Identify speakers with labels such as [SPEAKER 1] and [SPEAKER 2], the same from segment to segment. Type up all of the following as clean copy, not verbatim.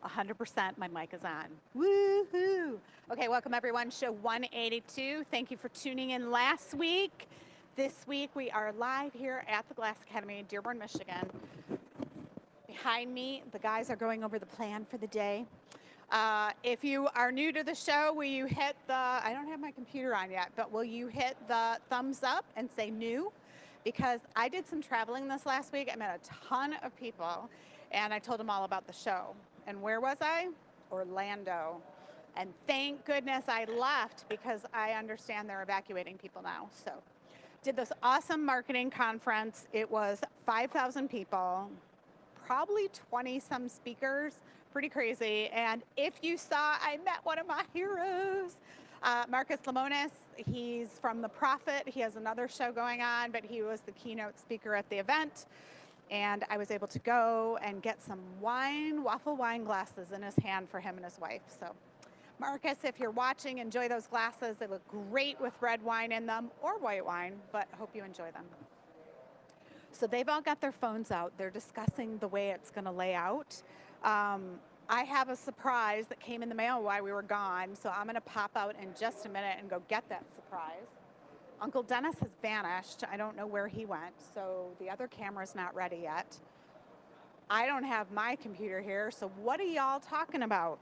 [SPEAKER 1] 100%, my mic is on. Woohoo! Okay, welcome everyone. Show 182. Thank you for tuning in last week. This week we are live here at the Glass Academy in Dearborn, Michigan. Behind me, the guys are going over the plan for the day. If you are new to the show, will you hit the, I don't have my computer on yet, but will you hit the thumbs up and say new? Because I did some traveling this last week. I met a ton of people, and I told them all about the show. And where was I? Orlando. And thank goodness I left because I understand they're evacuating people now. So did this awesome marketing conference. It was 5,000 people, probably 20 some speakers, pretty crazy. And if you saw, I met one of my heroes, Marcus Lemonis. He's from The Prophet. He has another show going on, but he was the keynote speaker at the event. And I was able to go and get some wine, waffle wine glasses in his hand for him and his wife. So Marcus, if you're watching, enjoy those glasses. They look great with red wine in them or white wine, but I hope you enjoy them. So they've all got their phones out. They're discussing the way it's going to lay out. I have a surprise that came in the mail while we were gone, so I'm going to pop out in just a minute and go get that surprise. Uncle Dennis has vanished. I don't know where he went, so the other camera's not ready yet. I don't have my computer here, so what are y'all talking about?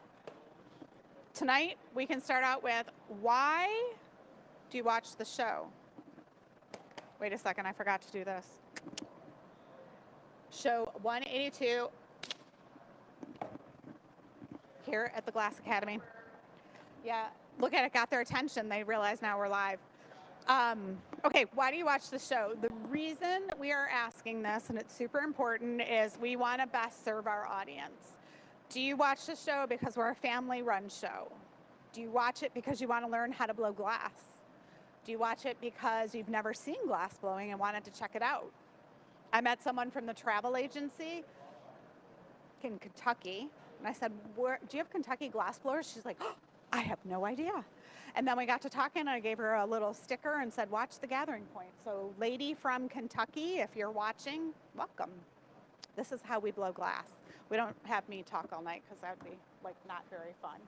[SPEAKER 1] Tonight, we can start out with, why do you watch the show? Wait a second, I forgot to do this. Show 182 here at the Glass Academy. Yeah, look at it, got their attention. They realize now we're live. Okay, why do you watch the show? The reason we are asking this, and it's super important, is we want to best serve our audience. Do you watch the show because we're a family-run show? Do you watch it because you want to learn how to blow glass? Do you watch it because you've never seen glass blowing and wanted to check it out? I met someone from the travel agency in Kentucky, and I said, do you have Kentucky glass blowers? She's like, oh, I have no idea. And then we got to talking, and I gave her a little sticker and said, watch The Gathering Point. So lady from Kentucky, if you're watching, welcome. This is how we blow glass. We don't have me talk all night because that would be like not very fun.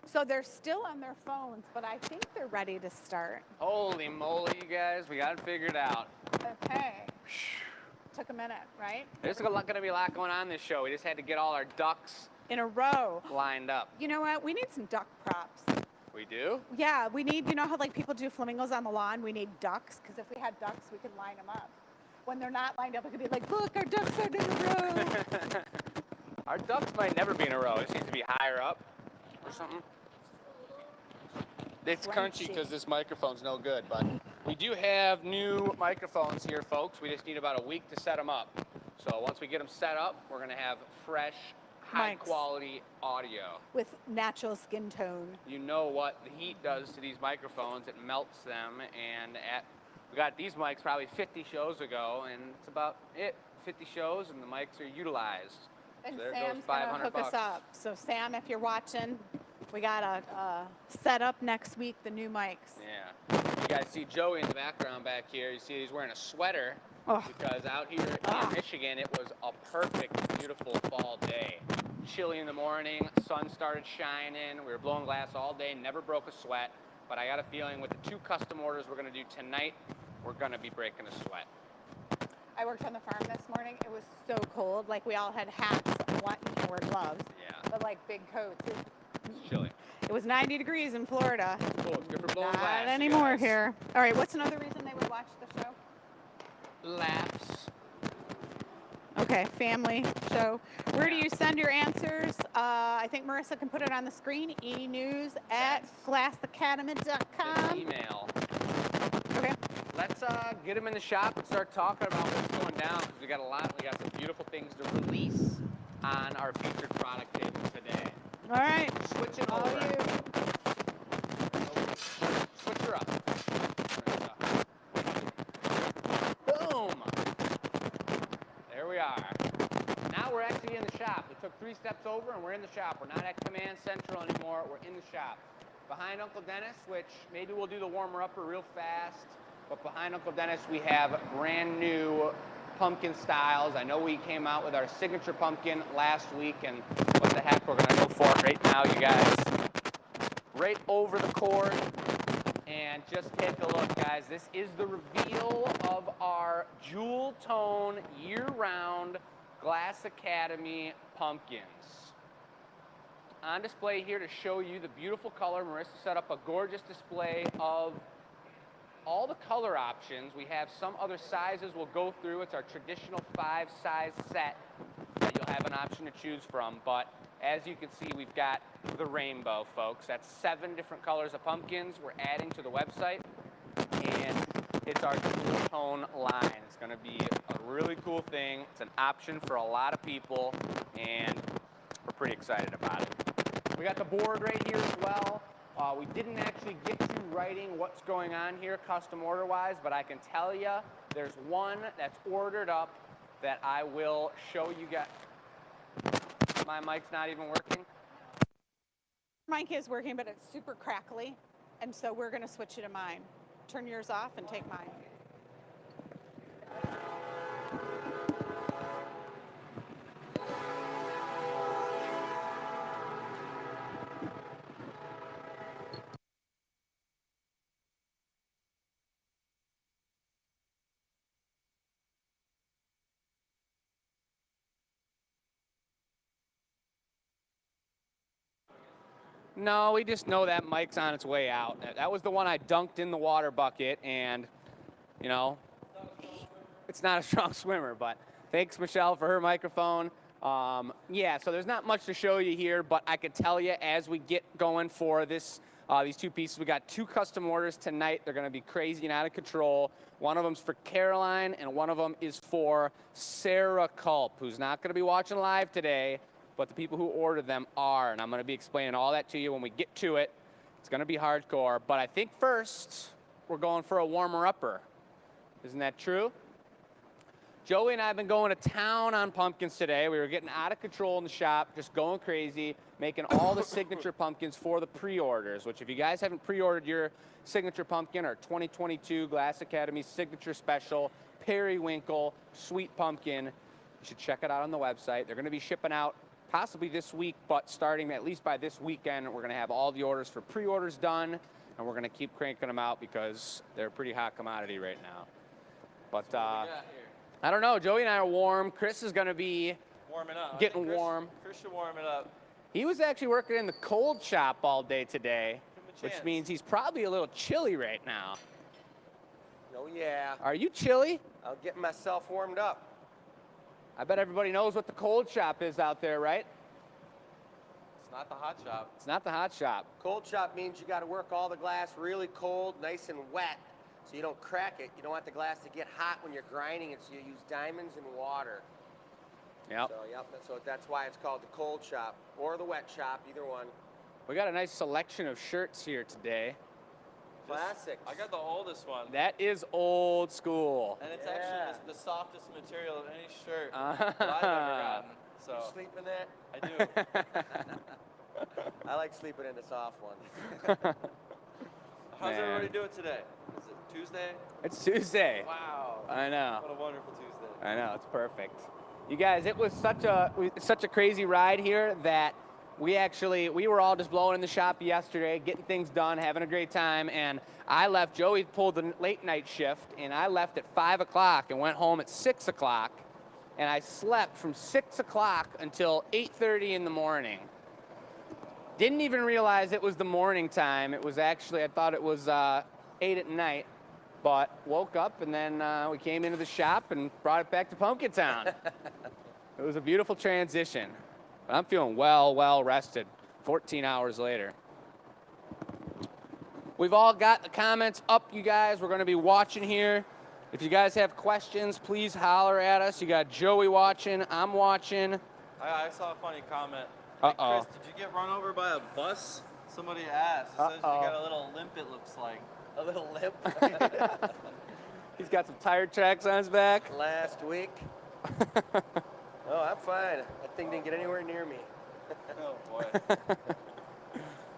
[SPEAKER 1] So they're still on their phones, but I think they're ready to start.
[SPEAKER 2] Holy moly, you guys, we got it figured out.
[SPEAKER 1] Okay. Took a minute, right?
[SPEAKER 2] There's going to be a lot going on this show. We just had to get all our ducks
[SPEAKER 1] in a row
[SPEAKER 2] lined up.
[SPEAKER 1] You know what? We need some duck props.
[SPEAKER 2] We do?
[SPEAKER 1] Yeah, we need, you know how like people do flamingos on the lawn? We need ducks, because if we had ducks, we could line them up. When they're not lined up, it could be like, look, our ducks are in a row.
[SPEAKER 2] Our ducks might never be in a row. It needs to be higher up or something. It's crunchy because this microphone's no good, but we do have new microphones here, folks. We just need about a week to set them up. So once we get them set up, we're going to have fresh, high-quality audio.
[SPEAKER 1] With natural skin tone.
[SPEAKER 2] You know what the heat does to these microphones. It melts them, and we got these mics probably 50 shows ago, and it's about it. 50 shows, and the mics are utilized.
[SPEAKER 1] And
[SPEAKER 2] so there
[SPEAKER 1] Sam's
[SPEAKER 2] goes 500
[SPEAKER 1] hook
[SPEAKER 2] bucks.
[SPEAKER 1] us up. So Sam, if you're watching, we got to set up next week the new mics.
[SPEAKER 2] Yeah. You guys see Joey in the background back here. You see he's wearing a sweater because out here in Michigan, it was a perfect, beautiful fall day. Chilly in the morning, sun started shining. We were blowing glass all day, never broke a sweat. But I got a feeling with the 2 custom orders we're going to do tonight, we're going to be breaking a sweat.
[SPEAKER 1] I worked on the farm this morning. It was so cold. Like we all had hats and wore gloves.
[SPEAKER 2] Yeah.
[SPEAKER 1] But like big coats.
[SPEAKER 2] It's chilly.
[SPEAKER 1] It was 90 degrees in Florida.
[SPEAKER 2] Cool. It's good for blowing glass.
[SPEAKER 1] Not anymore here. All right. What's another reason they would watch the show?
[SPEAKER 2] Laughs.
[SPEAKER 1] Okay. Family show. Where do you send your answers? I think Marissa can put it on the screen. enews@glassacademy.com.
[SPEAKER 2] Email.
[SPEAKER 1] Okay.
[SPEAKER 2] Let's get them in the shop and start talking about what's going down because we got some beautiful things to release on our featured product table today.
[SPEAKER 1] All right.
[SPEAKER 2] Switch it over. Switch her up. Boom. There we are. Now we're actually in the shop. We took 3 steps over and we're in the shop. We're not at Command Central anymore. We're in the shop. Behind Uncle Dennis, which maybe we'll do the warmer-upper real fast, but behind Uncle Dennis we have brand new pumpkin styles. I know we came out with our signature pumpkin last week, and what the heck we're going to go for it right now, you guys. Right over the cord. And just take a look, guys. This is the reveal of our Jewel Tone year-round Glass Academy pumpkins. On display here to show you the beautiful color. Marissa set up a gorgeous display of all the color options. We have some other sizes we'll go through. It's our traditional 5-size set that you'll have an option to choose from. But as you can see, we've got the rainbow, folks. That's 7 different colors of pumpkins we're adding to the website. And it's our Jewel Tone line. It's going to be a really cool thing. It's an option for a lot of people, and we're pretty excited about it. We got the board right here as well. We didn't actually get to writing what's going on here custom order-wise, but I can tell you there's one that's ordered up that I will show you guys. My mic's not even working.
[SPEAKER 1] Mic is working, but it's super crackly, and so we're going to switch you to mine. Turn yours off and take mine.
[SPEAKER 2] No, we just know that mic's on its way out. That was the one I dunked in the water bucket, and, you know, it's not a strong swimmer, but thanks, Michelle, for her microphone. Yeah, so there's not much to show you here, but I could tell you as we get going for this, these 2 pieces, we got 2 custom orders tonight. They're going to be crazy and out of control. One of them's for Caroline, and one of them is for Sarah Culp, who's not going to be watching live today, but the people who ordered them are, and I'm going to be explaining all that to you when we get to it. It's going to be hardcore, but I think first we're going for a warmer-upper. Isn't that true? Joey and I have been going to town on pumpkins today. We were getting out of control in the shop, just going crazy, making all the signature pumpkins for the pre-orders, which if you guys haven't pre-ordered your signature pumpkin, our 2022 Glass Academy Signature Special, Periwinkle, Sweet Pumpkin, you should check it out on the website. They're going to be shipping out possibly this week, but starting at least by this weekend, we're going to have all the orders for pre-orders done, and we're going to keep cranking them out because they're a pretty hot commodity right now. But I don't know. Joey and I are warm. Chris is going to be
[SPEAKER 3] warming up.
[SPEAKER 2] Getting warm.
[SPEAKER 3] Chris should warm it up.
[SPEAKER 2] He was actually working in the cold shop all day today, which means he's probably a little chilly right now.
[SPEAKER 4] Oh, yeah.
[SPEAKER 2] Are you chilly?
[SPEAKER 4] I'm getting myself warmed up.
[SPEAKER 2] I bet everybody knows what the cold shop is out there, right?
[SPEAKER 3] It's not the hot shop.
[SPEAKER 2] It's not the hot shop.
[SPEAKER 4] Cold shop means you got to work all the glass really cold, nice and wet, so you don't crack it. You don't want the glass to get hot when you're grinding it, so you use diamonds and water.
[SPEAKER 2] Yep.
[SPEAKER 4] So that's why it's called the cold shop or the wet shop, either one.
[SPEAKER 2] We got a nice selection of shirts here today.
[SPEAKER 4] Classics.
[SPEAKER 3] I got the oldest one.
[SPEAKER 2] That is old school.
[SPEAKER 3] And it's actually the softest material of any shirt that I've ever gotten. So
[SPEAKER 4] You sleep in that?
[SPEAKER 3] I do.
[SPEAKER 4] I like sleeping in the soft ones.
[SPEAKER 3] How's
[SPEAKER 2] Man.
[SPEAKER 3] everybody doing today? Is it Tuesday?
[SPEAKER 2] It's Tuesday.
[SPEAKER 3] Wow.
[SPEAKER 2] I know.
[SPEAKER 3] What a wonderful Tuesday.
[SPEAKER 2] I know, it's perfect. You guys, it was such a crazy ride here that we were all just blowing in the shop yesterday, getting things done, having a great time, and I left. Joey pulled the late night shift, and I left at 5 o'clock and went home at 6 o'clock, and I slept from 6 o'clock until 8:30 in the morning. Didn't even realize it was the morning time. It was actually, I thought it was 8 at night, but woke up, and then we came into the shop and brought it back to Pumpkin Town. It was a beautiful transition. But I'm feeling well rested 14 hours later. We've all got the comments up, you guys. We're going to be watching here. If you guys have questions, please holler at us. You got Joey watching. I'm watching.
[SPEAKER 3] I saw a funny comment.
[SPEAKER 2] Uh-oh.
[SPEAKER 3] Hey, Chris, did you get run over by a bus? Somebody asked. It says you got a little limp, it looks like.
[SPEAKER 4] A little limp.
[SPEAKER 2] He's got some tire tracks on his back.
[SPEAKER 4] Last week. Oh, I'm fine. That thing didn't get anywhere near me.
[SPEAKER 3] Oh, boy.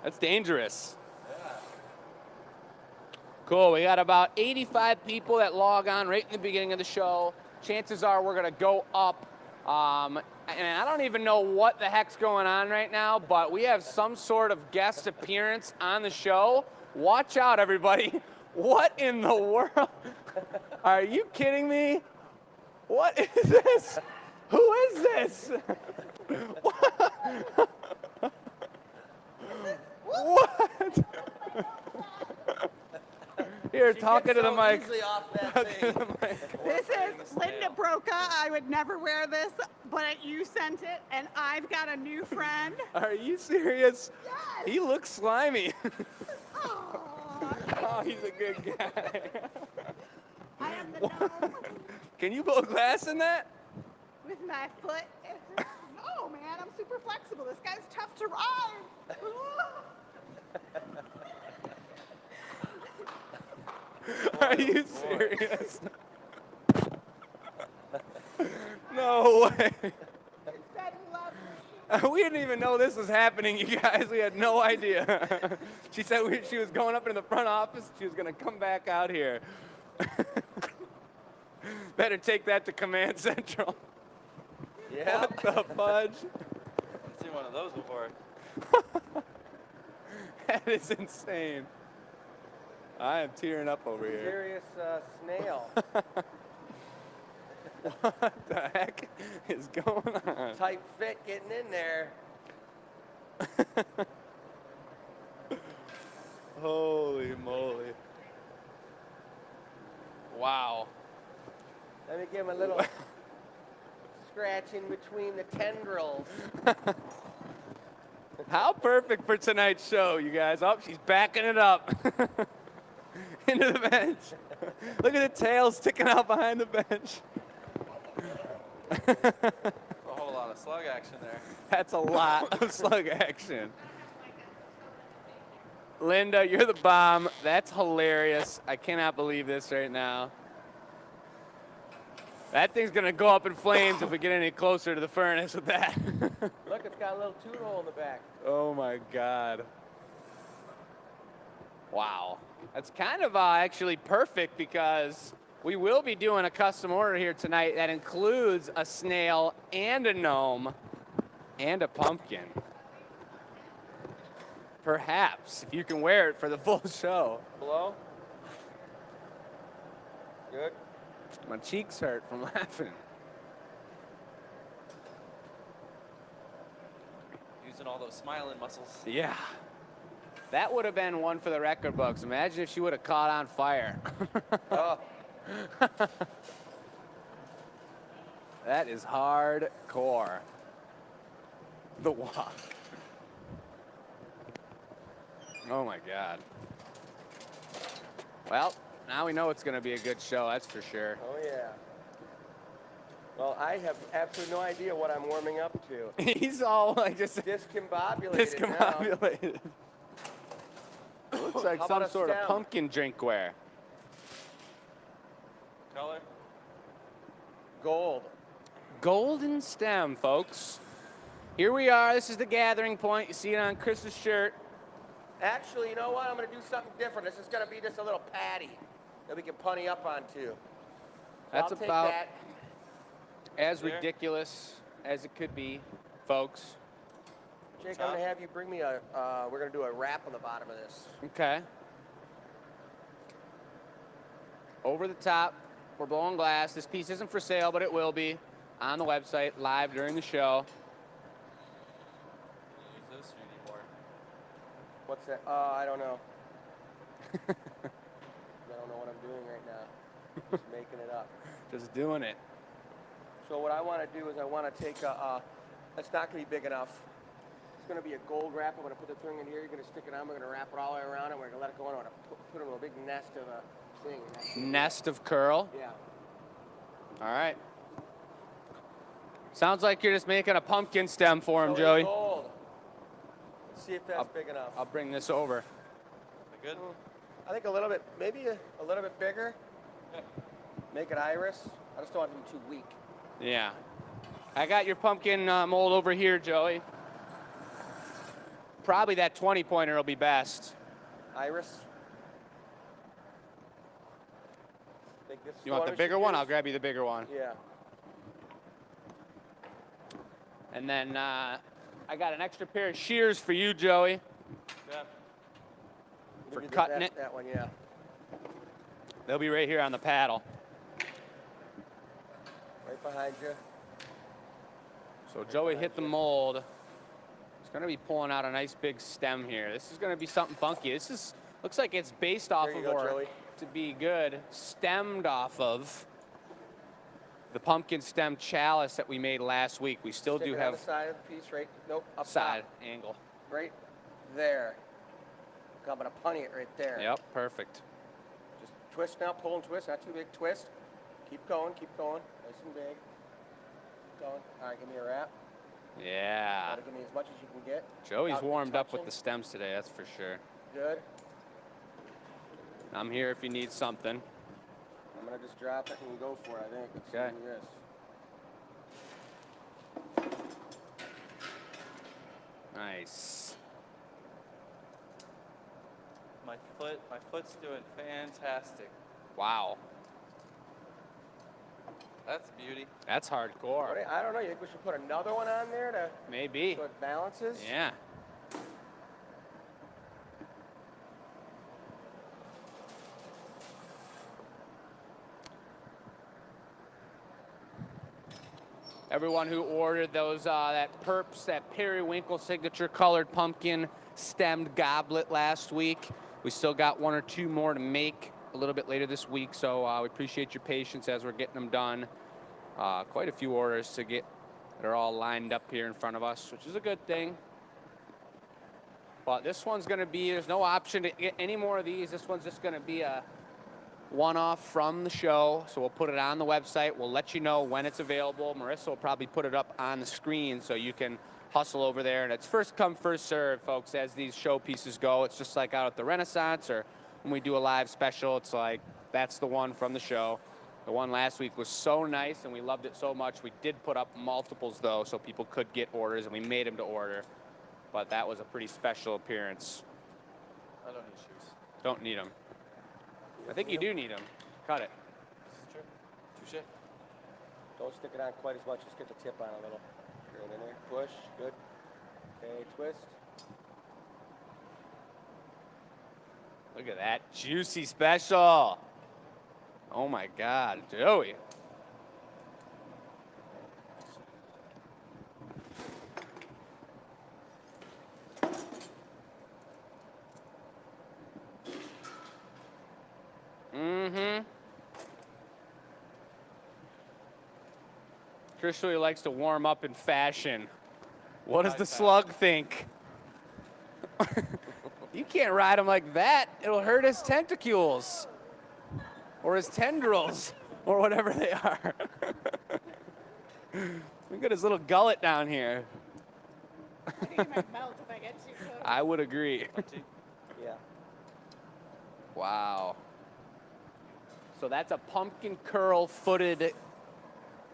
[SPEAKER 2] That's dangerous.
[SPEAKER 3] Yeah.
[SPEAKER 2] Cool. We got about 85 people that log on right in the beginning of the show. Chances are we're going to go up And I don't even know what the heck's going on right now, but we have some sort of guest appearance on the show. Watch out, everybody. What in the world? Are you kidding me? What is this? Who is this? What? Here, talking to the mic.
[SPEAKER 4] Easily off that
[SPEAKER 2] Talking
[SPEAKER 4] thing.
[SPEAKER 2] to the mic.
[SPEAKER 1] This is Linda Broca. I would never wear this, but you sent it, and I've got a new friend.
[SPEAKER 2] Are you serious?
[SPEAKER 1] Yes.
[SPEAKER 2] He looks slimy.
[SPEAKER 1] Aw.
[SPEAKER 2] Oh, he's a good guy.
[SPEAKER 1] I am the gnome
[SPEAKER 2] Can you blow glass in that?
[SPEAKER 1] with my foot. No, man, I'm super flexible. This guy's tough to ride.
[SPEAKER 2] Are you serious? No way.
[SPEAKER 1] It's been lovely.
[SPEAKER 2] We didn't even know this was happening, you guys. We had no idea. She said she was going up in the front office. She was going to come back out here. Better take that to Command Central.
[SPEAKER 4] Yeah.
[SPEAKER 2] What the fudge?
[SPEAKER 3] I've seen one of those before.
[SPEAKER 2] That is insane. I am tearing up over here.
[SPEAKER 4] Serious snail.
[SPEAKER 2] What the heck is going on?
[SPEAKER 4] Tight fit getting in there.
[SPEAKER 2] Holy moly. Wow.
[SPEAKER 4] Let me give him a little scratch in between the tendrils.
[SPEAKER 2] How perfect for tonight's show, you guys. Oh, she's backing it up. Into the bench. Look at the tail sticking out behind the bench.
[SPEAKER 3] That's a whole lot of slug action there.
[SPEAKER 2] That's a lot of slug action. Linda, you're the bomb. That's hilarious. I cannot believe this right now. That thing's gonna go up in flames if we get any closer to the furnace with that.
[SPEAKER 4] Look, it's got a little toot hole in the back.
[SPEAKER 2] Oh my God. Wow. That's kind of actually perfect because we will be doing a custom order here tonight that includes a snail and a gnome and a pumpkin. Perhaps, if you can wear it for the full show.
[SPEAKER 4] Below? Good.
[SPEAKER 2] My cheeks hurt from laughing.
[SPEAKER 3] Using all those smiling muscles.
[SPEAKER 2] Yeah. That would have been one for the record books. Imagine if she would have caught on fire.
[SPEAKER 4] Oh,
[SPEAKER 2] That is hardcore. The walk. Oh my God. Well, now we know it's going to be a good show, that's for sure.
[SPEAKER 4] oh yeah. Well, I have absolutely no idea what I'm warming up to.
[SPEAKER 2] He's all like just
[SPEAKER 4] Discombobulated now.
[SPEAKER 2] discombobulated. Looks like
[SPEAKER 4] How
[SPEAKER 2] some
[SPEAKER 4] about a
[SPEAKER 2] sort of
[SPEAKER 4] stem?
[SPEAKER 2] pumpkin drinkware.
[SPEAKER 3] Color?
[SPEAKER 4] Gold.
[SPEAKER 2] Golden stem, folks. Here we are. This is the gathering point. You see it on Chris's shirt.
[SPEAKER 4] Actually, you know what? I'm going to do something different. This is going to be just a little patty that we can punny up onto. So
[SPEAKER 2] That's
[SPEAKER 4] I'll take
[SPEAKER 2] about
[SPEAKER 4] that.
[SPEAKER 2] as
[SPEAKER 3] There.
[SPEAKER 2] ridiculous as it could be, folks.
[SPEAKER 4] Jake, I'm going to have you bring me a, we're going to do a wrap on the bottom of this.
[SPEAKER 2] Okay. Over the top, we're blowing glass. This piece isn't for sale, but it will be on the website live during the show.
[SPEAKER 3] Use this or you need more?
[SPEAKER 4] What's that? I don't know. I don't know what I'm doing right now. Just making it up.
[SPEAKER 2] Just doing it.
[SPEAKER 4] So what I want to do is I want to take a, it's not going to be big enough. It's going to be a gold wrap. I'm going to put the thing in here. You're going to stick it on. We're going to wrap it all the way around, and we're going to let it go on. I'm going to put it in a big nest of a thing. and that's it.
[SPEAKER 2] Nest of curl.
[SPEAKER 4] Yeah.
[SPEAKER 2] All right. Sounds like you're just making a pumpkin stem for him,
[SPEAKER 4] So
[SPEAKER 2] Joey.
[SPEAKER 4] it's gold. Let's see if that's big enough.
[SPEAKER 2] I'll bring this over.
[SPEAKER 3] Good?
[SPEAKER 4] I think a little bit, maybe a little bit bigger. Make it iris. I just don't want it to be too weak.
[SPEAKER 2] Yeah. I got your pumpkin mold over here, Joey. Probably that 20-pointer will be best.
[SPEAKER 4] Iris. Think this is
[SPEAKER 2] You want the
[SPEAKER 4] one we should
[SPEAKER 2] bigger one?
[SPEAKER 4] use?
[SPEAKER 2] I'll grab you the bigger one.
[SPEAKER 4] Yeah.
[SPEAKER 2] And then I got an extra pair of shears for you, Joey,
[SPEAKER 3] Yeah.
[SPEAKER 2] for
[SPEAKER 4] Maybe
[SPEAKER 2] cutting
[SPEAKER 4] that,
[SPEAKER 2] it.
[SPEAKER 4] That one, yeah.
[SPEAKER 2] They'll be right here on the paddle.
[SPEAKER 4] Right behind you.
[SPEAKER 2] So Joey hit the mold. He's going to be pulling out a nice big stem here. This is going to be something funky. This is looks like it's based off
[SPEAKER 4] There you
[SPEAKER 2] of,
[SPEAKER 4] go,
[SPEAKER 2] or
[SPEAKER 4] Joey.
[SPEAKER 2] to be good, stemmed off of the pumpkin stem chalice that we made last week. We still
[SPEAKER 4] Stick
[SPEAKER 2] do
[SPEAKER 4] it on
[SPEAKER 2] have
[SPEAKER 4] the side of the piece, right? Nope, up
[SPEAKER 2] side
[SPEAKER 4] top.
[SPEAKER 2] angle.
[SPEAKER 4] Right there. I'm gonna punny it right there.
[SPEAKER 2] Yep, perfect.
[SPEAKER 4] Just twist now, pull and twist, not too big twist. Keep going, nice and big. Keep going. All right, give me a wrap.
[SPEAKER 2] Yeah.
[SPEAKER 4] Try to give me as much as you can get.
[SPEAKER 2] Joey's
[SPEAKER 4] without
[SPEAKER 2] warmed up with
[SPEAKER 4] touching.
[SPEAKER 2] the stems today, that's for sure.
[SPEAKER 4] Good.
[SPEAKER 2] I'm here if you need something.
[SPEAKER 4] I'm gonna just drop it and go for it, I think. Let's
[SPEAKER 2] Okay.
[SPEAKER 4] do this.
[SPEAKER 2] Nice.
[SPEAKER 3] My foot's doing fantastic.
[SPEAKER 2] Wow.
[SPEAKER 3] That's beauty.
[SPEAKER 2] That's hardcore.
[SPEAKER 4] I don't know, you think we should put another one on there to
[SPEAKER 2] Maybe.
[SPEAKER 4] so it balances?
[SPEAKER 2] Yeah. Everyone who ordered those, that periwinkle signature colored pumpkin stemmed goblet last week, we still got 1 or 2 more to make a little bit later this week, so we appreciate your patience as we're getting them done. Quite a few orders to get that are all lined up here in front of us, which is a good thing. But this one's going to be, there's no option to get any more of these. This one's just going to be a one-off from the show, so we'll put it on the website. We'll let you know when it's available. Marissa will probably put it up on the screen so you can hustle over there. And it's first come, first serve, folks, as these show pieces go. It's just like out at the Renaissance or when we do a live special. It's like, that's the one from the show. The one last week was so nice, and we loved it so much. We did put up multiples, though, so people could get orders, and we made them to order. But that was a pretty special appearance.
[SPEAKER 3] I don't need shoes.
[SPEAKER 2] Don't need them. I think you do need them. Cut it.
[SPEAKER 3] This is true. Touche.
[SPEAKER 4] Don't stick it on quite as much, just get the tip on a little. Right in there, push, good. Okay, twist.
[SPEAKER 2] Look at that juicy special. Oh my God, Joey. Mm-hmm. Chris really likes to warm up in fashion. What does the slug think? You can't ride him like that. It'll hurt his tentacles. Or his tendrils. Or whatever they are. Look at his little gullet down here.
[SPEAKER 1] I think it might melt if I get too close.
[SPEAKER 2] I would agree.
[SPEAKER 4] Yeah.
[SPEAKER 2] Wow. So that's a pumpkin curl footed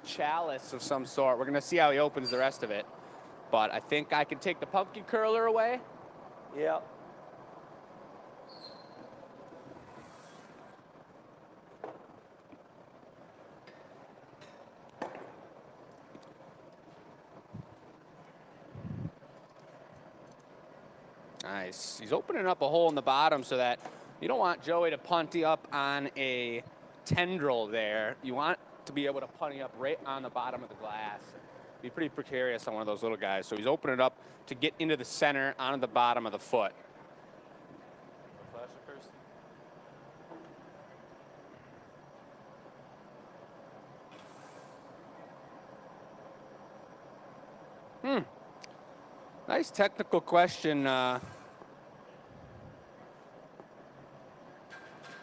[SPEAKER 2] chalice of some sort. We're going to see how he opens the rest of it. But I think I can take the pumpkin curler away.
[SPEAKER 4] Yeah.
[SPEAKER 2] Nice. He's opening up a hole in the bottom so that you don't want Joey to punty up on a tendril there. You want to be able to punty up right on the bottom of the glass. Be pretty precarious on one of those little guys. So he's opening it up to get into the center onto the bottom of the foot.
[SPEAKER 3] Flash it first.
[SPEAKER 2] Nice technical question.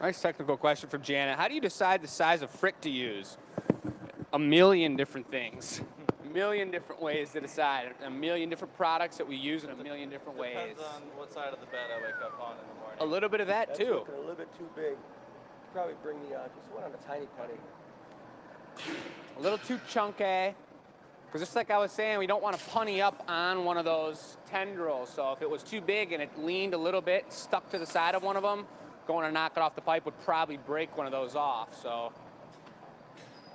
[SPEAKER 2] Nice technical question from Janet. How do you decide the size of frick to use? A million different things. A million different ways to decide. A million different products that we use in a million different ways.
[SPEAKER 3] Depends on what side of the bed I wake up on in the morning.
[SPEAKER 2] A little bit of that
[SPEAKER 4] That's
[SPEAKER 2] too.
[SPEAKER 4] looking a little bit too big. Probably bring the just one on the tiny putty.
[SPEAKER 2] A little too chunky. Because just like I was saying, we don't want to punny up on one of those tendrils. So if it was too big and it leaned a little bit, stuck to the side of one of them, going to knock it off the pipe would probably break one of those off. So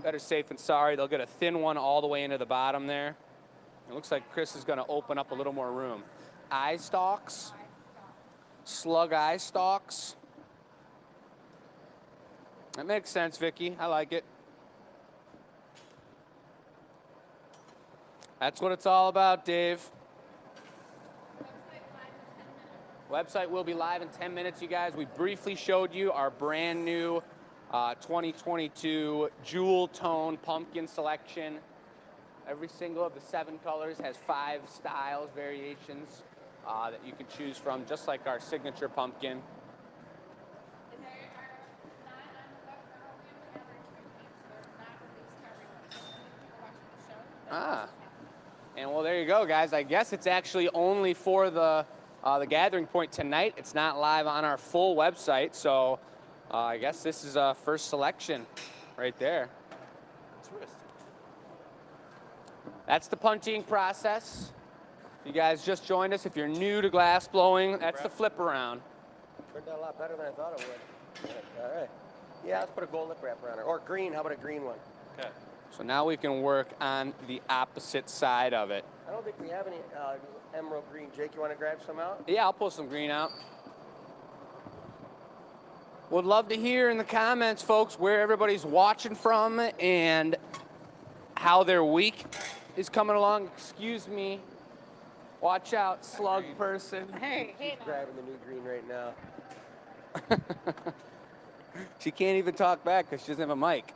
[SPEAKER 2] better safe than sorry. They'll get a thin one all the way into the bottom there. It looks like Chris is going to open up a little more room. Eye stalks. Slug eye stalks. That makes sense, Vicky. I like it. That's what it's all about, Dave. Website will be live in 10 minutes, you guys. We briefly showed you our brand new 2022 Jewel Tone Pumpkin selection. Every single of the 7 colors has 5 styles, variations that you can choose from, just like our signature pumpkin. And well, there you go, guys. I guess it's actually only for the gathering point tonight. It's not live on our full website, so I guess this is a first selection right there.
[SPEAKER 3] Interesting.
[SPEAKER 2] That's the punching process. If you guys just joined us, if you're new to glass blowing, that's the flip around.
[SPEAKER 4] Turned out a lot better than I thought it would. All right. Yeah, let's put a gold lip wrapper on it. Or green. How about a green one?
[SPEAKER 3] Okay.
[SPEAKER 2] So now we can work on the opposite side of it.
[SPEAKER 4] I don't think we have any emerald green. Jake, you want to grab some out?
[SPEAKER 2] Yeah, I'll pull some green out. Would love to hear in the comments, folks, where everybody's watching from and how their week is coming along. Excuse me. Watch out, slug person.
[SPEAKER 1] Hey,
[SPEAKER 4] She's grabbing the new green right now.
[SPEAKER 2] She can't even talk back because she doesn't have a mic.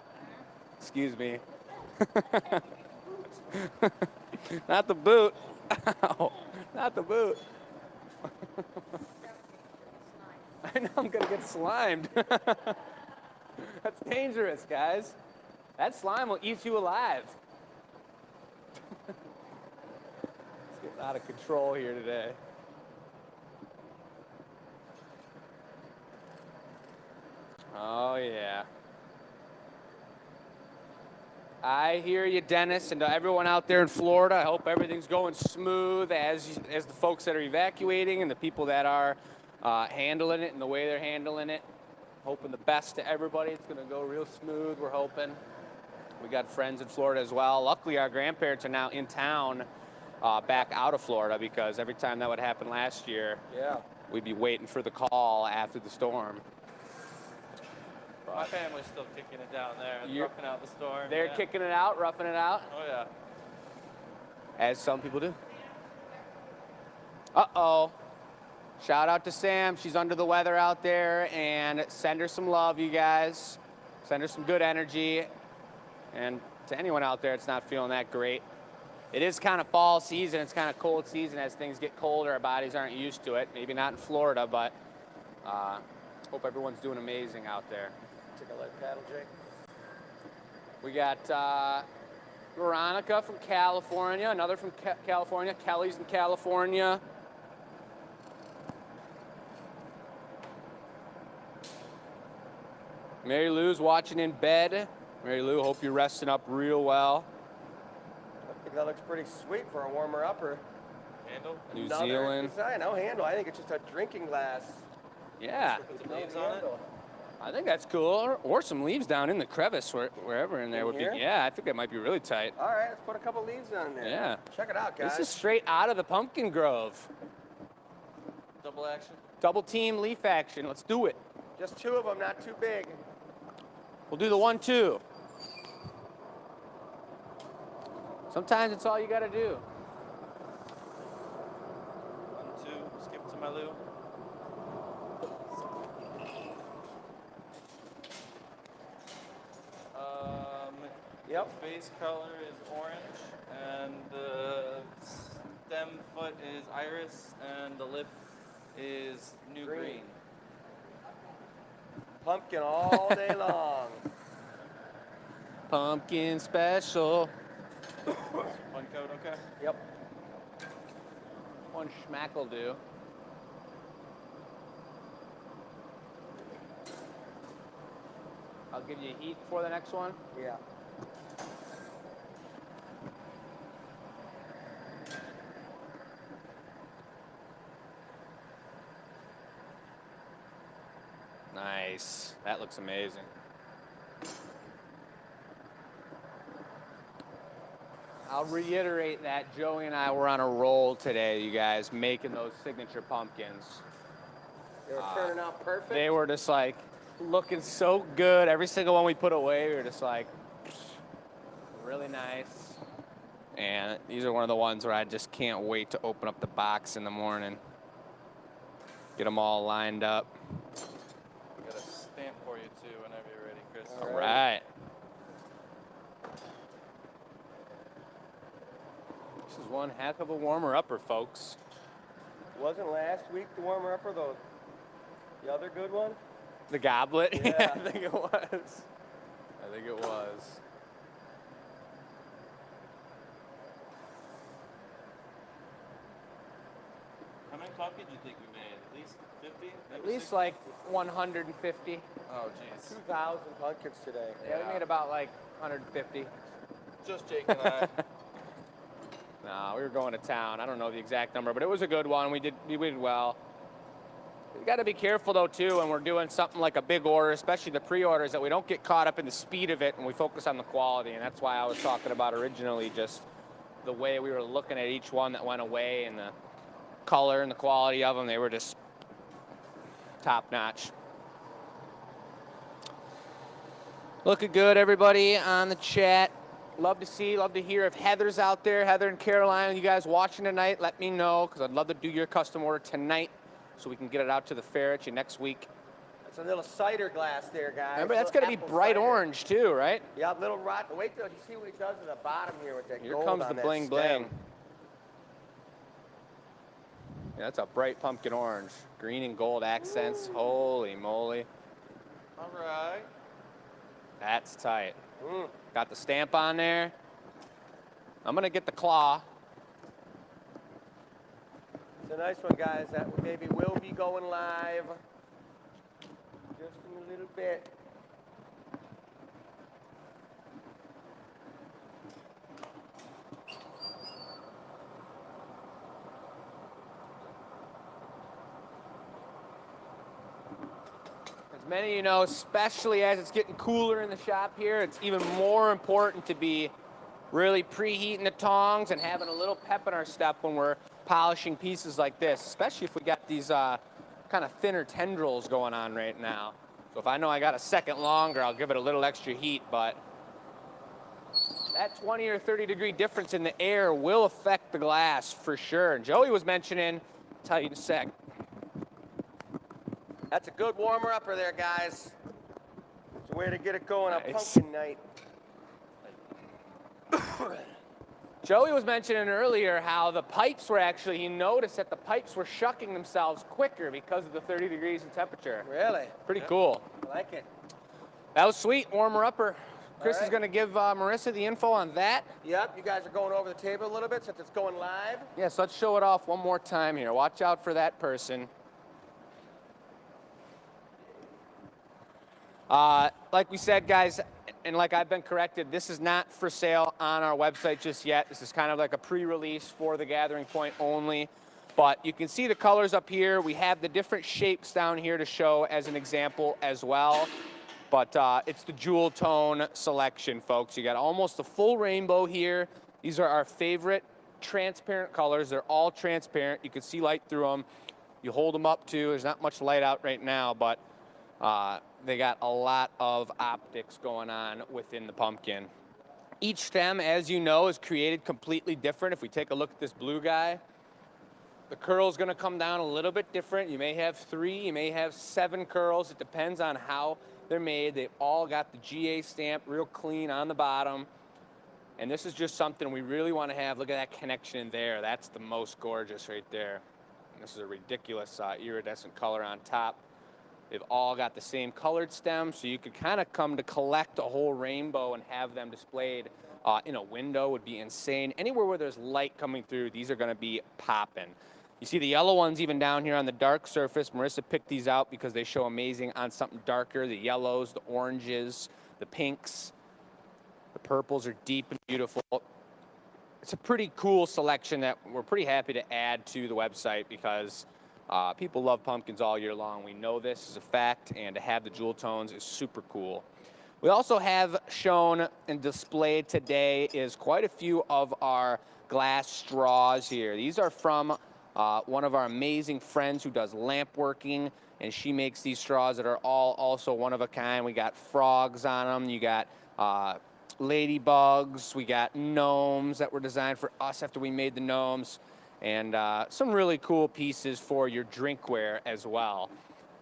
[SPEAKER 2] Excuse me. Not the boot. Ow. Not the boot. I know I'm going to get slimed. That's dangerous, guys. That slime will eat you alive. It's getting out of control here today. Oh, yeah. I hear you, Dennis, and to everyone out there in Florida. I hope everything's going smooth as the folks that are evacuating and the people that are handling it and the way they're handling it. Hoping the best to everybody. It's going to go real smooth, we're hoping. We got friends in Florida as well. Luckily, our grandparents are now in town back out of Florida because every time that would happen last year, we'd be waiting for the call after the storm.
[SPEAKER 3] My family's still kicking it down there, roughing out the storm.
[SPEAKER 2] They're kicking it out, roughing it out.
[SPEAKER 3] Oh, yeah.
[SPEAKER 2] As some people do. Uh-oh. Shout out to Sam. She's under the weather out there, and send her some love, you guys. Send her some good energy. And to anyone out there that's not feeling that great, it is kind of fall season. It's kind of cold season as things get colder. Our bodies aren't used to it. Maybe not in Florida, but hope everyone's doing amazing out there.
[SPEAKER 4] Take a light paddle, Jake.
[SPEAKER 2] We got Veronica from California, another from California. Kelly's in California. Mary Lou's watching in bed. Mary Lou, hope you're resting up real well.
[SPEAKER 4] I think that looks pretty sweet for a warmer upper.
[SPEAKER 3] Handle?
[SPEAKER 2] New Zealand.
[SPEAKER 4] No handle. I think it's just a drinking glass.
[SPEAKER 2] Yeah,
[SPEAKER 3] Put some leaves on it.
[SPEAKER 2] I think that's cool. Or some leaves down in the crevice, wherever in there would be.
[SPEAKER 4] here?
[SPEAKER 2] Yeah, I think that might be really tight.
[SPEAKER 4] All right, let's put a couple leaves on there.
[SPEAKER 2] Yeah.
[SPEAKER 4] Check it out, guys.
[SPEAKER 2] This is straight out of the Pumpkin Grove.
[SPEAKER 3] Double action.
[SPEAKER 2] Double team leaf action. Let's do it.
[SPEAKER 4] Just 2 of them, not too big.
[SPEAKER 2] We'll do the 1-2. Sometimes it's all you gotta do.
[SPEAKER 3] 1, 2. Skip to my Lou.
[SPEAKER 4] Yep.
[SPEAKER 3] Base color is orange, and the stem foot is iris, and the lip is new green.
[SPEAKER 4] Pumpkin all day long.
[SPEAKER 2] Pumpkin special.
[SPEAKER 3] One coat, okay?
[SPEAKER 4] Yep.
[SPEAKER 2] One schmack will do. I'll give you heat for the next one.
[SPEAKER 4] Yeah.
[SPEAKER 2] Nice. That looks amazing. I'll reiterate that Joey and I were on a roll today, you guys, making those signature pumpkins.
[SPEAKER 4] They were turning out perfect.
[SPEAKER 2] They were just like looking so good. Every single one we put away, we were just like, really nice. And these are one of the ones where I just can't wait to open up the box in the morning. Get them all lined up.
[SPEAKER 3] We got a stamp for you too whenever you're ready, Chris.
[SPEAKER 2] All right. This is one heck of a warmer-upper, folks.
[SPEAKER 4] Wasn't last week the warmer-upper the other good one?
[SPEAKER 2] The goblet?
[SPEAKER 4] Yeah.
[SPEAKER 2] I think it was. I think it was.
[SPEAKER 3] How many pumpkins do you think we made? At least 50?
[SPEAKER 2] At least like 150.
[SPEAKER 3] Oh, jeez.
[SPEAKER 4] 2,000 pumpkins today.
[SPEAKER 2] Yeah, we made about like 150.
[SPEAKER 3] Just Jake and I.
[SPEAKER 2] No, we were going to town. I don't know the exact number, but it was a good one. We did well. You got to be careful though too when we're doing something like a big order, especially the pre-orders, that we don't get caught up in the speed of it and we focus on the quality. And that's why I was talking about originally just the way we were looking at each one that went away and the color and the quality of them. They were just top notch. Looking good, everybody on the chat. Love to hear if Heather's out there. Heather and Caroline, you guys watching tonight, let me know, because I'd love to do your custom order tonight so we can get it out to the fair at you next week.
[SPEAKER 4] That's a little cider glass there, guys.
[SPEAKER 2] Remember, that's going to be
[SPEAKER 4] Apple
[SPEAKER 2] bright
[SPEAKER 4] cider.
[SPEAKER 2] orange too, right?
[SPEAKER 4] Yeah, little rotten. Wait till you see what he does at the bottom here with that
[SPEAKER 2] Here
[SPEAKER 4] gold
[SPEAKER 2] comes
[SPEAKER 4] on
[SPEAKER 2] the
[SPEAKER 4] that
[SPEAKER 2] bling
[SPEAKER 4] stem.
[SPEAKER 2] bling. Yeah, that's a bright pumpkin orange. Green and gold accents.
[SPEAKER 4] Ooh.
[SPEAKER 2] Holy moly.
[SPEAKER 3] All right.
[SPEAKER 2] That's tight.
[SPEAKER 4] Mm.
[SPEAKER 2] Got the stamp on there. I'm going to get the claw.
[SPEAKER 4] It's a nice one, guys. That baby will be going live just in a little bit.
[SPEAKER 2] As many of you know, especially as it's getting cooler in the shop here, it's even more important to be really preheating the tongs and having a little pep in our step when we're polishing pieces like this, especially if we got these kind of thinner tendrils going on right now. So if I know I got a second longer, I'll give it a little extra heat, but that 20 or 30 degree difference in the air will affect the glass for sure. And Joey was mentioning, I'll tell you in a sec.
[SPEAKER 4] That's a good warmer-upper there, guys. It's a way to get it going on
[SPEAKER 2] Nice.
[SPEAKER 4] pumpkin night.
[SPEAKER 2] Joey was mentioning earlier how the pipes were actually, he noticed that the pipes were shucking themselves quicker because of the 30 degrees in temperature.
[SPEAKER 4] Really?
[SPEAKER 2] Pretty cool.
[SPEAKER 4] I like it.
[SPEAKER 2] That was sweet, warmer-upper. Chris
[SPEAKER 4] right.
[SPEAKER 2] is going to give Marissa the info on that.
[SPEAKER 4] Yep, you guys are going over the table a little bit since it's going live.
[SPEAKER 2] Yes, let's show it off one more time here. Watch out for that person. Like we said, guys, and like I've been corrected, this is not for sale on our website just yet. This is kind of like a pre-release for the Gathering Point only. But you can see the colors up here. We have the different shapes down here to show as an example as well. But it's the jewel tone selection, folks. You got almost the full rainbow here. These are our favorite transparent colors. They're all transparent. You can see light through them. You hold them up too. There's not much light out right now, but they got a lot of optics going on within the pumpkin. Each stem, as you know, is created completely different. If we take a look at this blue guy, the curl's gonna come down a little bit different. You may have 3, you may have 7 curls. It depends on how they're made. They've all got the GA stamp real clean on the bottom. And this is just something we really wanna have. Look at that connection in there. That's the most gorgeous right there. And this is a ridiculous iridescent color on top. They've all got the same colored stem, so you could kind of come to collect a whole rainbow and have them displayed in a window would be insane. Anywhere where there's light coming through, these are gonna be popping. You see the yellow ones even down here on the dark surface. Marissa picked these out because they show amazing on something darker. The yellows, the oranges, the pinks, the purples are deep and beautiful. It's a pretty cool selection that we're pretty happy to add to the website because people love pumpkins all year long. We know this is a fact, and to have the jewel tones is super cool. We also have shown and displayed today is quite a few of our glass straws here. These are from one of our amazing friends who does lamp working, and she makes these straws that are all also one of a kind. We got frogs on them. You got ladybugs. We got gnomes that were designed for us after we made the gnomes, and some really cool pieces for your drinkware as well.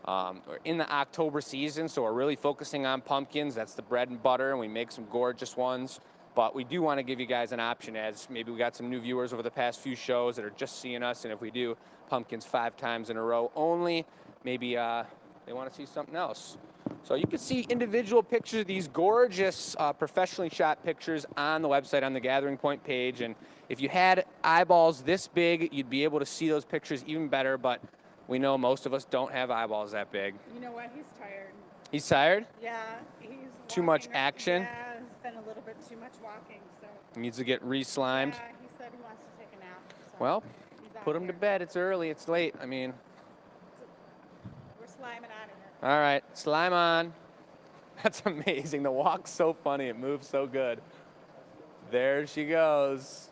[SPEAKER 2] We're in the October season, so we're really focusing on pumpkins. That's the bread and butter, and we make some gorgeous ones. But we do want to give you guys an option, as maybe we got some new viewers over the past few shows that are just seeing us, and if we do pumpkins 5 times in a row only, maybe they want to see something else. So you can see individual pictures of these gorgeous professionally shot pictures on the website on the Gathering Point page. And if you had eyeballs this big, you'd be able to see those pictures even better, but we know most of us don't have eyeballs that big.
[SPEAKER 1] You know what? He's tired.
[SPEAKER 2] He's tired?
[SPEAKER 1] Yeah, he's
[SPEAKER 2] Too much
[SPEAKER 1] walking
[SPEAKER 2] action?
[SPEAKER 1] Yeah, it's been a little bit too much walking, so.
[SPEAKER 2] He needs to get re-slimed.
[SPEAKER 1] Yeah, he said he wants to take a nap. So
[SPEAKER 2] Well,
[SPEAKER 1] he's out
[SPEAKER 2] put him to
[SPEAKER 1] here.
[SPEAKER 2] bed. It's early. It's late. I mean,
[SPEAKER 1] We're sliming out of here.
[SPEAKER 2] all right, slime on. That's amazing. The walk's so funny. It moves so good. There she goes.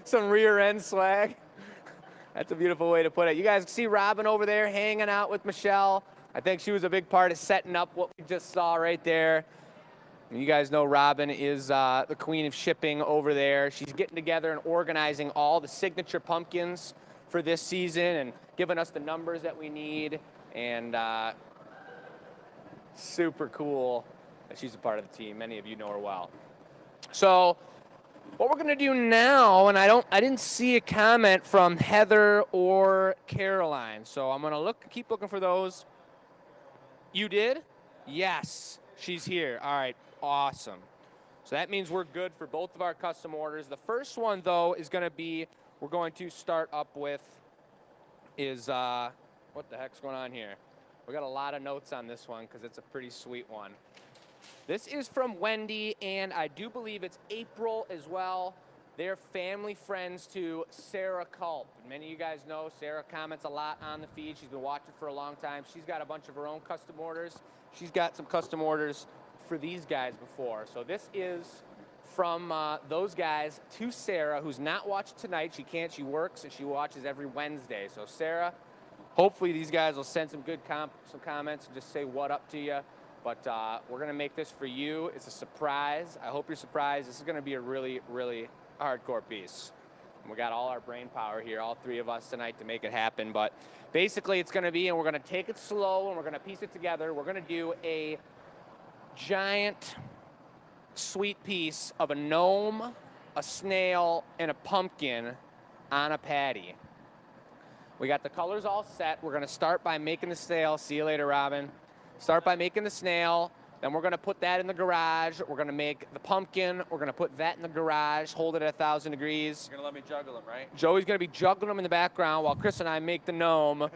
[SPEAKER 2] Some rear end swag. That's a beautiful way to put it. You guys see Robin over there hanging out with Michelle. I think she was a big part of setting up what we just saw right there. And you guys know Robin is the queen of shipping over there. She's getting together and organizing all the signature pumpkins for this season and giving us the numbers that we need. And super cool that she's a part of the team. Many of you know her well. So what we're gonna do now, and I didn't see a comment from Heather or Caroline, so I'm gonna keep looking for those. You did? Yes, she's here. All right, awesome. So that means we're good for both of our custom orders. The first one, though, is gonna be, we're going to start up with is, what the heck's going on here? We got a lot of notes on this one because it's a pretty sweet one. This is from Wendy, and I do believe it's April as well. They're family friends to Sarah Culp. Many of you guys know Sarah comments a lot on the feed. She's been watching for a long time. She's got a bunch of her own custom orders. She's got some custom orders for these guys before. So this is from those guys to Sarah, who's not watched tonight. She can't. She works, and she watches every Wednesday. So Sarah, hopefully these guys will send some good some comments and just say what up to you. But we're going to make this for you. It's a surprise. I hope you're surprised. This is going to be a really, really hardcore piece. And we got all our brain power here, all 3 of us tonight, to make it happen. But basically it's going to be, and we're going to take it slow, and we're going to piece it together. We're going to do a giant sweet piece of a gnome, a snail, and a pumpkin on a patty. We got the colors all set. We're going to start by making the snail. See you later, Robin. Start by making the snail, then we're gonna put that in the garage. We're gonna make the pumpkin, we're gonna put that in the garage, hold it at 1,000 degrees.
[SPEAKER 3] You're gonna let me juggle them, right?
[SPEAKER 2] Joey's gonna be juggling them in the background while Chris and I make the gnome.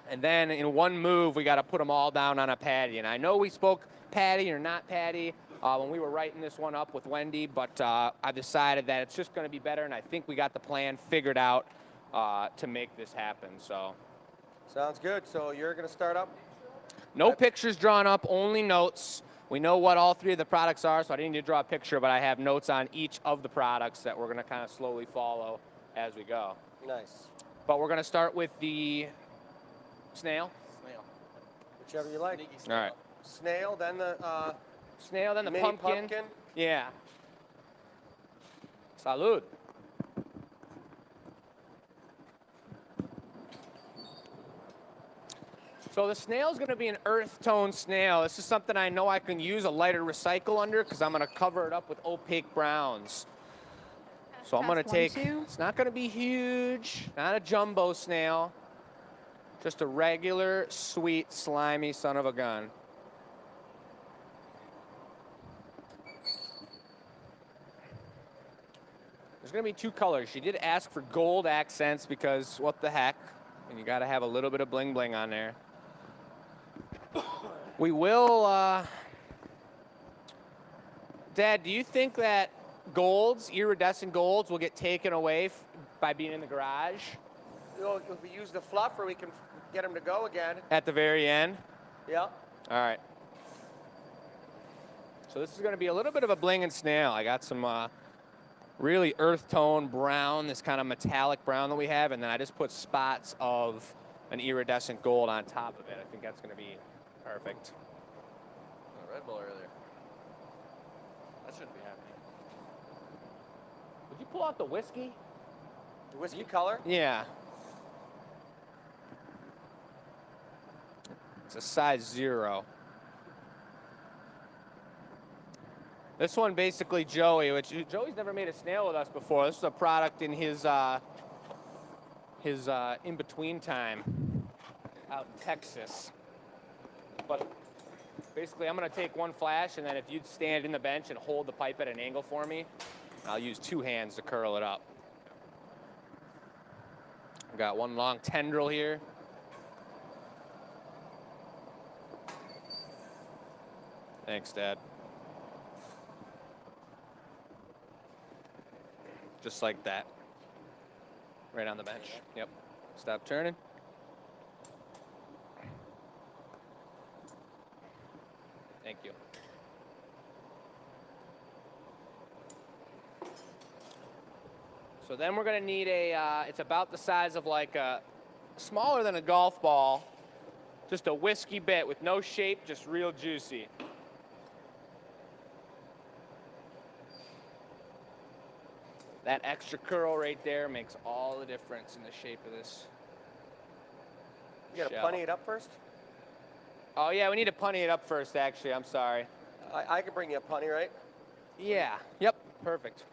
[SPEAKER 2] And then in one move, we gotta put them all down on a patty. And I know we spoke patty or not patty when we were writing this one up with Wendy, but I decided that it's just gonna be better, and I think we got the plan figured out to make this happen, so.
[SPEAKER 4] Sounds good. So you're going to start up?
[SPEAKER 2] No pictures drawn up, only notes. We know what all 3 of the products are, so I didn't need to draw a picture, but I have notes on each of the products that we're gonna kind of slowly follow as we go.
[SPEAKER 4] Nice.
[SPEAKER 2] But we're gonna start with the snail.
[SPEAKER 3] Snail.
[SPEAKER 4] Whichever you like.
[SPEAKER 3] Sneaky
[SPEAKER 2] All
[SPEAKER 3] snail.
[SPEAKER 2] right.
[SPEAKER 4] Snail, then the
[SPEAKER 2] Snail, then the
[SPEAKER 4] mini
[SPEAKER 2] pumpkin. Yeah. Salud. So the snail's gonna be an earth tone snail. This is something I know I can use a lighter recycle under because I'm gonna cover it up with opaque browns. So I'm gonna
[SPEAKER 1] Test 1,
[SPEAKER 2] take,
[SPEAKER 1] 2.
[SPEAKER 2] it's not gonna be huge, not a jumbo snail, just a regular, sweet, slimy son of a gun. There's gonna be 2 colors. She did ask for gold accents because what the heck, and you gotta have a little bit of bling bling on there. We will, Dad, do you think that golds, iridescent golds, will get taken away by being in the garage
[SPEAKER 4] You know, if we use the fluffer, we can get them to go again.
[SPEAKER 2] at the very end?
[SPEAKER 4] Yeah.
[SPEAKER 2] All right. So this is going to be a little bit of a blinging snail. I got some really earth tone brown, this kind of metallic brown that we have, and then I just put spots of an iridescent gold on top of it. I think that's going to be perfect.
[SPEAKER 3] A Red Bull earlier. That shouldn't be happening.
[SPEAKER 2] Would you pull out the whiskey?
[SPEAKER 4] The whiskey color?
[SPEAKER 2] Yeah. It's a size 0. This one basically Joey's never made a snail with us before. This is a product in his in-between time out in Texas. But basically I'm gonna take one flash, and then if you'd stand in the bench and hold the pipe at an angle for me, I'll use 2 hands to curl it up. I've got one long tendril here. Thanks, Dad. Just like that. Right on the bench. Yep. Stop turning. Thank you. So then we're gonna need it's about the size of like smaller than a golf ball, just a whiskey bit with no shape, just real juicy. That extra curl right there makes all the difference in the shape of this.
[SPEAKER 4] You gotta
[SPEAKER 2] shell.
[SPEAKER 4] punny it up first?
[SPEAKER 2] Oh yeah, we need to punny it up first, actually. I'm sorry.
[SPEAKER 4] I can bring you a punny, right?
[SPEAKER 2] Yeah, yep, perfect.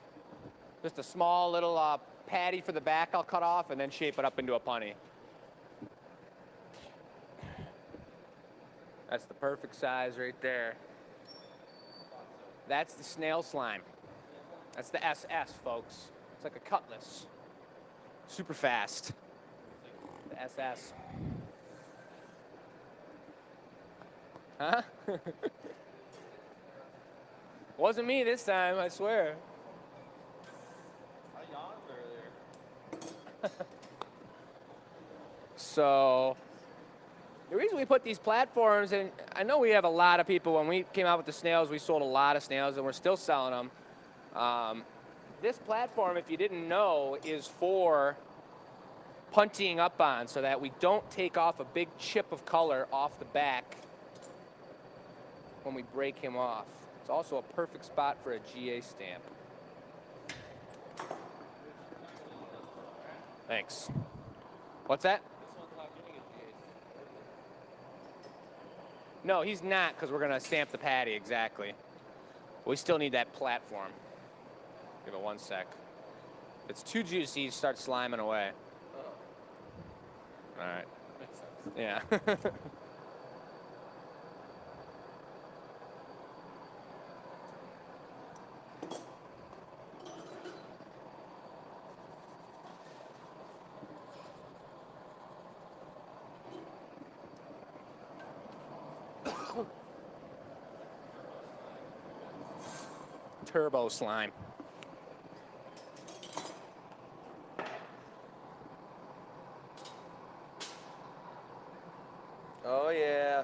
[SPEAKER 2] Just a small little patty for the back I'll cut off and then shape it up into a punny. That's the perfect size right there. That's the snail slime. That's the SS, folks. It's like a cutlass. Super fast. The SS. Huh? Wasn't me this time, I swear.
[SPEAKER 3] I yawned earlier.
[SPEAKER 2] So, the reason we put these platforms, and I know we have a lot of people, when we came out with the snails, we sold a lot of snails, and we're still selling them. This platform, if you didn't know, is for punting up on so that we don't take off a big chip of color off the back when we break him off. It's also a perfect spot for a GA stamp. Thanks. What's that?
[SPEAKER 3] This one's not getting a GA.
[SPEAKER 2] No, he's not, because we're going to stamp the patty, exactly. We still need that platform. Give it 1 sec. If it's too juicy, start sliming away. All right.
[SPEAKER 3] Makes sense.
[SPEAKER 2] Yeah. Turbo slime.
[SPEAKER 4] Oh, yeah.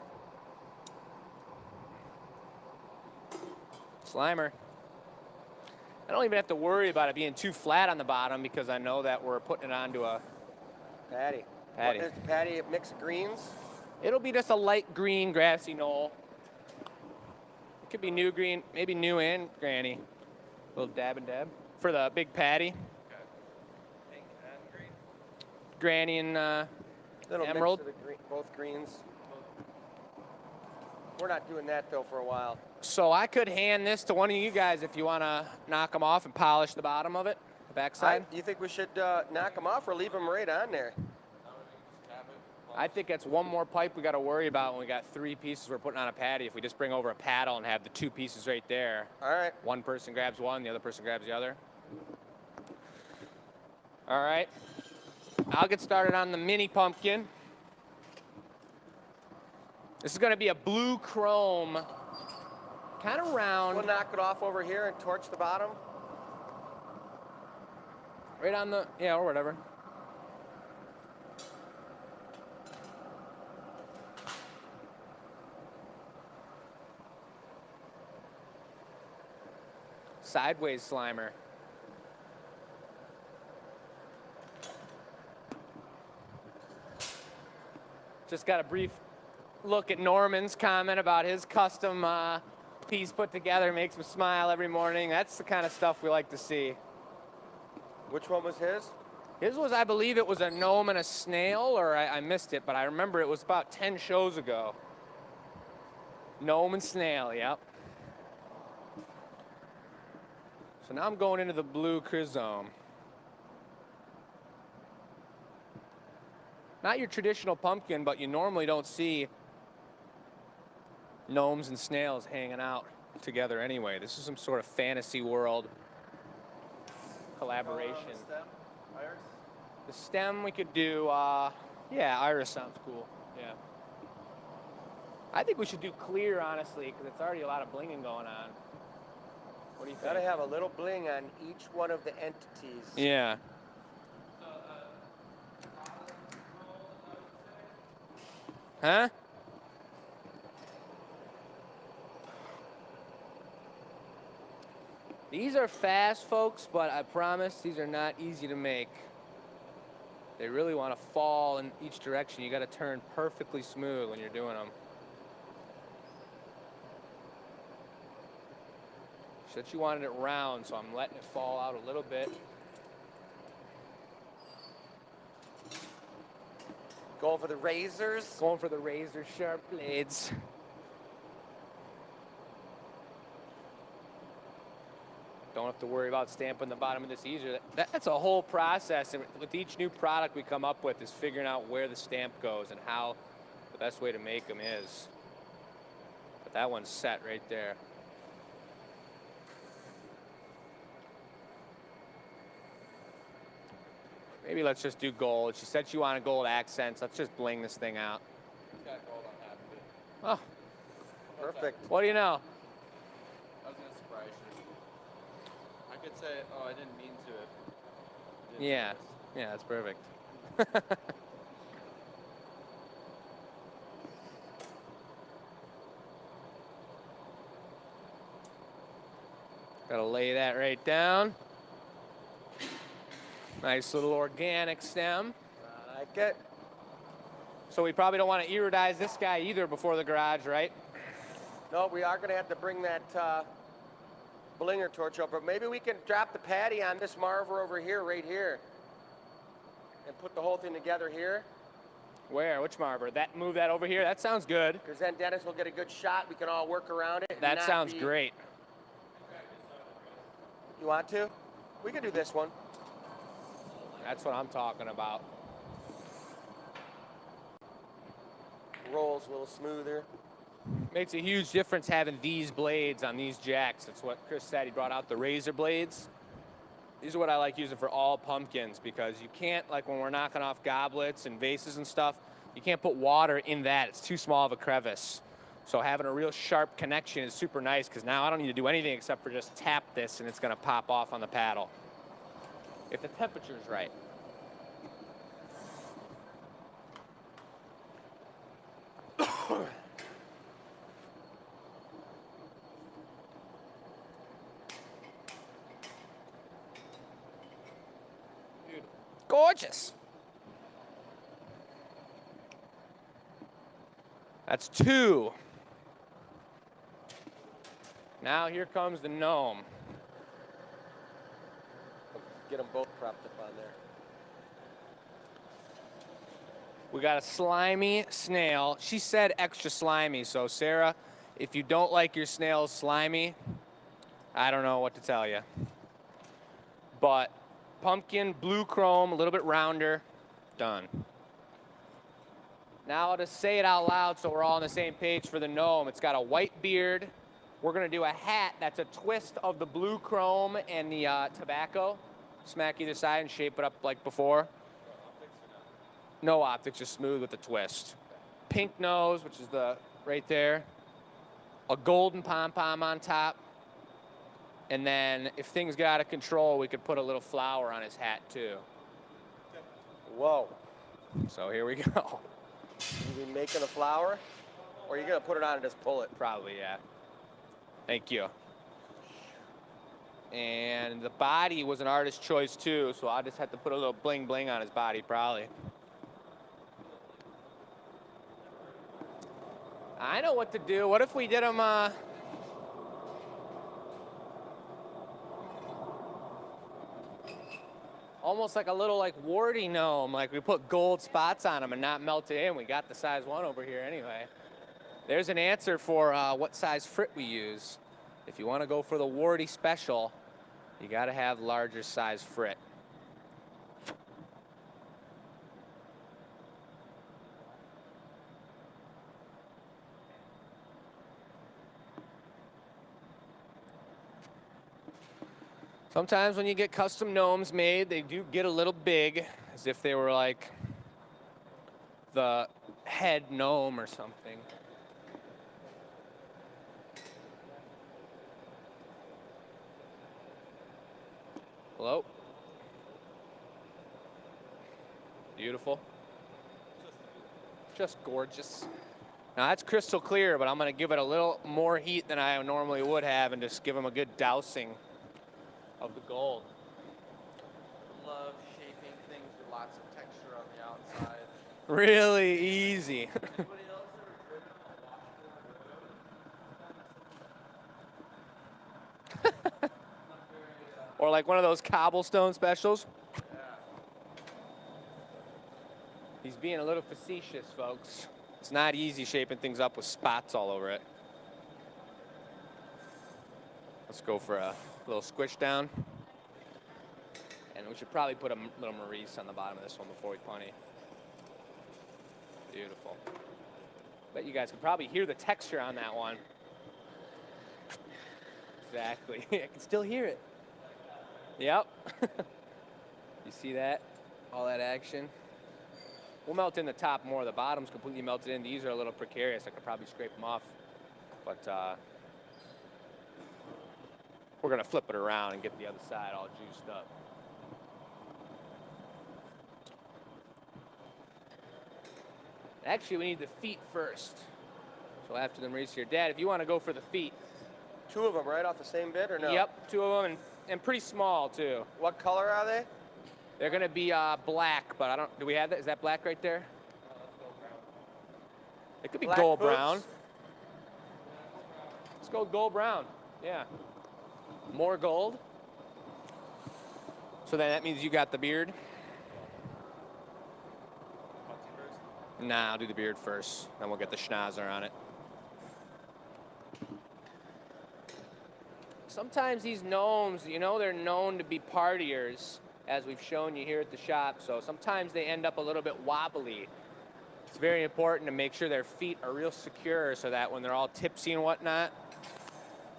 [SPEAKER 2] Slimer. I don't even have to worry about it being too flat on the bottom because I know that we're putting it onto a
[SPEAKER 4] Patty.
[SPEAKER 2] patty.
[SPEAKER 4] What, is the patty a mix of greens?
[SPEAKER 2] It'll be just a light green grassy knoll. It could be new green, maybe new and granny. A little dab and dab for the big patty.
[SPEAKER 3] Okay. Pink and green.
[SPEAKER 2] Granny and
[SPEAKER 4] Little
[SPEAKER 2] Emerald.
[SPEAKER 4] mix of the both greens. We're not doing that, though, for a while.
[SPEAKER 2] so I could hand this to one of you guys if you want to knock them off and polish the bottom of it, the backside.
[SPEAKER 4] You think we should knock them off or leave them right on there?
[SPEAKER 2] I think that's one more pipe we got to worry about when we got 3 pieces we're putting on a patty. If we just bring over a paddle and have the 2 pieces right there,
[SPEAKER 4] All right.
[SPEAKER 2] one person grabs one, the other person grabs the other. All right. I'll get started on the mini pumpkin. This is going to be a blue chrome, kind of round,
[SPEAKER 4] We'll knock it off over here and torch the bottom.
[SPEAKER 2] right on the, yeah, or whatever. sideways slimer. Just got a brief look at Norman's comment about his custom piece put together. Makes him smile every morning. That's the kind of stuff we like to see.
[SPEAKER 4] Which one was his?
[SPEAKER 2] His was, I believe it was a gnome and a snail, or I missed it, but I remember it was about 10 shows ago. Gnome and snail, yep. So now I'm going into the blue chrysome. Not your traditional pumpkin, but you normally don't see gnomes and snails hanging out together anyway. This is some sort of fantasy world collaboration.
[SPEAKER 3] Stem, iris.
[SPEAKER 2] The stem we could do, yeah, iris sounds cool, yeah. I think we should do clear, honestly, because it's already a lot of blinging going on. What do you think?
[SPEAKER 4] Gotta have a little bling on each one of the entities.
[SPEAKER 2] Yeah. Huh? These are fast, folks, but I promise these are not easy to make. They really want to fall in each direction. You got to turn perfectly smooth when you're doing them. She said she wanted it round, so I'm letting it fall out a little bit.
[SPEAKER 4] Going for the razors.
[SPEAKER 2] Going for the razor sharp blades. Don't have to worry about stamping the bottom of this either. That's a whole process. And with each new product we come up with is figuring out where the stamp goes and how the best way to make them is. But that one's set right there. Maybe let's just do gold. She said she wanted gold accents. Let's just bling this thing out.
[SPEAKER 3] Got gold on half of it.
[SPEAKER 2] Oh,
[SPEAKER 4] Perfect.
[SPEAKER 2] what do you know?
[SPEAKER 3] I was gonna surprise you. I could say, oh, I didn't mean to. If you didn't
[SPEAKER 2] Yeah.
[SPEAKER 3] notice.
[SPEAKER 2] Yeah, that's perfect. Gotta lay that right down. Nice little organic stem.
[SPEAKER 4] I like it.
[SPEAKER 2] So we probably don't want to iridize this guy either before the garage, right?
[SPEAKER 4] No, we are gonna have to bring that blinger torch over. Maybe we can drop the patty on this Marver over here, right here, and put the whole thing together here.
[SPEAKER 2] Where? Which Marver? Move that over here? That sounds good.
[SPEAKER 4] Because then Dennis will get a good shot. We can all work around it. And
[SPEAKER 2] That
[SPEAKER 4] not
[SPEAKER 2] sounds
[SPEAKER 4] be-
[SPEAKER 2] great.
[SPEAKER 4] You want to? We can do this one.
[SPEAKER 2] That's what I'm talking about.
[SPEAKER 4] Rolls a little smoother.
[SPEAKER 2] Makes a huge difference having these blades on these jacks. That's what Chris said. He brought out the razor blades. These are what I like using for all pumpkins because you can't, like when we're knocking off goblets and vases and stuff, you can't put water in that. It's too small of a crevice. So having a real sharp connection is super nice because now I don't need to do anything except for just tap this and it's gonna pop off on the paddle. If the temperature's right. Gorgeous. That's 2. Now here comes the gnome.
[SPEAKER 4] Get them both propped up on there.
[SPEAKER 2] We got a slimy snail. She said extra slimy, so Sarah, if you don't like your snails slimy, I don't know what to tell you. But pumpkin, blue chrome, a little bit rounder, done. Now I'll just say it out loud so we're all on the same page for the gnome. It's got a white beard. We're gonna do a hat that's a twist of the blue chrome and the tobacco. Smack either side and shape it up like before. No optics, just smooth with the twist. Pink nose, which is the right there. A golden pom-pom on top. And then if things get out of control, we could put a little flower on his hat too.
[SPEAKER 4] Whoa.
[SPEAKER 2] So here we go.
[SPEAKER 4] You be making a flower? Or are you going to put it on and just pull it?
[SPEAKER 2] Probably, yeah. Thank you. And the body was an artist choice too, so I'll just have to put a little bling bling on his body probably. I know what to do. What if we did him almost like a little like warty gnome, like we put gold spots on him and not melt it in. We got the size 1 over here anyway. There's an answer for what size frit we use. If you want to go for the warty special, you got to have larger size frit. Sometimes when you get custom gnomes made, they do get a little big, as if they were like the head gnome or something. Hello? Beautiful. Just gorgeous. Now that's crystal clear, but I'm gonna give it a little more heat than I normally would have and just give them a good dousing of the gold.
[SPEAKER 3] Love shaping things with lots of texture on the outside.
[SPEAKER 2] Really easy.
[SPEAKER 3] Anybody else ever driven on Washington Road?
[SPEAKER 2] Or like one of those cobblestone specials.
[SPEAKER 3] Yeah.
[SPEAKER 2] He's being a little facetious, folks. It's not easy shaping things up with spots all over it. Let's go for a little squish down. And we should probably put a little Maurice on the bottom of this one before we punny. Beautiful. Bet you guys can probably hear the texture on that one. Exactly. I can still hear it. Yep. You see that? All that action. We'll melt in the top more. The bottom's completely melted in. These are a little precarious. I could probably scrape them off. But we're going to flip it around and get the other side all juiced up. Actually, we need the feet first. So after the Maurice here. Dad, if you want to go for the feet.
[SPEAKER 4] 2 of them, right, off the same bit, or no?
[SPEAKER 2] Yep, 2 of them, and pretty small, too.
[SPEAKER 4] What color are they?
[SPEAKER 2] They're going to be black, but I don't... Do we have that? Is that black right there? It could be
[SPEAKER 4] Black
[SPEAKER 2] gold
[SPEAKER 4] boots?
[SPEAKER 2] brown. Let's go gold brown. Yeah. More gold. So then that means you got the beard. Nah, I'll do the beard first. Then we'll get the schnauzer on it. Sometimes these gnomes, you know, they're known to be partiers, as we've shown you here at the shop. So sometimes they end up a little bit wobbly. It's very important to make sure their feet are real secure so that when they're all tipsy and whatnot,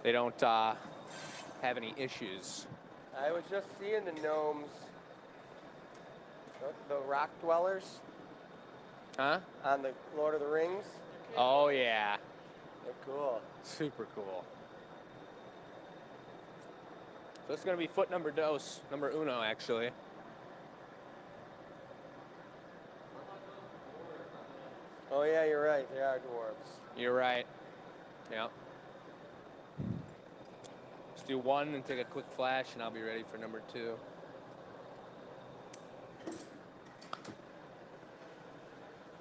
[SPEAKER 2] they don't have any issues.
[SPEAKER 4] I was just seeing the gnomes, the rock dwellers
[SPEAKER 2] Huh?
[SPEAKER 4] on the Lord of the Rings.
[SPEAKER 2] Oh, yeah.
[SPEAKER 4] They're cool.
[SPEAKER 2] Super cool. So it's going to be foot number uno, actually.
[SPEAKER 4] Oh yeah, you're right. They are dwarves.
[SPEAKER 2] You're right. Yep. Let's do 1 and take a quick flash, and I'll be ready for number 2. You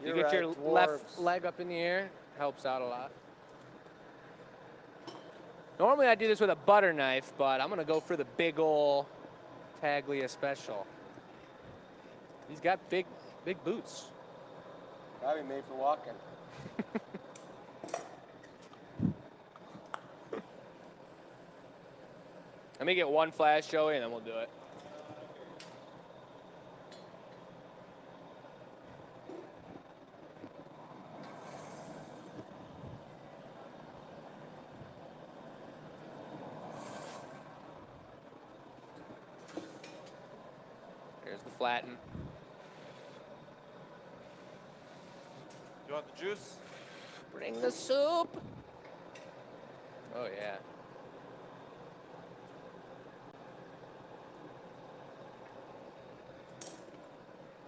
[SPEAKER 4] You're
[SPEAKER 2] get
[SPEAKER 4] right,
[SPEAKER 2] your left
[SPEAKER 4] dwarves.
[SPEAKER 2] leg up in the air. Helps out a lot. Normally I do this with a butter knife, but I'm going to go for the big ol' Taglia special. He's got big boots.
[SPEAKER 4] Probably made for walking.
[SPEAKER 2] Let me get 1 flash, Joey, and then we'll do it. Here's the flatten.
[SPEAKER 3] You want the juice?
[SPEAKER 2] Bring the soup. Oh, yeah.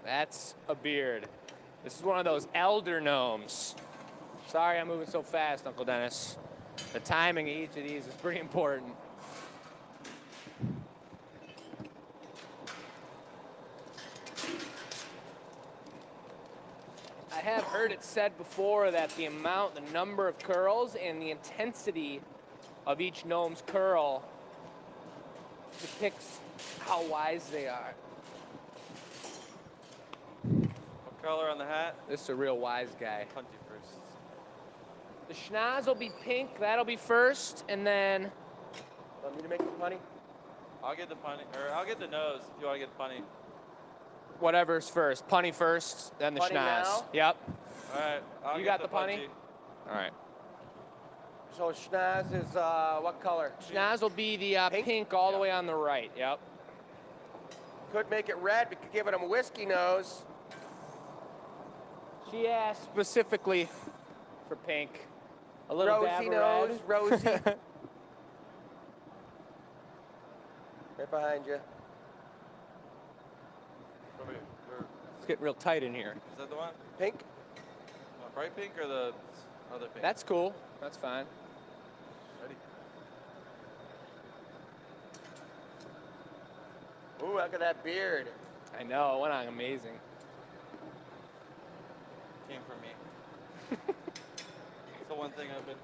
[SPEAKER 2] That's a beard. This is one of those elder gnomes. Sorry I'm moving so fast, Uncle Dennis. The timing of each of these is pretty important. have heard it said before that the number of curls and the intensity of each gnome's curl depicts how wise they are.
[SPEAKER 3] What color on the hat?
[SPEAKER 2] This is a real wise guy.
[SPEAKER 3] Punty first.
[SPEAKER 2] The schnoz will be pink, that'll be first, and then
[SPEAKER 4] Want me to make the punny?
[SPEAKER 3] I'll get the punny, or I'll get the nose if you want to get the punny.
[SPEAKER 2] whatever's first. Punny first, then the
[SPEAKER 4] Punny
[SPEAKER 2] schnoz.
[SPEAKER 4] now?
[SPEAKER 2] Yep.
[SPEAKER 3] All right. I'll
[SPEAKER 2] You
[SPEAKER 3] get
[SPEAKER 2] got the punny?
[SPEAKER 3] punchy.
[SPEAKER 2] All right.
[SPEAKER 4] So schnoz is what color?
[SPEAKER 2] Schnoz will be the
[SPEAKER 4] Pink?
[SPEAKER 2] pink all the way on the right. Yep.
[SPEAKER 4] Could make it red. We could give it a whiskey nose.
[SPEAKER 2] She asked specifically for pink. A little dab
[SPEAKER 4] Rosy
[SPEAKER 2] of
[SPEAKER 4] nose,
[SPEAKER 2] red.
[SPEAKER 4] rosy. Right behind you.
[SPEAKER 2] It's getting real tight in here.
[SPEAKER 3] Is that the one?
[SPEAKER 4] Pink.
[SPEAKER 3] Bright pink or the other pink?
[SPEAKER 2] That's cool. That's fine.
[SPEAKER 3] Ready?
[SPEAKER 4] Ooh, look at that beard.
[SPEAKER 2] I know. It went on amazing.
[SPEAKER 3] Came from me. It's the one thing I've been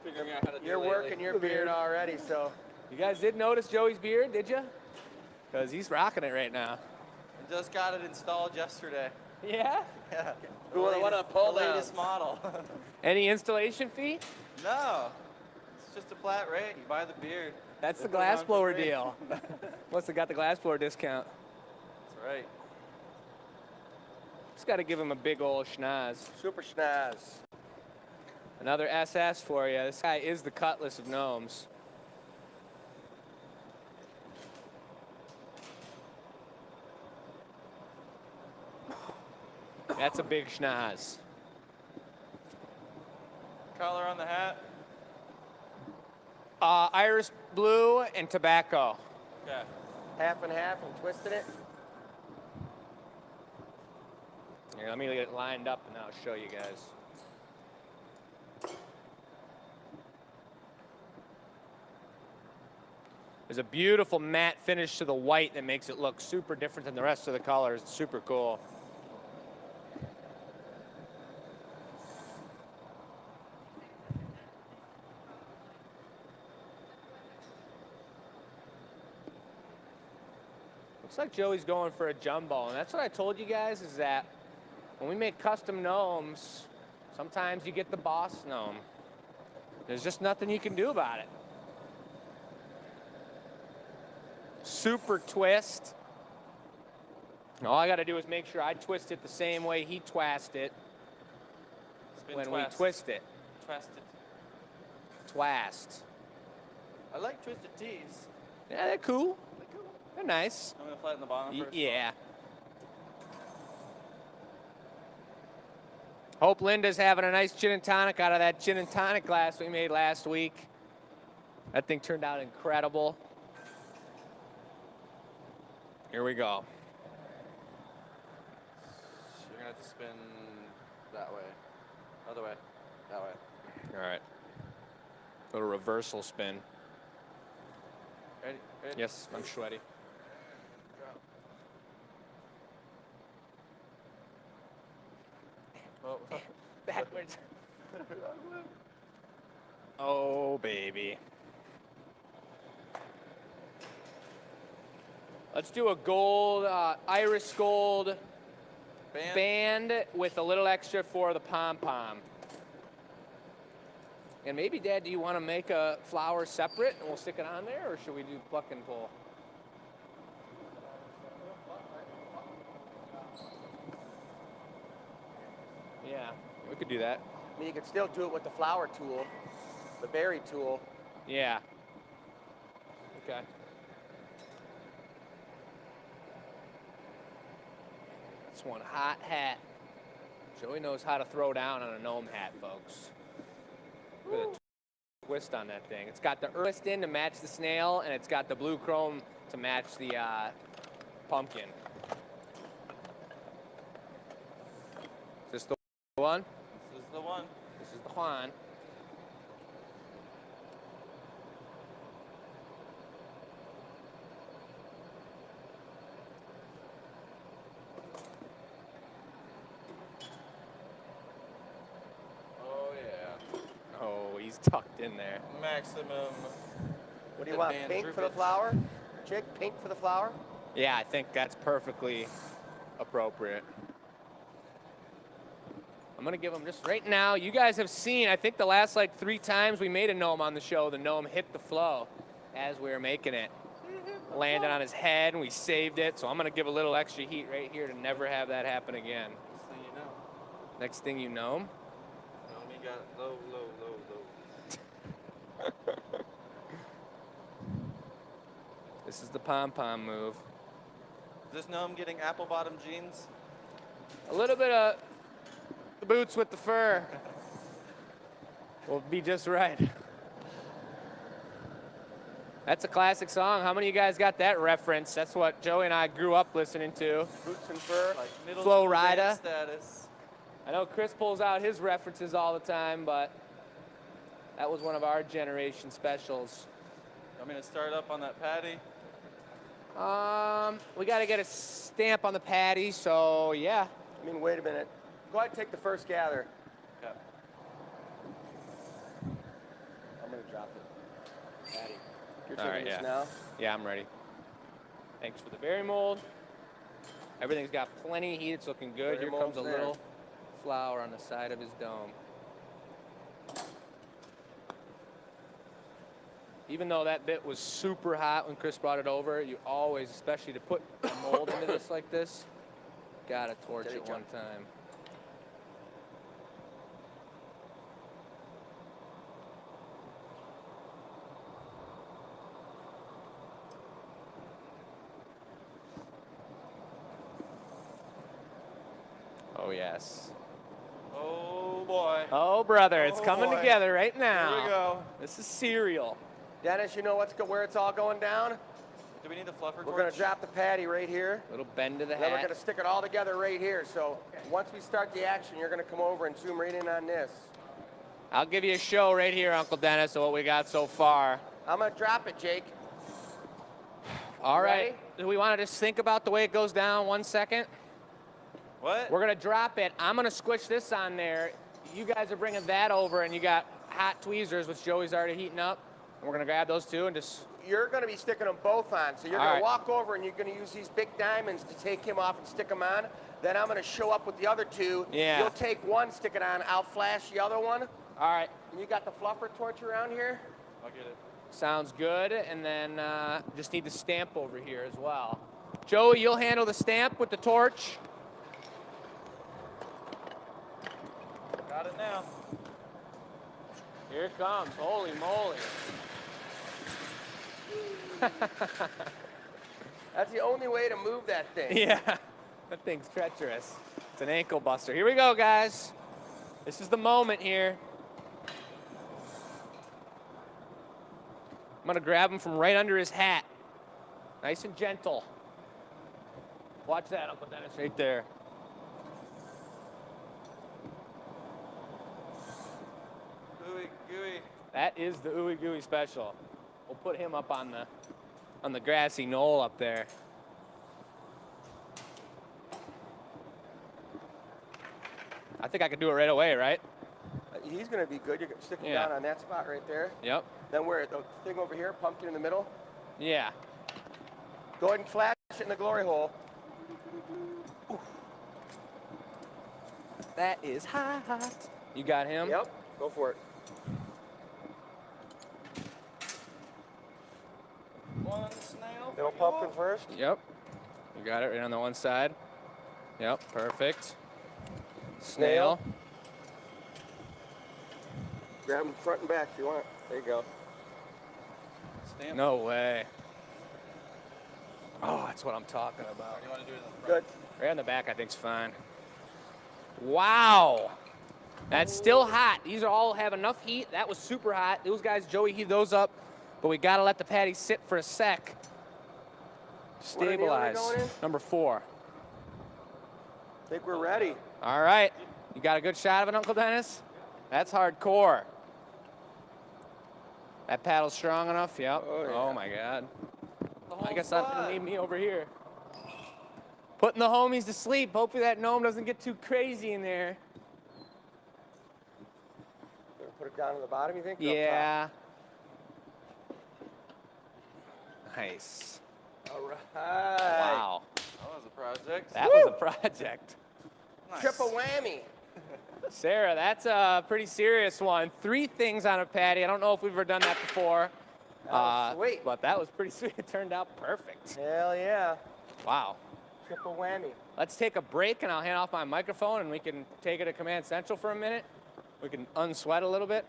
[SPEAKER 3] figuring out how to do
[SPEAKER 4] You're
[SPEAKER 3] lately.
[SPEAKER 4] working your beard already, so.
[SPEAKER 2] You guys did notice Joey's beard, did you? Because he's rocking it right now.
[SPEAKER 3] I just got it installed yesterday.
[SPEAKER 2] Yeah?
[SPEAKER 3] Yeah.
[SPEAKER 4] We want to pull
[SPEAKER 3] the
[SPEAKER 4] down.
[SPEAKER 3] latest model.
[SPEAKER 2] Any installation fee?
[SPEAKER 3] No. It's just a flat rate. You buy the beard.
[SPEAKER 2] That's
[SPEAKER 3] They
[SPEAKER 2] the
[SPEAKER 3] put it on
[SPEAKER 2] glass
[SPEAKER 3] for
[SPEAKER 2] blower
[SPEAKER 3] free.
[SPEAKER 2] deal. Must have got the glass blower discount.
[SPEAKER 3] That's right.
[SPEAKER 2] Just got to give him a big old schnoz.
[SPEAKER 4] Super schnoz.
[SPEAKER 2] Another SS for you. This guy is the Cutlass of gnomes. That's a big schnoz.
[SPEAKER 3] Color on the hat?
[SPEAKER 2] Iris blue and tobacco.
[SPEAKER 3] Okay.
[SPEAKER 4] Half and half and twisted it.
[SPEAKER 2] Here, let me get it lined up and I'll show you guys. There's a beautiful matte finish to the white that makes it look super different than the rest of the colors. It's super cool. Looks like Joey's going for a jumbo, and that's what I told you guys is that when we make custom gnomes, sometimes you get the boss gnome. There's just nothing you can do about it. Super twist. All I got to do is make sure I twist it the same way he twast it
[SPEAKER 3] Spin
[SPEAKER 2] when
[SPEAKER 3] twist.
[SPEAKER 2] we twist it.
[SPEAKER 3] Twisted.
[SPEAKER 2] Twast.
[SPEAKER 3] I like twisted tees.
[SPEAKER 2] Yeah, they're cool. They're nice.
[SPEAKER 3] I'm gonna flatten the bottom first.
[SPEAKER 2] Yeah. Hope Linda's having a nice gin and tonic out of that gin and tonic glass we made last week. That thing turned out incredible. Here we go.
[SPEAKER 3] You're gonna have to spin that way. Other way. That way.
[SPEAKER 2] All right. Little reversal spin.
[SPEAKER 3] Ready? Ready?
[SPEAKER 2] Yes, I'm sweaty.
[SPEAKER 3] Oh,
[SPEAKER 2] Backwards. Oh, baby. Let's do a gold, iris gold band with a little extra for the pom-pom. And maybe, Dad, do you want to make a flower separate and we'll stick it on there, or should we do pluck and pull? Yeah, we could do that.
[SPEAKER 4] I mean, you could still do it with the flower tool, the berry tool.
[SPEAKER 2] Yeah. Okay. That's one hot hat. Joey knows how to throw down on a gnome hat, folks. Look at the twist on that thing. It's got the twist in to match the snail, and it's got the blue chrome to match the pumpkin. Is this the one?
[SPEAKER 3] This is the one.
[SPEAKER 2] This is the Juan. It's tucked in there.
[SPEAKER 3] Maximum.
[SPEAKER 4] What do you want?
[SPEAKER 3] advanced
[SPEAKER 4] Pink for the
[SPEAKER 3] droopage.
[SPEAKER 4] flower? Jake, pink for the flower?
[SPEAKER 2] Yeah, I think that's perfectly appropriate. I'm gonna give him just right now. You guys have seen, I think the last like 3 times we made a gnome on the show, the gnome hit the flow as we were making it. Landed on his head and we saved it. So I'm gonna give a little extra heat right here to never have that happen again.
[SPEAKER 3] Next thing you know.
[SPEAKER 2] Next thing you know,
[SPEAKER 3] Naomi got low, low, low, low.
[SPEAKER 2] this is the pom-pom move.
[SPEAKER 3] Is this gnome getting apple bottom jeans?
[SPEAKER 2] A little bit of the boots with the fur will be just right. That's a classic song. How many of you guys got that reference? That's what Joey and I grew up listening to.
[SPEAKER 4] Boots and fur?
[SPEAKER 3] Like middle
[SPEAKER 2] Flo
[SPEAKER 3] school
[SPEAKER 2] Rida.
[SPEAKER 3] dance status.
[SPEAKER 2] I know Chris pulls out his references all the time, but that was one of our generation specials.
[SPEAKER 3] I'm gonna start up on that patty.
[SPEAKER 2] We got to get a stamp on the patty, so yeah.
[SPEAKER 4] I mean, wait a minute. Go ahead and take the first gather.
[SPEAKER 3] Okay.
[SPEAKER 4] I'm going to drop it. Patty. You're
[SPEAKER 2] All
[SPEAKER 4] taking
[SPEAKER 2] right,
[SPEAKER 4] this
[SPEAKER 2] yeah.
[SPEAKER 4] now?
[SPEAKER 2] Yeah, I'm ready. Thanks for the berry mold. Everything's got plenty of heat. It's looking good.
[SPEAKER 4] Berry
[SPEAKER 2] Here comes a
[SPEAKER 4] mold's there.
[SPEAKER 2] little flower on the side of his dome. Even though that bit was super hot when Chris brought it over, you always, especially to put a mold into this like this, gotta torch
[SPEAKER 4] Steady
[SPEAKER 2] it one
[SPEAKER 4] jump.
[SPEAKER 2] time. Oh yes.
[SPEAKER 3] Oh boy.
[SPEAKER 2] Oh brother, it's
[SPEAKER 3] Oh,
[SPEAKER 2] coming
[SPEAKER 3] boy.
[SPEAKER 2] together right now.
[SPEAKER 3] Here we go.
[SPEAKER 2] This is cereal.
[SPEAKER 4] Dennis, you know where it's all going down?
[SPEAKER 3] Do we need the fluffer
[SPEAKER 4] We're going
[SPEAKER 3] torch?
[SPEAKER 4] to drop the patty right here.
[SPEAKER 2] Little bend to the
[SPEAKER 4] And then we're
[SPEAKER 2] hat.
[SPEAKER 4] going to stick it all together right here. So once we start the action, you're going to come over and zoom right in on this.
[SPEAKER 2] I'll give you a show right here, Uncle Dennis, of what we got so far.
[SPEAKER 4] I'm going to drop it, Jake.
[SPEAKER 2] All right.
[SPEAKER 4] Ready?
[SPEAKER 2] Do we want to just think about the way it goes down 1 second?
[SPEAKER 3] What?
[SPEAKER 2] We're going to drop it. I'm going to squish this on there. You guys are bringing that over, and you got hot tweezers, which Joey's already heating up. And we're going to grab those two and just...
[SPEAKER 4] You're going to be sticking them both on. So you're
[SPEAKER 2] All
[SPEAKER 4] going
[SPEAKER 2] right.
[SPEAKER 4] to walk over and you're going to use these big diamonds to take him off and stick them on. Then I'm going to show up with the other two.
[SPEAKER 2] Yeah.
[SPEAKER 4] You'll take one, stick it on. I'll flash the other one.
[SPEAKER 2] All right.
[SPEAKER 4] And you got the fluffer torch around here?
[SPEAKER 3] I'll get it.
[SPEAKER 2] Sounds good. And then just need the stamp over here as well. Joey, you'll handle the stamp with the torch.
[SPEAKER 3] Got it now.
[SPEAKER 2] Here it comes. Holy moly.
[SPEAKER 4] That's the only way to move that thing.
[SPEAKER 2] Yeah, that thing's treacherous. It's an ankle buster. Here we go, guys. This is the moment here. I'm gonna grab him from right under his hat. Nice and gentle. Watch that, Uncle Dennis, right there.
[SPEAKER 3] Gooey, gooey.
[SPEAKER 2] That is the Ooey Gooey special. We'll put him up on the grassy knoll up there. I think I could do it right away, right?
[SPEAKER 4] He's going to be good. You're going to stick him
[SPEAKER 2] Yeah.
[SPEAKER 4] down on that spot right there.
[SPEAKER 2] Yep.
[SPEAKER 4] Then we're at the thing over here, pumpkin in the middle.
[SPEAKER 2] Yeah.
[SPEAKER 4] Go ahead and flash it in the glory hole.
[SPEAKER 2] That is hot. You got him?
[SPEAKER 4] Yep, go for it.
[SPEAKER 3] One snail.
[SPEAKER 4] Little
[SPEAKER 3] for
[SPEAKER 4] pumpkin
[SPEAKER 3] you.
[SPEAKER 4] first.
[SPEAKER 2] Yep. You got it right on the one side. Yep, perfect. Snail.
[SPEAKER 4] Grab them front and back if you want. There you go.
[SPEAKER 3] Stamp.
[SPEAKER 2] No way. Oh, that's what I'm talking about.
[SPEAKER 3] You want to do it in the front?
[SPEAKER 4] Good.
[SPEAKER 2] Right on the back, I think's fine. Wow. That's still hot. These are all have enough heat. That was super hot. Those guys, Joey heated those up, but we gotta let the patty sit for a sec.
[SPEAKER 4] What inning are we
[SPEAKER 2] Stabilize.
[SPEAKER 4] going in?
[SPEAKER 2] Number 4.
[SPEAKER 4] I think we're ready.
[SPEAKER 2] All right. You got a good shot of it, Uncle Dennis? That's hardcore. That paddle's strong enough? Yep.
[SPEAKER 4] Oh, yeah.
[SPEAKER 2] Oh my God.
[SPEAKER 3] The whole
[SPEAKER 2] I guess I'm
[SPEAKER 3] squad.
[SPEAKER 2] gonna need me over here. Putting the homies to sleep. Hopefully that gnome doesn't get too crazy in there.
[SPEAKER 4] Put Put it down to the bottom, you think? Or up
[SPEAKER 2] Yeah. Nice.
[SPEAKER 4] top? All right.
[SPEAKER 2] Wow.
[SPEAKER 3] That was a project.
[SPEAKER 2] That was a project.
[SPEAKER 3] Nice.
[SPEAKER 4] Triple whammy.
[SPEAKER 2] Sarah, that's a pretty serious one. 3 things on a patty. I don't know if we've ever done that before.
[SPEAKER 4] That was sweet.
[SPEAKER 2] But that was pretty sweet. It turned out perfect.
[SPEAKER 4] Hell yeah.
[SPEAKER 2] Wow.
[SPEAKER 4] Triple whammy.
[SPEAKER 2] Let's take a break, and I'll hand off my microphone, and we can take it to Command Central for a minute. We can unsweat a little bit.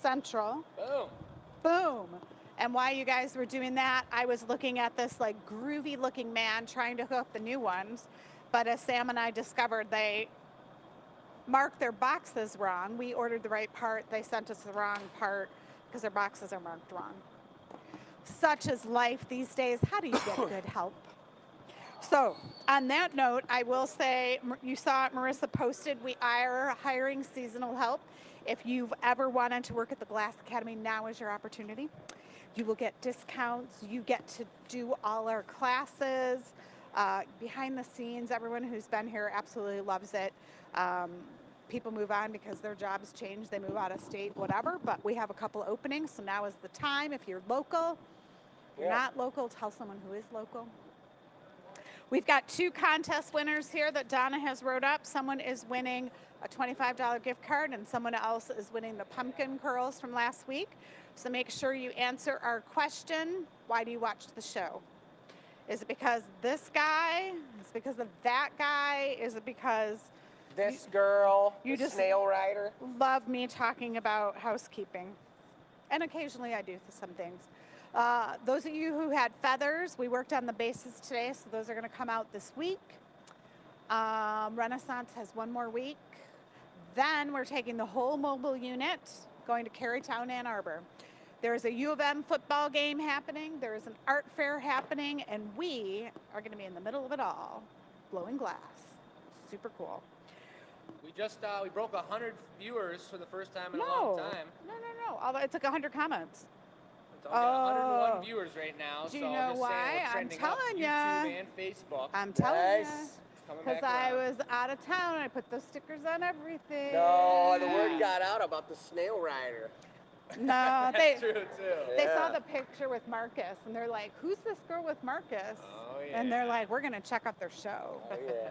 [SPEAKER 1] Central.
[SPEAKER 2] Boom.
[SPEAKER 1] Boom. And while you guys were doing that, I was looking at this like groovy looking man trying to hook the new ones. But as Sam and I discovered, they marked their boxes wrong. We ordered the right part. They sent us the wrong part because their boxes are marked wrong. Such is life these days. How do you get good help? So on that note, I will say, you saw it, Marissa posted, we are hiring seasonal help. If you've ever wanted to work at the Glass Academy, now is your opportunity. You will get discounts. You get to do all our classes. Behind the scenes, everyone who's been here absolutely loves it. People move on because their jobs change. They move out of state, whatever. But we have a couple openings, so now is the time. If you're local, if you're not local, tell someone who is local. We've got 2 contest winners here that Donna has wrote up. Someone is winning a $25 gift card, and someone else is winning the pumpkin curls from last week. So make sure you answer our question. Why do you watch the show? Is it because this guy? Is it because of that guy? Is it because
[SPEAKER 4] This girl,
[SPEAKER 1] you
[SPEAKER 4] the
[SPEAKER 1] just-
[SPEAKER 4] snail rider.
[SPEAKER 1] love me talking about housekeeping? And occasionally I do some things. Those of you who had feathers, we worked on the bases today, so those are going to come out this week. Renaissance has 1 more week. Then we're taking the whole mobile unit, going to Carytown, Ann Arbor. There's a U of M football game happening. There's an art fair happening, and we are going to be in the middle of it all, blowing glass. Super cool.
[SPEAKER 2] We just we broke 100 viewers for the first time in a long time.
[SPEAKER 1] No. Although it took 100 comments.
[SPEAKER 2] It's only got
[SPEAKER 1] Oh.
[SPEAKER 2] 101 viewers right now.
[SPEAKER 1] Do you
[SPEAKER 2] so
[SPEAKER 1] know
[SPEAKER 2] I'm just saying
[SPEAKER 1] why?
[SPEAKER 2] we're
[SPEAKER 1] I'm
[SPEAKER 2] trending up
[SPEAKER 1] telling
[SPEAKER 2] YouTube
[SPEAKER 1] ya.
[SPEAKER 2] and Facebook.
[SPEAKER 1] I'm telling you.
[SPEAKER 4] Nice.
[SPEAKER 2] Coming
[SPEAKER 1] Because
[SPEAKER 2] back
[SPEAKER 1] I
[SPEAKER 2] around.
[SPEAKER 1] was out of town. I put those stickers on everything.
[SPEAKER 4] No, the word got out about the snail rider.
[SPEAKER 1] No,
[SPEAKER 2] That's true too.
[SPEAKER 1] they
[SPEAKER 4] Yeah.
[SPEAKER 1] saw the picture with Marcus, and they're like, "Who's this girl with Marcus?"
[SPEAKER 2] Oh,
[SPEAKER 1] And they're
[SPEAKER 2] yeah.
[SPEAKER 1] like, "We're gonna check out their show."
[SPEAKER 4] Oh, yeah.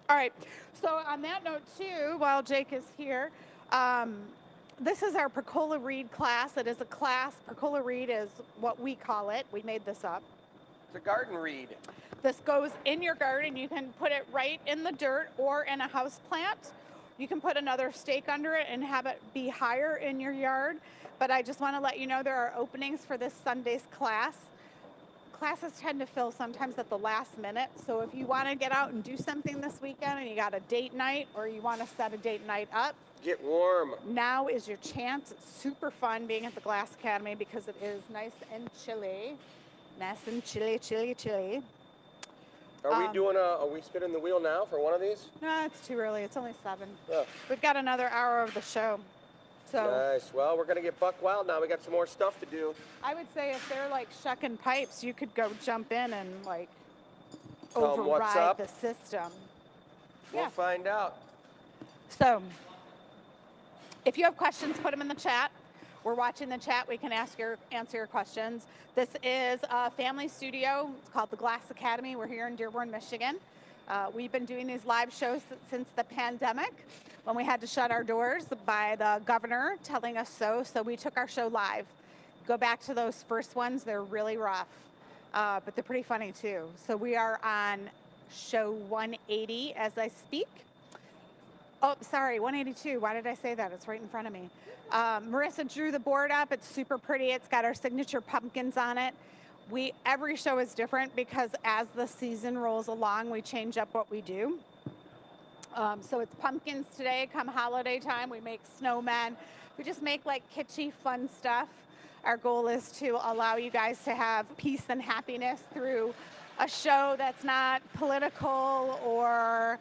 [SPEAKER 1] All right. So on that note, too, while Jake is here, this is our Percola Reed class. It is a class. Percola Reed is what we call it. We made this up.
[SPEAKER 4] It's a garden reed.
[SPEAKER 1] This goes in your garden. You can put it right in the dirt or in a house plant. You can put another stake under it and have it be higher in your yard. But I just want to let you know there are openings for this Sunday's class. Classes tend to fill sometimes at the last minute. So if you want to get out and do something this weekend and you got a date night or you want to set a date night up,
[SPEAKER 4] Get warm.
[SPEAKER 1] now is your chance. It's super fun being at the Glass Academy because it is nice and chilly. Nice and chilly.
[SPEAKER 4] Are we spinning the wheel now for one of these?
[SPEAKER 1] No, it's too early. It's only 7.
[SPEAKER 4] Oh,
[SPEAKER 1] We've got another hour of the show. So
[SPEAKER 4] nice. Well, we're gonna get buck wild now. We got some more stuff to do.
[SPEAKER 1] I would say if they're like shucking pipes, you could go jump in and like
[SPEAKER 4] Tell 'em what's
[SPEAKER 1] override
[SPEAKER 4] up.
[SPEAKER 1] the system.
[SPEAKER 4] We'll
[SPEAKER 1] Yeah.
[SPEAKER 4] find out.
[SPEAKER 1] So if you have questions, put them in the chat. We're watching the chat. We can answer your questions. This is a family studio. It's called the Glass Academy. We're here in Dearborn, Michigan. We've been doing these live shows since the pandemic when we had to shut our doors by the governor telling us so. So we took our show live. Go back to those first ones. They're really rough, but they're pretty funny too. So we are on show 180 as I speak. Oh, sorry, 182. Why did I say that? It's right in front of me. Marissa drew the board up. It's super pretty. It's got our signature pumpkins on it. Every show is different because as the season rolls along, we change up what we do. So it's pumpkins today. Come holiday time, we make snowmen. We just make like kitschy, fun stuff. Our goal is to allow you guys to have peace and happiness through a show that's not political or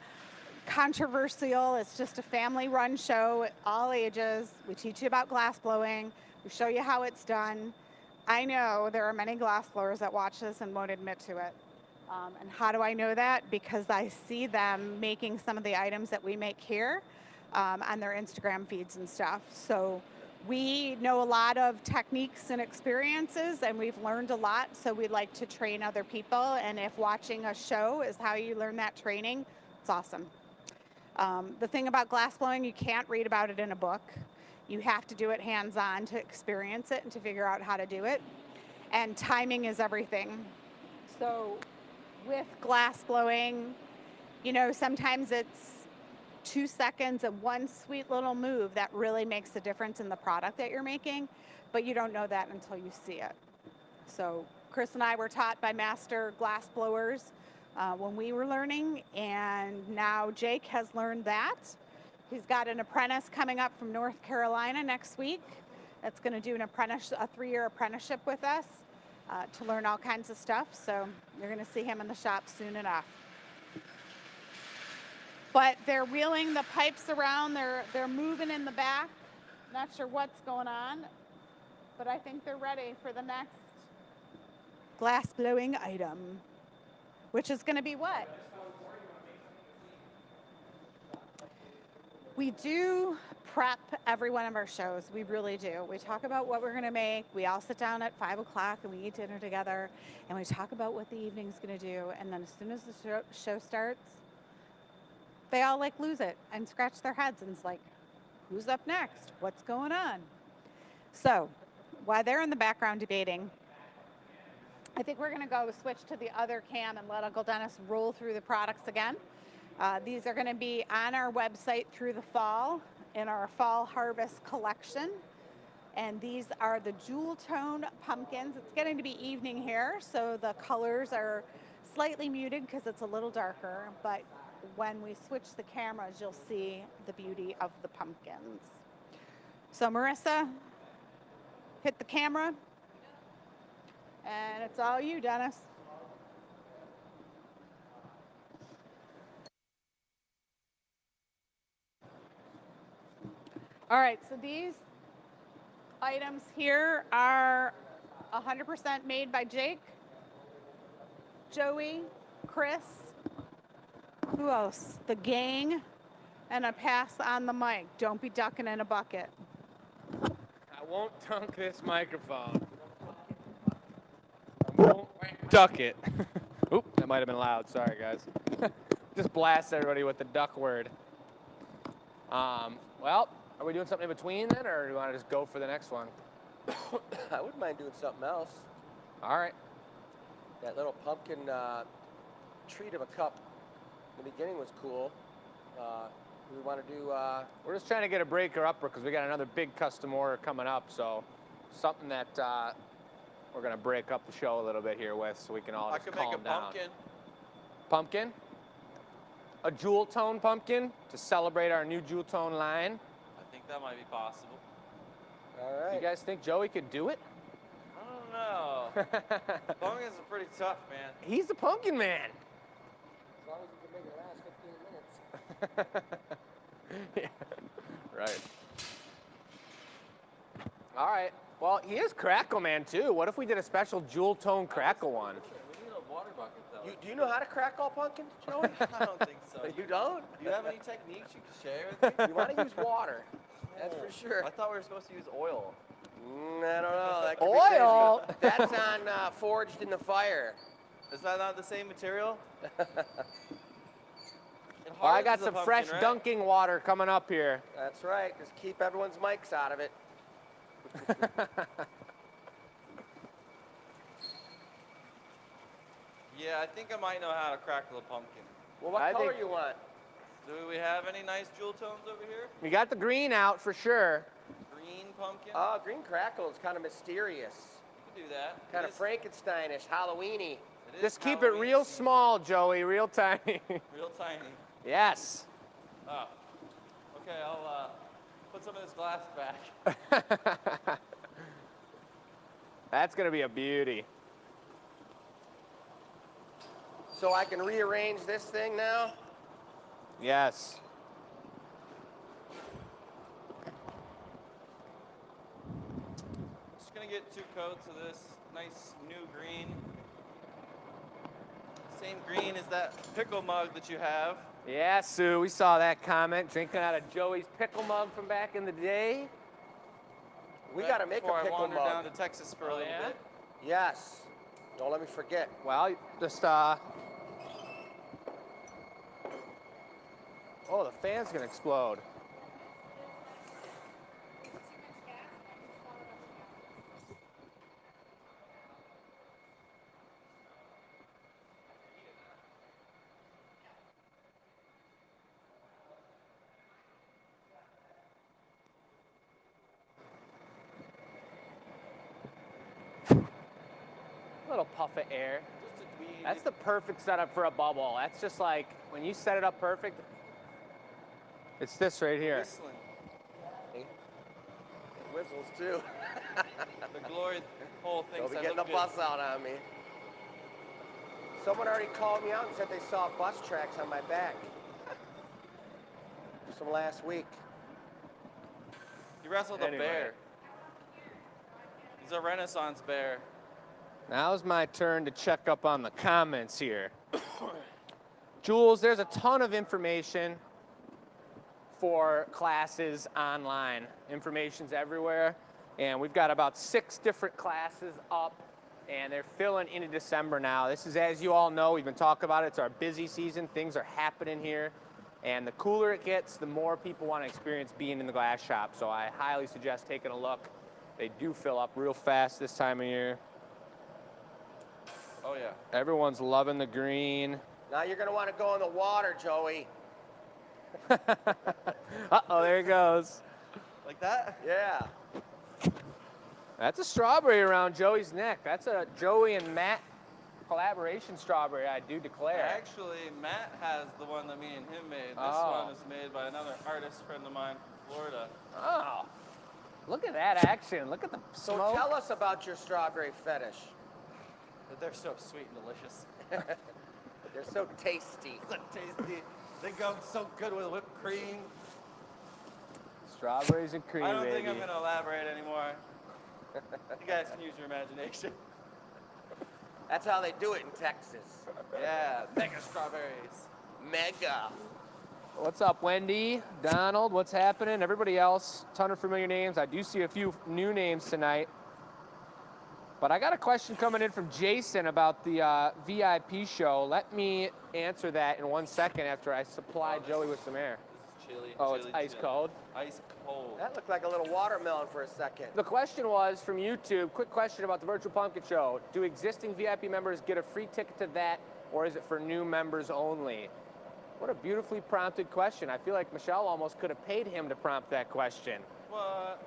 [SPEAKER 1] controversial. It's just a family-run show, all ages. We teach you about glass blowing. We show you how it's done. I know there are many glass blowers that watch this and won't admit to it. And how do I know that? Because I see them making some of the items that we make here on their Instagram feeds and stuff. So we know a lot of techniques and experiences, and we've learned a lot. So we like to train other people. And if watching a show is how you learn that training, it's awesome. The thing about glass blowing, you can't read about it in a book. You have to do it hands-on to experience it and to figure out how to do it. And timing is everything. So with glass blowing, you know, sometimes it's 2 seconds of one sweet little move that really makes a difference in the product that you're making, but you don't know that until you see it. So Chris and I were taught by master glass blowers when we were learning, and now Jake has learned that. He's got an apprentice coming up from North Carolina next week that's going to do a 3-year apprenticeship with us to learn all kinds of stuff. So you're going to see him in the shop soon enough. But they're wheeling the pipes around. They're moving in the back. Not sure what's going on, but I think they're ready for the next glass blowing item, which is going to be what? We do prep every one of our shows. We really do. We talk about what we're going to make. We all sit down at 5 o'clock and we eat dinner together, and we talk about what the evening's going to do. And then as soon as the show starts, they all like lose it and scratch their heads, and it's like, who's up next? What's going on? So while they're in the background debating, I think we're going to go switch to the other cam and let Uncle Dennis roll through the products again. These are going to be on our website through the fall in our fall harvest collection. And these are the jewel tone pumpkins. It's getting to be evening here, so the colors are slightly muted because it's a little darker. But when we switch the cameras, you'll see the beauty of the pumpkins. So Marissa, hit the camera. And it's all you, Dennis. All right, so these items here are 100% made by Jake, Joey, Chris, who else? The gang, and a pass on the mic. Don't be ducking in a bucket.
[SPEAKER 2] I won't dunk this microphone. I won't duck it. Oop, that might have been loud. Sorry, guys. Just blast everybody with the duck word. Well, are we doing something in between then, or do you want to just go for the next one?
[SPEAKER 4] I wouldn't mind doing something else.
[SPEAKER 2] All right.
[SPEAKER 4] That little pumpkin treat of a cup in the beginning was cool. We want to do...
[SPEAKER 2] We're just trying to get a breaker upper because we got another big custom order coming up, so something that we're going to break up the show a little bit here with so we can all just calm down.
[SPEAKER 3] I could make a pumpkin.
[SPEAKER 2] Pumpkin? A jewel tone pumpkin to celebrate our new jewel tone line.
[SPEAKER 3] I think that might be possible.
[SPEAKER 4] All right.
[SPEAKER 2] You guys think Joey could do it?
[SPEAKER 3] I don't know. Pumpkins are pretty tough, man.
[SPEAKER 2] He's the pumpkin man.
[SPEAKER 4] As long as you can make it last 15 minutes.
[SPEAKER 2] Yeah, right. All right. Well, he is Crackle Man too. What if we did a special jewel tone crackle one?
[SPEAKER 3] We need a water bucket, though.
[SPEAKER 4] Do you know how to crackle pumpkins, Joey?
[SPEAKER 3] I don't think so.
[SPEAKER 4] You don't?
[SPEAKER 3] Do you have any techniques you can share with me?
[SPEAKER 4] You want to use water. That's for sure.
[SPEAKER 3] I thought we were supposed to use oil.
[SPEAKER 4] I don't know. That could
[SPEAKER 2] Oil?
[SPEAKER 4] Be crazy. That's on Forged in the Fire.
[SPEAKER 3] Is that not the same material?
[SPEAKER 2] Well, I got some fresh dunking water coming up here.
[SPEAKER 4] That's right. Just keep everyone's mics out of it.
[SPEAKER 3] Yeah, I think I might know how to crackle a pumpkin.
[SPEAKER 4] Well, what color you want?
[SPEAKER 3] Do we have any nice jewel tones over here?
[SPEAKER 2] We got the green out for sure.
[SPEAKER 3] Green pumpkin?
[SPEAKER 4] Green crackle is kind of mysterious.
[SPEAKER 3] You can do that.
[SPEAKER 4] Kind of Frankensteinish, Halloween-y.
[SPEAKER 2] Just keep it real small, Joey, real tiny.
[SPEAKER 3] Real tiny.
[SPEAKER 2] Yes.
[SPEAKER 3] Oh. Okay, I'll put some of this glass back.
[SPEAKER 2] That's gonna be a beauty.
[SPEAKER 4] So I can rearrange this thing now?
[SPEAKER 2] Yes.
[SPEAKER 3] Just gonna get 2 coats of this nice new green. Same green as that pickle mug that you have.
[SPEAKER 2] Yeah, Sue, we saw that comment. Drinking out of Joey's pickle mug from back in the day.
[SPEAKER 4] We
[SPEAKER 3] Right
[SPEAKER 4] got to make
[SPEAKER 3] before
[SPEAKER 4] a pickle
[SPEAKER 3] I wandered
[SPEAKER 4] mug.
[SPEAKER 3] down to Texas for a little
[SPEAKER 2] yeah?
[SPEAKER 3] bit.
[SPEAKER 4] Yes. Don't let me forget.
[SPEAKER 2] Well, just, oh, the fan's gonna explode. Little puff of air.
[SPEAKER 3] Just a wee.
[SPEAKER 2] That's the perfect setup for a bubble. That's just like, when you set it up perfect, it's this right here.
[SPEAKER 3] whistling.
[SPEAKER 4] It whistles too.
[SPEAKER 3] The glory hole
[SPEAKER 4] Don't
[SPEAKER 3] thinks
[SPEAKER 4] be
[SPEAKER 3] I
[SPEAKER 4] getting
[SPEAKER 3] look
[SPEAKER 4] the
[SPEAKER 3] good.
[SPEAKER 4] bus out on me. Someone already called me out and said they saw bus tracks on my back. From last week.
[SPEAKER 3] You wrestled
[SPEAKER 2] Anyway.
[SPEAKER 3] a bear. He's a Renaissance bear.
[SPEAKER 2] Now's my turn to check up on the comments here. Jules, there's a ton of information for classes online. Information's everywhere, and we've got about 6 different classes up, and they're filling into December now. This is, as you all know, we've been talking about it, it's our busy season. Things are happening here, and the cooler it gets, the more people want to experience being in the glass shop. So I highly suggest taking a look. They do fill up real fast this time of year.
[SPEAKER 3] Oh yeah.
[SPEAKER 2] Everyone's loving the green.
[SPEAKER 4] Now you're gonna want to go in the water, Joey.
[SPEAKER 2] Uh-oh, there it goes.
[SPEAKER 3] Like that?
[SPEAKER 4] Yeah.
[SPEAKER 2] That's a strawberry around Joey's neck. That's a Joey and Matt collaboration strawberry, I do declare.
[SPEAKER 3] Actually, Matt has the one that me and him made. This
[SPEAKER 2] Oh.
[SPEAKER 3] one is made by another artist friend of mine from Florida.
[SPEAKER 2] Oh, look at that action. Look at the
[SPEAKER 4] So
[SPEAKER 2] smoke.
[SPEAKER 4] tell us about your strawberry fetish.
[SPEAKER 3] But they're so sweet and delicious.
[SPEAKER 4] They're so tasty.
[SPEAKER 3] So tasty. They go so good with whipped cream.
[SPEAKER 2] Strawberries and cream,
[SPEAKER 3] I don't
[SPEAKER 2] baby.
[SPEAKER 3] think I'm going to elaborate anymore. You guys can use your imagination.
[SPEAKER 4] That's how they do it in Texas.
[SPEAKER 3] Yeah, mega strawberries.
[SPEAKER 4] Mega.
[SPEAKER 2] What's up, Wendy? Donald, what's happening? Everybody else, ton of familiar names. I do see a few new names tonight. But I got a question coming in from Jason about the VIP show. Let me answer that in 1 second after I supply Joey with some air.
[SPEAKER 3] This is chili.
[SPEAKER 2] Oh,
[SPEAKER 3] chili,
[SPEAKER 2] it's ice
[SPEAKER 3] chili.
[SPEAKER 2] cold?
[SPEAKER 3] Ice cold.
[SPEAKER 4] That looked like a little watermelon for a second.
[SPEAKER 2] The question was from YouTube, quick question about the Virtual Pumpkin Show. Do existing VIP members get a free ticket to that, or is it for new members only? What a beautifully prompted question. I feel like Michelle almost could have paid him to prompt that question.
[SPEAKER 3] What?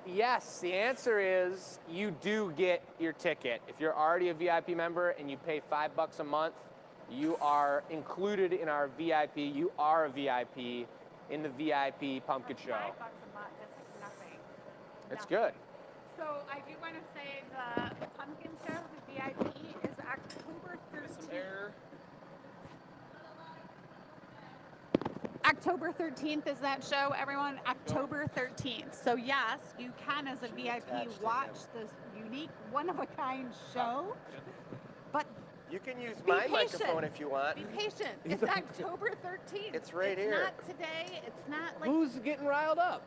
[SPEAKER 2] Yes, the answer is you do get your ticket. If you're already a VIP member and you pay $5 a month, you are included in our VIP. You are a VIP in the VIP Pumpkin Show.
[SPEAKER 1] $5 a month. That's nothing.
[SPEAKER 2] It's
[SPEAKER 1] Nothing.
[SPEAKER 2] good.
[SPEAKER 1] So I do want to say the pumpkin show, the VIP, is October
[SPEAKER 3] Some
[SPEAKER 1] 13th.
[SPEAKER 3] air.
[SPEAKER 1] October 13th is that show, everyone. October 13th. So yes, you can, as a VIP,
[SPEAKER 4] attached to
[SPEAKER 1] watch this unique, one-of-a-kind show. But
[SPEAKER 4] You can use
[SPEAKER 1] Be
[SPEAKER 4] my
[SPEAKER 1] patient.
[SPEAKER 4] microphone if you want.
[SPEAKER 1] be patient. It's October 13th.
[SPEAKER 4] It's right
[SPEAKER 1] It's
[SPEAKER 4] here.
[SPEAKER 1] not today. It's not like
[SPEAKER 2] Who's getting riled up?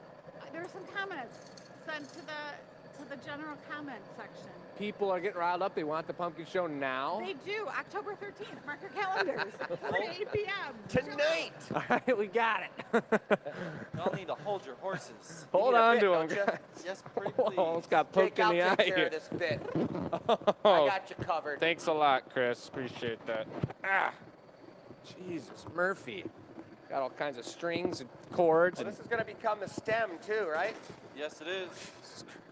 [SPEAKER 1] there's some comments sent to the general comment section.
[SPEAKER 2] People are getting riled up. They want the pumpkin show now.
[SPEAKER 1] They do. October 13th. Mark your calendars. 4 to 8 p.m.
[SPEAKER 4] Tonight.
[SPEAKER 2] All right, we got it.
[SPEAKER 3] Y'all need to hold your horses.
[SPEAKER 2] Hold
[SPEAKER 4] need a
[SPEAKER 2] on
[SPEAKER 4] bit,
[SPEAKER 2] to
[SPEAKER 4] don't
[SPEAKER 2] him.
[SPEAKER 4] ya?
[SPEAKER 3] Yes, pretty
[SPEAKER 2] Oh,
[SPEAKER 3] please.
[SPEAKER 2] almost got
[SPEAKER 4] Jake,
[SPEAKER 2] poked in
[SPEAKER 4] I'll
[SPEAKER 2] the eye
[SPEAKER 4] take care
[SPEAKER 2] here.
[SPEAKER 4] of this bit.
[SPEAKER 2] Oh,
[SPEAKER 4] I got you covered.
[SPEAKER 2] thanks a lot, Chris. Appreciate that. Ah, Jesus, Murphy. Got all kinds of strings and chords.
[SPEAKER 4] Well,
[SPEAKER 2] And
[SPEAKER 4] this is going to become the stem too, right?
[SPEAKER 3] Yes, it is.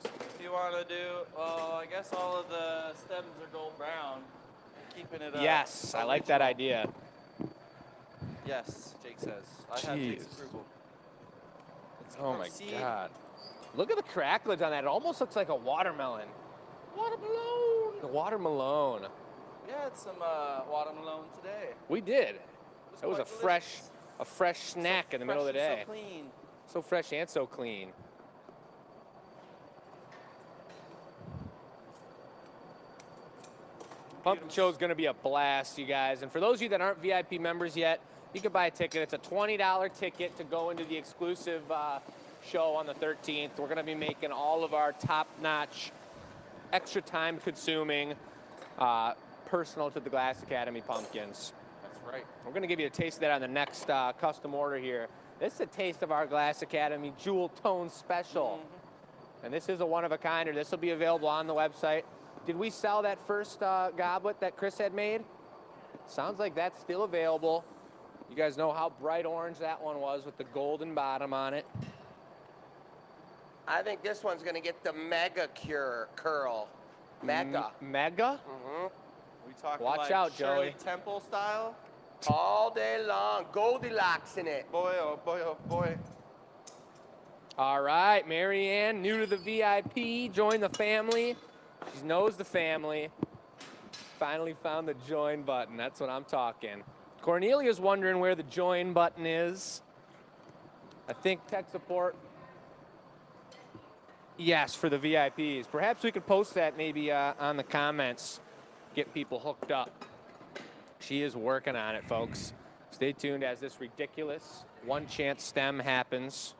[SPEAKER 3] If you want to do, I guess all of the stems are gold brown. Keeping it up.
[SPEAKER 2] yes, I like that idea.
[SPEAKER 3] Yes, Jake says. I have Jake's
[SPEAKER 2] Jeez.
[SPEAKER 3] approval. It's
[SPEAKER 2] Oh
[SPEAKER 3] from
[SPEAKER 2] my
[SPEAKER 3] seed.
[SPEAKER 2] God. Look at the cracklage on that. It almost looks like a watermelon. Watermelon. The watermelon.
[SPEAKER 3] We had some watermelon today.
[SPEAKER 2] We did. That was a
[SPEAKER 3] quite
[SPEAKER 2] fresh,
[SPEAKER 3] delicious.
[SPEAKER 2] a fresh snack in the middle of the day.
[SPEAKER 3] So clean.
[SPEAKER 2] So fresh and so clean. Pumpkin Show is going to be a blast, you guys. And for those of you that aren't VIP members yet, you can buy a ticket. It's a $20 ticket to go into the exclusive show on the 13th. We're going to be making all of our top-notch, extra time-consuming, personal to the Glass Academy pumpkins.
[SPEAKER 3] That's right.
[SPEAKER 2] We're going to give you a taste of that on the next custom order here. This is a taste of our Glass Academy Jewel Tone Special. And this is a one-of-a-kind, or this will be available on the website. Did we sell that first goblet that Chris had made? Sounds like that's still available. You guys know how bright orange that one was with the golden bottom on it.
[SPEAKER 4] I think this one's going to get the Mega Curl. Mega.
[SPEAKER 2] Mega?
[SPEAKER 4] Mm-hmm.
[SPEAKER 3] We talking
[SPEAKER 2] Watch
[SPEAKER 3] like
[SPEAKER 2] out,
[SPEAKER 3] Shirley
[SPEAKER 2] Joey.
[SPEAKER 3] Temple style?
[SPEAKER 4] All day long. Goldilocks in it.
[SPEAKER 3] Boy, oh boy, oh boy.
[SPEAKER 2] All right, Marianne, new to the VIP, join the family. She knows the family. Finally found the join button. That's what I'm talking. Cornelia's wondering where the join button is. I think tech support. Yes, for the VIPs. Perhaps we could post that maybe on the comments. Get people hooked up. She is working on it, folks. Stay tuned as this ridiculous one chance stem happens.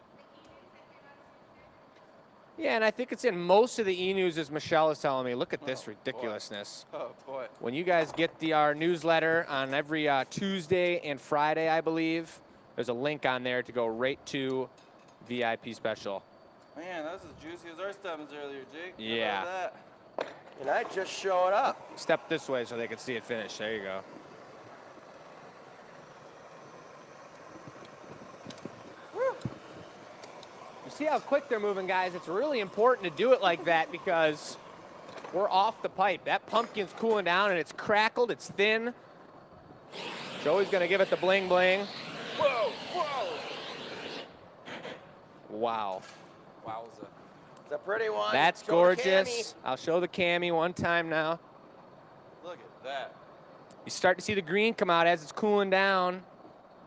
[SPEAKER 2] Yeah, and I think it's in most of the e-news, as Michelle is telling me. Look at this ridiculousness.
[SPEAKER 3] Oh boy.
[SPEAKER 2] When you guys get our newsletter on every Tuesday and Friday, I believe, there's a link on there to go right to VIP special.
[SPEAKER 3] Man, that's as juicy as our stems earlier, Jake.
[SPEAKER 2] Yeah.
[SPEAKER 3] How about that?
[SPEAKER 4] And I just showed up.
[SPEAKER 2] Step this way so they can see it finish. There you go. You see how quick they're moving, guys? It's really important to do it like that because we're off the pipe. That pumpkin's cooling down and it's crackled, it's thin. Joey's gonna give it the bling bling.
[SPEAKER 3] Whoa, whoa.
[SPEAKER 2] Wow.
[SPEAKER 3] Wowza.
[SPEAKER 4] It's a pretty one.
[SPEAKER 2] That's
[SPEAKER 4] Show the
[SPEAKER 2] gorgeous. I'll show the cami one time now.
[SPEAKER 3] Look at that.
[SPEAKER 2] You start to see the green come out as it's cooling down.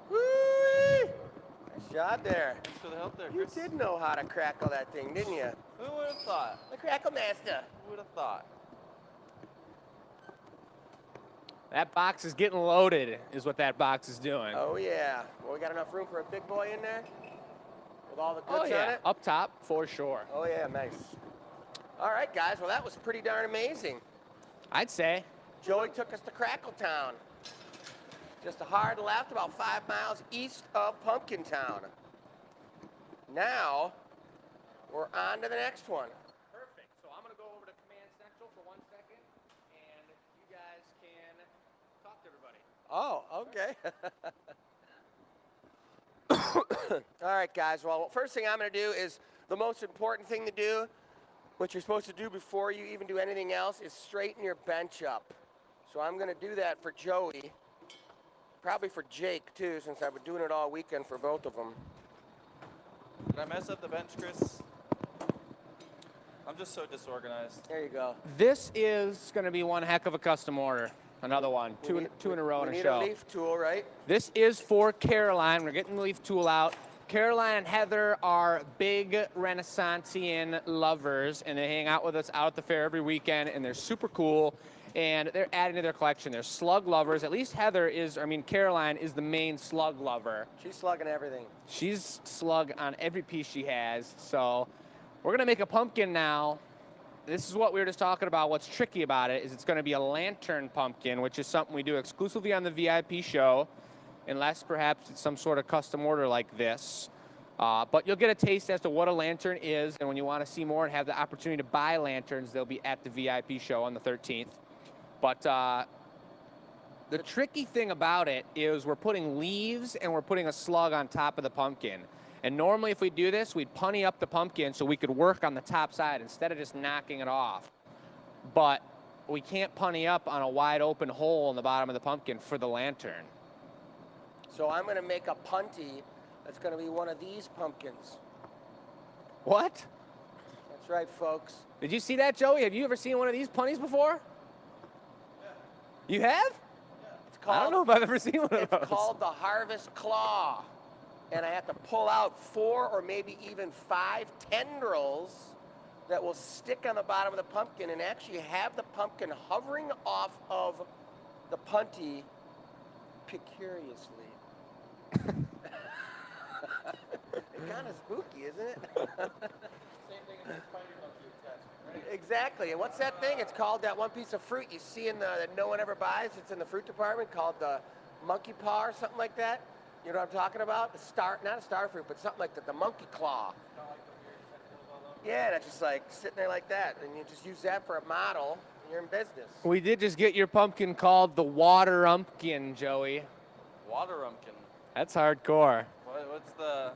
[SPEAKER 4] Woo! Nice job there.
[SPEAKER 3] Thanks for the help there,
[SPEAKER 4] You
[SPEAKER 3] Chris.
[SPEAKER 4] did know how to crackle that thing, didn't you?
[SPEAKER 3] Who would have thought?
[SPEAKER 4] The Crackle Master.
[SPEAKER 3] Who would have thought?
[SPEAKER 2] That box is getting loaded, is what that box is doing.
[SPEAKER 4] Oh, yeah. Well, we got enough room for a big boy in there? With all the
[SPEAKER 2] Oh,
[SPEAKER 4] goods on
[SPEAKER 2] yeah.
[SPEAKER 4] it?
[SPEAKER 2] Up top, for sure.
[SPEAKER 4] Oh, yeah, nice. All right, guys. Well, that was pretty darn amazing.
[SPEAKER 2] I'd say.
[SPEAKER 4] Joey took us to Crackletown. Just a hard left, about 5 miles east of Pumpkin Town. Now, we're on to the next one.
[SPEAKER 2] Perfect. So I'm going to go over to Command Central for 1 second, and you guys can talk to everybody.
[SPEAKER 4] Oh, okay. All right, guys. Well, first thing I'm going to do is the most important thing to do, what you're supposed to do before you even do anything else, is straighten your bench up. So I'm going to do that for Joey, probably for Jake, too, since I've been doing it all weekend for both of them.
[SPEAKER 3] Did I mess up the bench, Chris? I'm just so disorganized.
[SPEAKER 4] There you go.
[SPEAKER 2] This is going to be one heck of a custom order. Another one.
[SPEAKER 4] We
[SPEAKER 2] Two in a row
[SPEAKER 4] we
[SPEAKER 2] in a
[SPEAKER 4] need
[SPEAKER 2] show.
[SPEAKER 4] a leaf tool, right?
[SPEAKER 2] This is for Caroline. We're getting the leaf tool out. Caroline and Heather are big Renaissancean lovers, and they hang out with us out at the fair every weekend, and they're super cool, and they're adding to their collection. They're slug lovers. At least Caroline is the main slug lover.
[SPEAKER 4] She's slugging everything.
[SPEAKER 2] She's slug on every piece she has. So we're going to make a pumpkin now. This is what we were just talking about. What's tricky about it is it's going to be a lantern pumpkin, which is something we do exclusively on the VIP show, unless perhaps it's some sort of custom order like this. But you'll get a taste as to what a lantern is, and when you want to see more and have the opportunity to buy lanterns, they'll be at the VIP show on the 13th. But the tricky thing about it is we're putting leaves and we're putting a slug on top of the pumpkin. And normally if we do this, we'd punny up the pumpkin so we could work on the top side instead of just knocking it off. But we can't punny up on a wide open hole in the bottom of the pumpkin for the lantern.
[SPEAKER 4] So I'm going to make a punty that's going to be one of these pumpkins.
[SPEAKER 2] What?
[SPEAKER 4] That's right, folks.
[SPEAKER 2] Did you see that, Joey? Have you ever seen one of these punnies before? Yeah. You have?
[SPEAKER 4] It's called.
[SPEAKER 2] I don't know if I've ever seen one of
[SPEAKER 4] It's
[SPEAKER 2] those.
[SPEAKER 4] called the Harvest Claw, and I have to pull out 4 or maybe even 5 tendrils that will stick on the bottom of the pumpkin and actually have the pumpkin hovering off of the punty precariously. It's kind of spooky, isn't it?
[SPEAKER 3] Same thing as spider monkey attachment, right?
[SPEAKER 4] Exactly. And what's that thing? It's called that one piece of fruit you see in that no one ever buys. It's in the fruit department called the monkey paw or something like that. You know what I'm talking about? The star, not a star fruit, but something like that. The monkey claw. Yeah, and it's just like sitting there like that, and you just use that for a model, and you're in business.
[SPEAKER 2] We did just get your pumpkin called the Water Umpkin, Joey.
[SPEAKER 3] Water rumpkin.
[SPEAKER 2] That's hardcore.
[SPEAKER 3] What's the...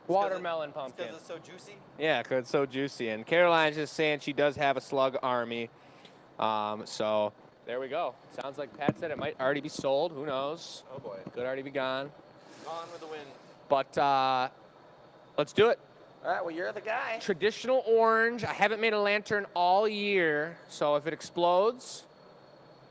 [SPEAKER 2] Watermelon pumpkin.
[SPEAKER 3] Because it's so juicy?
[SPEAKER 2] Yeah, because it's so juicy. And Caroline's just saying she does have a slug army. So there we go. Sounds like Pat said it might already be sold. Who knows?
[SPEAKER 3] Oh boy.
[SPEAKER 2] Could already be gone.
[SPEAKER 3] Gone with the wind.
[SPEAKER 2] But let's do it.
[SPEAKER 4] All right, well, you're the guy.
[SPEAKER 2] Traditional orange. I haven't made a lantern all year, so if it explodes,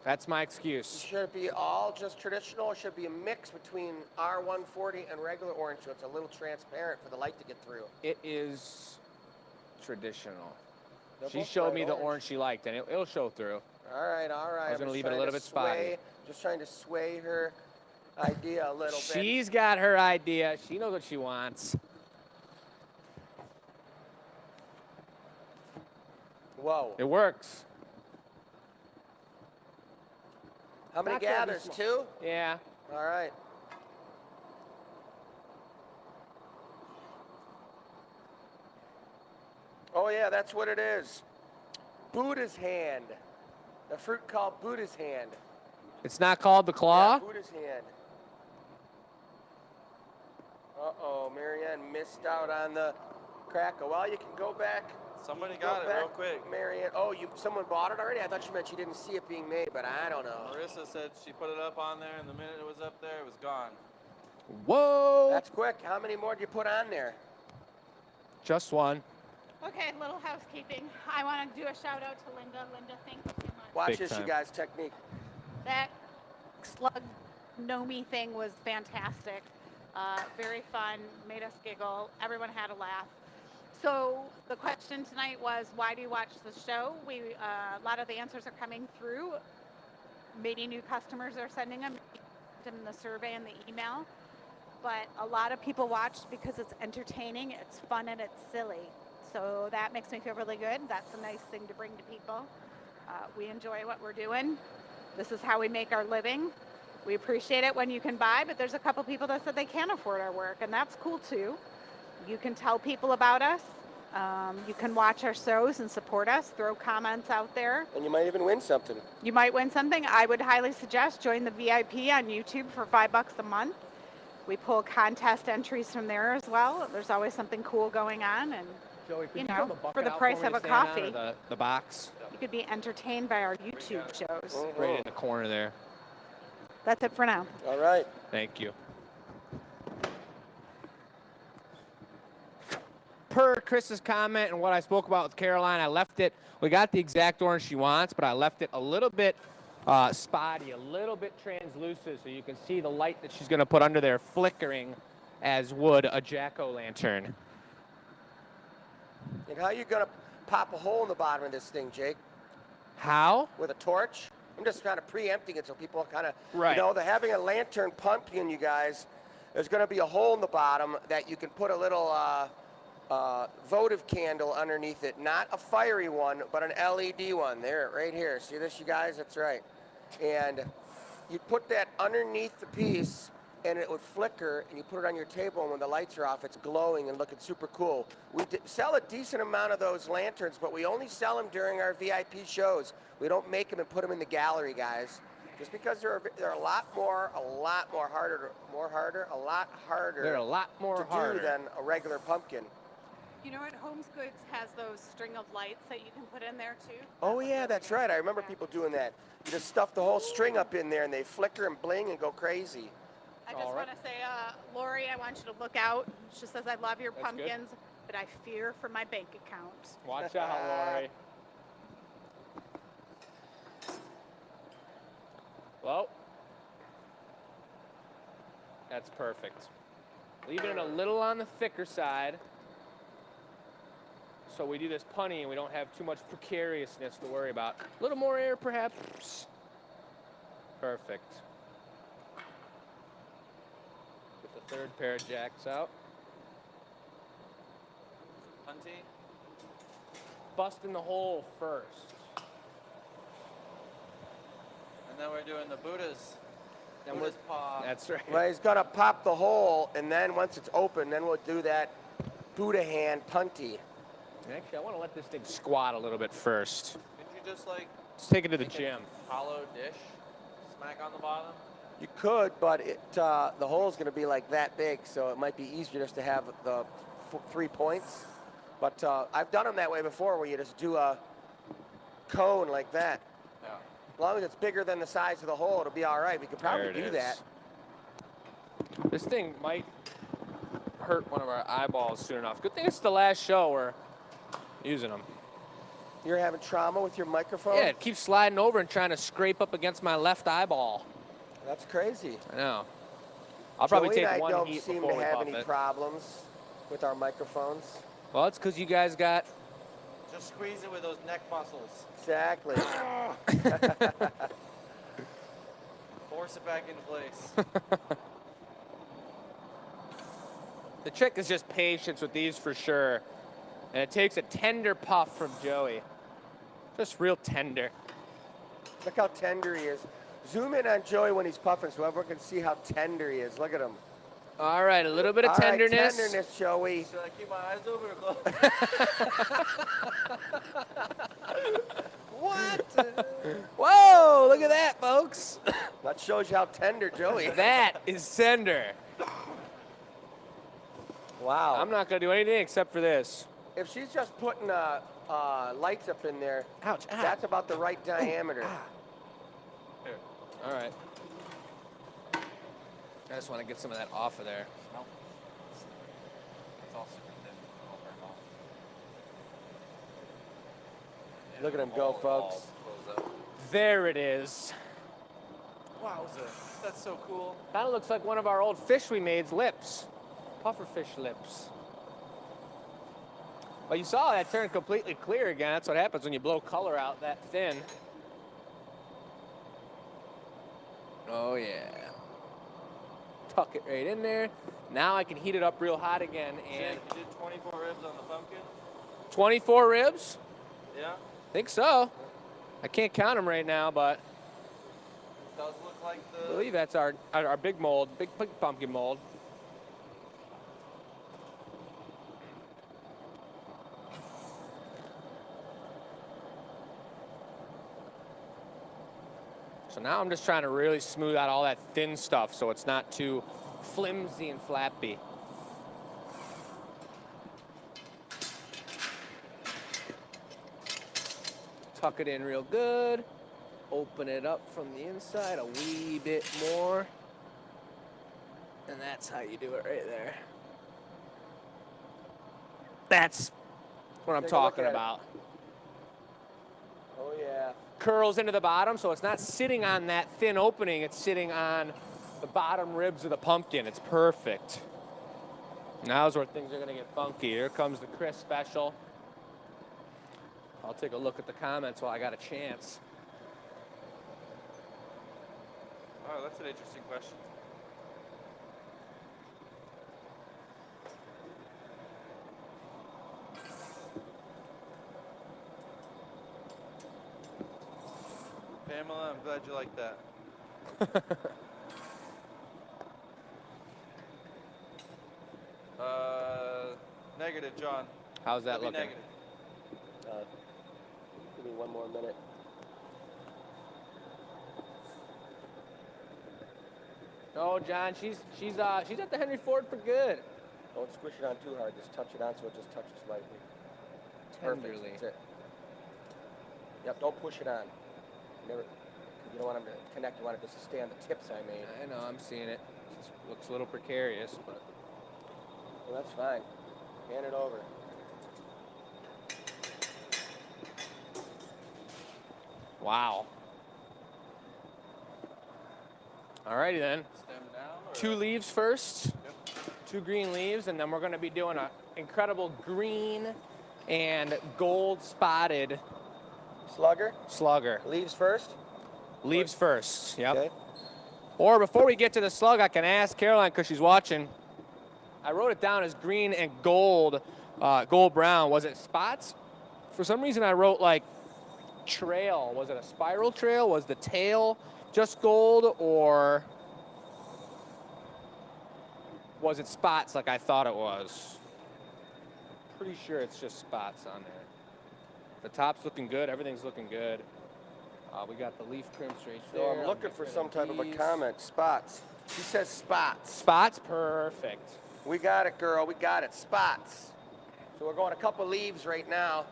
[SPEAKER 2] that's my excuse.
[SPEAKER 4] Should it be all just traditional, or should it be a mix between R140 and regular orange so it's a little transparent for the light to get through?
[SPEAKER 2] It is traditional.
[SPEAKER 4] They're
[SPEAKER 2] She
[SPEAKER 4] both
[SPEAKER 2] showed
[SPEAKER 4] bright
[SPEAKER 2] me the orange she liked, and it'll show through.
[SPEAKER 4] All right, all right.
[SPEAKER 2] I was gonna
[SPEAKER 4] I'm
[SPEAKER 2] leave it a
[SPEAKER 4] trying
[SPEAKER 2] little
[SPEAKER 4] to
[SPEAKER 2] bit spotty.
[SPEAKER 4] Just trying to sway her idea a little bit.
[SPEAKER 2] She's got her idea. She knows what she wants.
[SPEAKER 4] Whoa.
[SPEAKER 2] It works.
[SPEAKER 4] How many
[SPEAKER 2] Not gonna be
[SPEAKER 4] gathers?
[SPEAKER 2] small.
[SPEAKER 4] 2?
[SPEAKER 2] Yeah.
[SPEAKER 4] All right. Oh, yeah, that's what it is. Buddha's hand. The fruit called Buddha's hand.
[SPEAKER 2] It's not called the claw?
[SPEAKER 4] Yeah, Buddha's hand. Uh-oh, Marianne missed out on the crackle. Well, you can go back.
[SPEAKER 3] Somebody
[SPEAKER 4] You can
[SPEAKER 3] got
[SPEAKER 4] go
[SPEAKER 3] it real
[SPEAKER 4] back,
[SPEAKER 3] quick.
[SPEAKER 4] Marianne. Oh, someone bought it already? I thought you meant she didn't see it being made, but I don't know.
[SPEAKER 3] Marissa said she put it up on there, and the minute it was up there, it was gone.
[SPEAKER 2] Whoa.
[SPEAKER 4] That's quick. How many more do you put on there?
[SPEAKER 2] Just one.
[SPEAKER 1] Okay, little housekeeping. I want to do a shout out to Linda. Linda, thank you so much.
[SPEAKER 4] Watch
[SPEAKER 2] Big
[SPEAKER 4] this,
[SPEAKER 2] time.
[SPEAKER 4] you guys, technique.
[SPEAKER 1] That slug know me thing was fantastic. Very fun, made us giggle. Everyone had a laugh. So the question tonight was, why do you watch the show? A lot of the answers are coming through. Many new customers are sending them in the survey and the email. But a lot of people watch because it's entertaining, it's fun, and it's silly. So that makes me feel really good. That's a nice thing to bring to people. We enjoy what we're doing. This is how we make our living. We appreciate it when you can buy, but there's a couple people that said they can't afford our work, and that's cool too. You can tell people about us. You can watch our shows and support us, throw comments out there.
[SPEAKER 4] And you might even win something.
[SPEAKER 1] You might win something. I would highly suggest join the VIP on YouTube for $5 a month. We pull contest entries from there as well. There's always something cool going on, and
[SPEAKER 2] Joey,
[SPEAKER 1] you know, for the price of a coffee,
[SPEAKER 2] the box.
[SPEAKER 1] you could be entertained by our YouTube shows.
[SPEAKER 2] Right in the corner there.
[SPEAKER 1] That's it for now.
[SPEAKER 4] All right.
[SPEAKER 2] Thank you. Per Chris's comment and what I spoke about with Caroline, I left it. We got the exact orange she wants, but I left it a little bit spotty, a little bit translucent, so you can see the light that she's going to put under there flickering as would a jack-o'-lantern.
[SPEAKER 4] And how are you going to pop a hole in the bottom of this thing, Jake?
[SPEAKER 2] How?
[SPEAKER 4] With a torch? I'm just kind of preempting it so people kind of,
[SPEAKER 2] Right.
[SPEAKER 4] you know, they're having a lantern pumpkin, you guys. There's going to be a hole in the bottom that you can put a little votive candle underneath it. Not a fiery one, but an LED one. There, right here. See this, you guys? That's right. And you put that underneath the piece, and it would flicker, and you put it on your table, and when the lights are off, it's glowing and looking super cool. We sell a decent amount of those lanterns, but we only sell them during our VIP shows. We don't make them and put them in the gallery, guys. Just because they're a lot harder
[SPEAKER 2] They're a lot more
[SPEAKER 4] to
[SPEAKER 2] harder.
[SPEAKER 4] do than a regular pumpkin.
[SPEAKER 1] You know what? Homes Goods has those string of lights that you can put in there too.
[SPEAKER 4] Oh yeah, that's right. I remember people doing that. You just stuff the whole string up in there, and they flicker and bling and go crazy.
[SPEAKER 1] I just
[SPEAKER 2] All right.
[SPEAKER 1] want to say, Lori, I want you to look out. She says, I love your
[SPEAKER 2] That's good.
[SPEAKER 1] pumpkins, but I fear for my bank account.
[SPEAKER 2] Watch out, Lori. Well, That's perfect. Leaving it a little on the thicker side so we do this punny and we don't have too much precariousness to worry about. A little more air, perhaps. Perfect. Get the third pair of jacks out.
[SPEAKER 3] Punty.
[SPEAKER 2] Busting the hole first.
[SPEAKER 3] And then we're doing the Buddha's.
[SPEAKER 2] Then
[SPEAKER 3] Buddha's paw.
[SPEAKER 2] That's right.
[SPEAKER 4] Well, he's gonna pop the hole, and then once it's open, then we'll do that Buddha hand punty.
[SPEAKER 2] Actually, I want to let this thing squat a little bit first.
[SPEAKER 3] Could you just like
[SPEAKER 2] Let's take it to the
[SPEAKER 3] make a
[SPEAKER 2] gym.
[SPEAKER 3] hollow dish, smack on the bottom?
[SPEAKER 4] You could, but the hole's gonna be like that big, so it might be easier just to have the 3 points. But I've done them that way before, where you just do a cone like that.
[SPEAKER 3] Yeah.
[SPEAKER 4] As long as it's bigger than the size of the hole, it'll be all right. We could probably
[SPEAKER 2] There it
[SPEAKER 4] do
[SPEAKER 2] is.
[SPEAKER 4] that.
[SPEAKER 2] This thing might hurt one of our eyeballs soon enough. Good thing it's the last show we're using them.
[SPEAKER 4] You're having trauma with your microphone?
[SPEAKER 2] Yeah, it keeps sliding over and trying to scrape up against my left eyeball.
[SPEAKER 4] That's crazy.
[SPEAKER 2] I know. I'll probably
[SPEAKER 4] Joey
[SPEAKER 2] take
[SPEAKER 4] and I
[SPEAKER 2] one
[SPEAKER 4] don't
[SPEAKER 2] heat
[SPEAKER 4] seem
[SPEAKER 2] before
[SPEAKER 4] to
[SPEAKER 2] we
[SPEAKER 4] have
[SPEAKER 2] buff
[SPEAKER 4] any
[SPEAKER 2] it.
[SPEAKER 4] problems with our microphones.
[SPEAKER 2] Well, it's because you guys got...
[SPEAKER 3] Just squeeze it with those neck muscles.
[SPEAKER 4] Exactly.
[SPEAKER 3] Force it back into place.
[SPEAKER 2] The trick is just patience with these for sure. And it takes a tender puff from Joey. Just real tender.
[SPEAKER 4] Look how tender he is. Zoom in on Joey when he's puffing so everyone can see how tender he is. Look at him.
[SPEAKER 2] All right, a little bit of
[SPEAKER 4] All right,
[SPEAKER 2] tenderness.
[SPEAKER 4] tenderness, Joey.
[SPEAKER 3] Should I keep my eyes open or closed?
[SPEAKER 4] What?
[SPEAKER 2] Whoa, look at that, folks.
[SPEAKER 4] That shows you how tender Joey is.
[SPEAKER 2] That is tender.
[SPEAKER 4] Wow.
[SPEAKER 2] I'm not going to do anything except for this.
[SPEAKER 4] If she's just putting lights up in there,
[SPEAKER 2] Ouch.
[SPEAKER 4] that's about the right diameter.
[SPEAKER 3] Here.
[SPEAKER 2] All right. I just want to get some of that off of there.
[SPEAKER 3] No. It's all super thin. All burn off. Yeah,
[SPEAKER 4] Look at him
[SPEAKER 3] the
[SPEAKER 4] go,
[SPEAKER 3] hole all
[SPEAKER 4] folks.
[SPEAKER 3] close up.
[SPEAKER 2] There it is.
[SPEAKER 3] Wowza. That's so cool.
[SPEAKER 2] Kind of looks like one of our old fish we made's lips. Pufferfish lips. Well, you saw that turn completely clear again. That's what happens when you blow color out that thin. Oh, yeah. Tuck it right in there. Now I can heat it up real hot again. And
[SPEAKER 3] Jake, you did 24 ribs on the pumpkin?
[SPEAKER 2] 24 ribs?
[SPEAKER 3] Yeah?
[SPEAKER 2] Think so. I can't count them right now, but
[SPEAKER 3] It does look like
[SPEAKER 2] I
[SPEAKER 3] the...
[SPEAKER 2] believe that's our big mold, big pumpkin mold. So now I'm just trying to really smooth out all that thin stuff so it's not too flimsy and flappy. Tuck it in real good. Open it up from the inside a wee bit more. And that's how you do it right there. That's what I'm
[SPEAKER 4] Take a look
[SPEAKER 2] talking
[SPEAKER 4] at it.
[SPEAKER 2] about.
[SPEAKER 4] Oh, yeah.
[SPEAKER 2] Curls into the bottom, so it's not sitting on that thin opening, it's sitting on the bottom ribs of the pumpkin. It's perfect. Now's where things are gonna get funky. Here comes the Chris special. I'll take a look at the comments while I got a chance.
[SPEAKER 3] Oh, that's an interesting question. Pamela, I'm glad you like that. Negative, John.
[SPEAKER 2] How's that
[SPEAKER 3] Be
[SPEAKER 2] looking?
[SPEAKER 3] negative.
[SPEAKER 4] Give me one more minute.
[SPEAKER 2] No, John, she's at the Henry Ford for good.
[SPEAKER 4] Don't squish it on too hard. Just touch it on so it just touches lightly.
[SPEAKER 2] Tenderly.
[SPEAKER 4] Perfect. That's it. Yep, don't push it on. Never, you don't want them to connect. You want it just to stay on the tips I made.
[SPEAKER 2] I know, I'm seeing it. Just looks a little precarious, but
[SPEAKER 4] Well, that's fine. Hand it over.
[SPEAKER 2] wow. Alrighty then.
[SPEAKER 3] Stem down or
[SPEAKER 2] 2 leaves first. 2 green leaves, and then we're going to be doing an incredible green and gold spotted
[SPEAKER 4] Slugger.
[SPEAKER 2] slugger.
[SPEAKER 4] Leaves first.
[SPEAKER 2] Leaves first, yep.
[SPEAKER 4] Okay.
[SPEAKER 2] Or before we get to the slug, I can ask Caroline, because she's watching. I wrote it down as green and gold, gold brown. Was it spots? For some reason, I wrote like trail. Was it a spiral trail? Was the tail just gold, or was it spots like I thought it was? Pretty sure it's just spots on there. The top's looking good. Everything's looking good. We got the leaf crimps right
[SPEAKER 4] So
[SPEAKER 2] there.
[SPEAKER 4] I'm
[SPEAKER 2] I'll
[SPEAKER 4] looking
[SPEAKER 2] get
[SPEAKER 4] for
[SPEAKER 2] rid
[SPEAKER 4] some type of a
[SPEAKER 2] these.
[SPEAKER 4] comment. Spots. She says spots.
[SPEAKER 2] Spots, perfect.
[SPEAKER 4] We got it, girl. We got it. Spots. So we're going a couple leaves right now.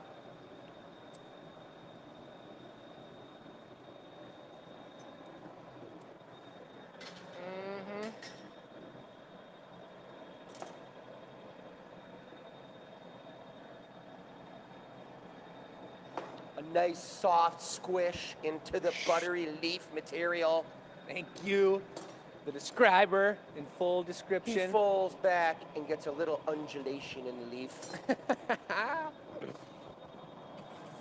[SPEAKER 4] A nice soft squish into the buttery leaf material.
[SPEAKER 2] Thank you. The describer in full
[SPEAKER 4] He
[SPEAKER 2] description.
[SPEAKER 4] falls back and gets a little undulation in the leaf.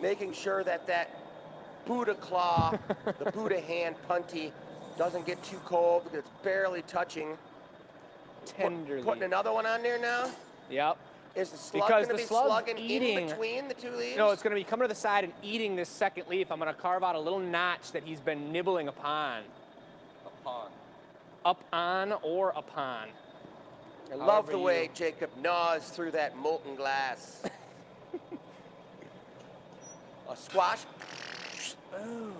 [SPEAKER 4] Making sure that that Buddha claw, the Buddha hand punty, doesn't get too cold because it's barely touching.
[SPEAKER 2] Tenderly.
[SPEAKER 4] Putting another one on there now?
[SPEAKER 2] Yep.
[SPEAKER 4] Is the slug
[SPEAKER 2] Because
[SPEAKER 4] going to
[SPEAKER 2] the
[SPEAKER 4] be
[SPEAKER 2] slug's
[SPEAKER 4] slugging
[SPEAKER 2] eating.
[SPEAKER 4] in between the 2 leaves?
[SPEAKER 2] No, it's going to be coming to the side and eating this second leaf. I'm going to carve out a little notch that he's been nibbling upon.
[SPEAKER 3] Upon.
[SPEAKER 2] Up on or upon.
[SPEAKER 4] I love the
[SPEAKER 2] however
[SPEAKER 4] way
[SPEAKER 2] you-
[SPEAKER 4] Jacob gnaws through that molten glass. A squash. Boom.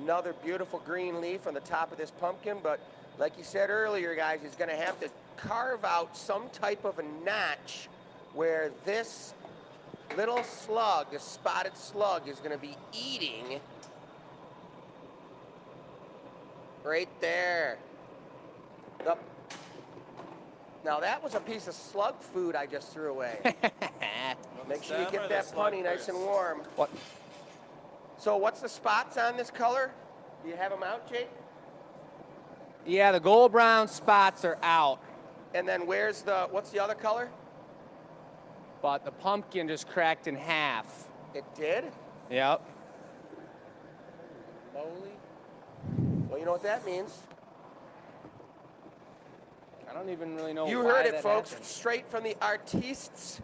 [SPEAKER 4] Another beautiful green leaf on the top of this pumpkin, but like you said earlier, guys, he's going to have to carve out some type of a notch where this little slug, this spotted slug, is going to be eating right there. Up. Now that was a piece of slug food I just threw away. Make sure you
[SPEAKER 3] Stem or
[SPEAKER 4] get
[SPEAKER 3] the
[SPEAKER 4] that
[SPEAKER 3] slug
[SPEAKER 4] punny nice
[SPEAKER 3] first?
[SPEAKER 4] and warm.
[SPEAKER 2] What?
[SPEAKER 4] So what's the spots on this color? Do you have them out, Jake?
[SPEAKER 2] Yeah, the gold brown spots are out,
[SPEAKER 4] And then what's the other color?
[SPEAKER 2] but the pumpkin just cracked in half.
[SPEAKER 4] It did?
[SPEAKER 2] Yep.
[SPEAKER 4] Well, you know what that means.
[SPEAKER 2] I don't even really know
[SPEAKER 4] You
[SPEAKER 2] why
[SPEAKER 4] heard it,
[SPEAKER 2] that
[SPEAKER 4] folks,
[SPEAKER 2] happened.
[SPEAKER 4] straight from the artiste's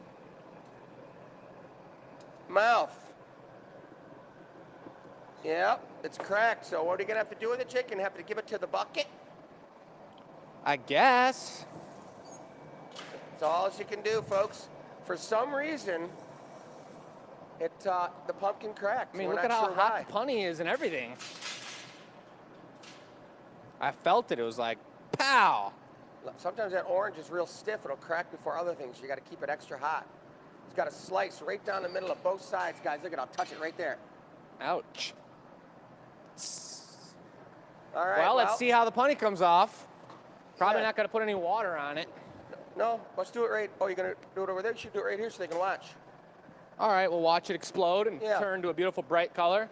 [SPEAKER 4] mouth. Yep, it's cracked. So what are you going to have to do with it, Jake? You're going to have to give it to the bucket?
[SPEAKER 2] I guess.
[SPEAKER 4] That's all you can do, folks. For some reason, the pumpkin cracked.
[SPEAKER 2] I mean,
[SPEAKER 4] We're
[SPEAKER 2] look at
[SPEAKER 4] not
[SPEAKER 2] how
[SPEAKER 4] sure
[SPEAKER 2] hot
[SPEAKER 4] why.
[SPEAKER 2] the punny is and everything. I felt it. It was like, pow.
[SPEAKER 4] Sometimes that orange is real stiff. It'll crack before other things. You got to keep it extra hot. It's got a slice right down the middle of both sides, guys. Look at it. I'll touch it right there.
[SPEAKER 2] Ouch.
[SPEAKER 4] All right.
[SPEAKER 2] Well, let's see how the punny comes off. Probably
[SPEAKER 4] Yeah.
[SPEAKER 2] not going to put any water on it.
[SPEAKER 4] No, let's do it right. Oh, you're going to do it over there? You should do it right here so they can watch.
[SPEAKER 2] All right, we'll watch it explode and
[SPEAKER 4] Yeah.
[SPEAKER 2] turn to a beautiful bright color.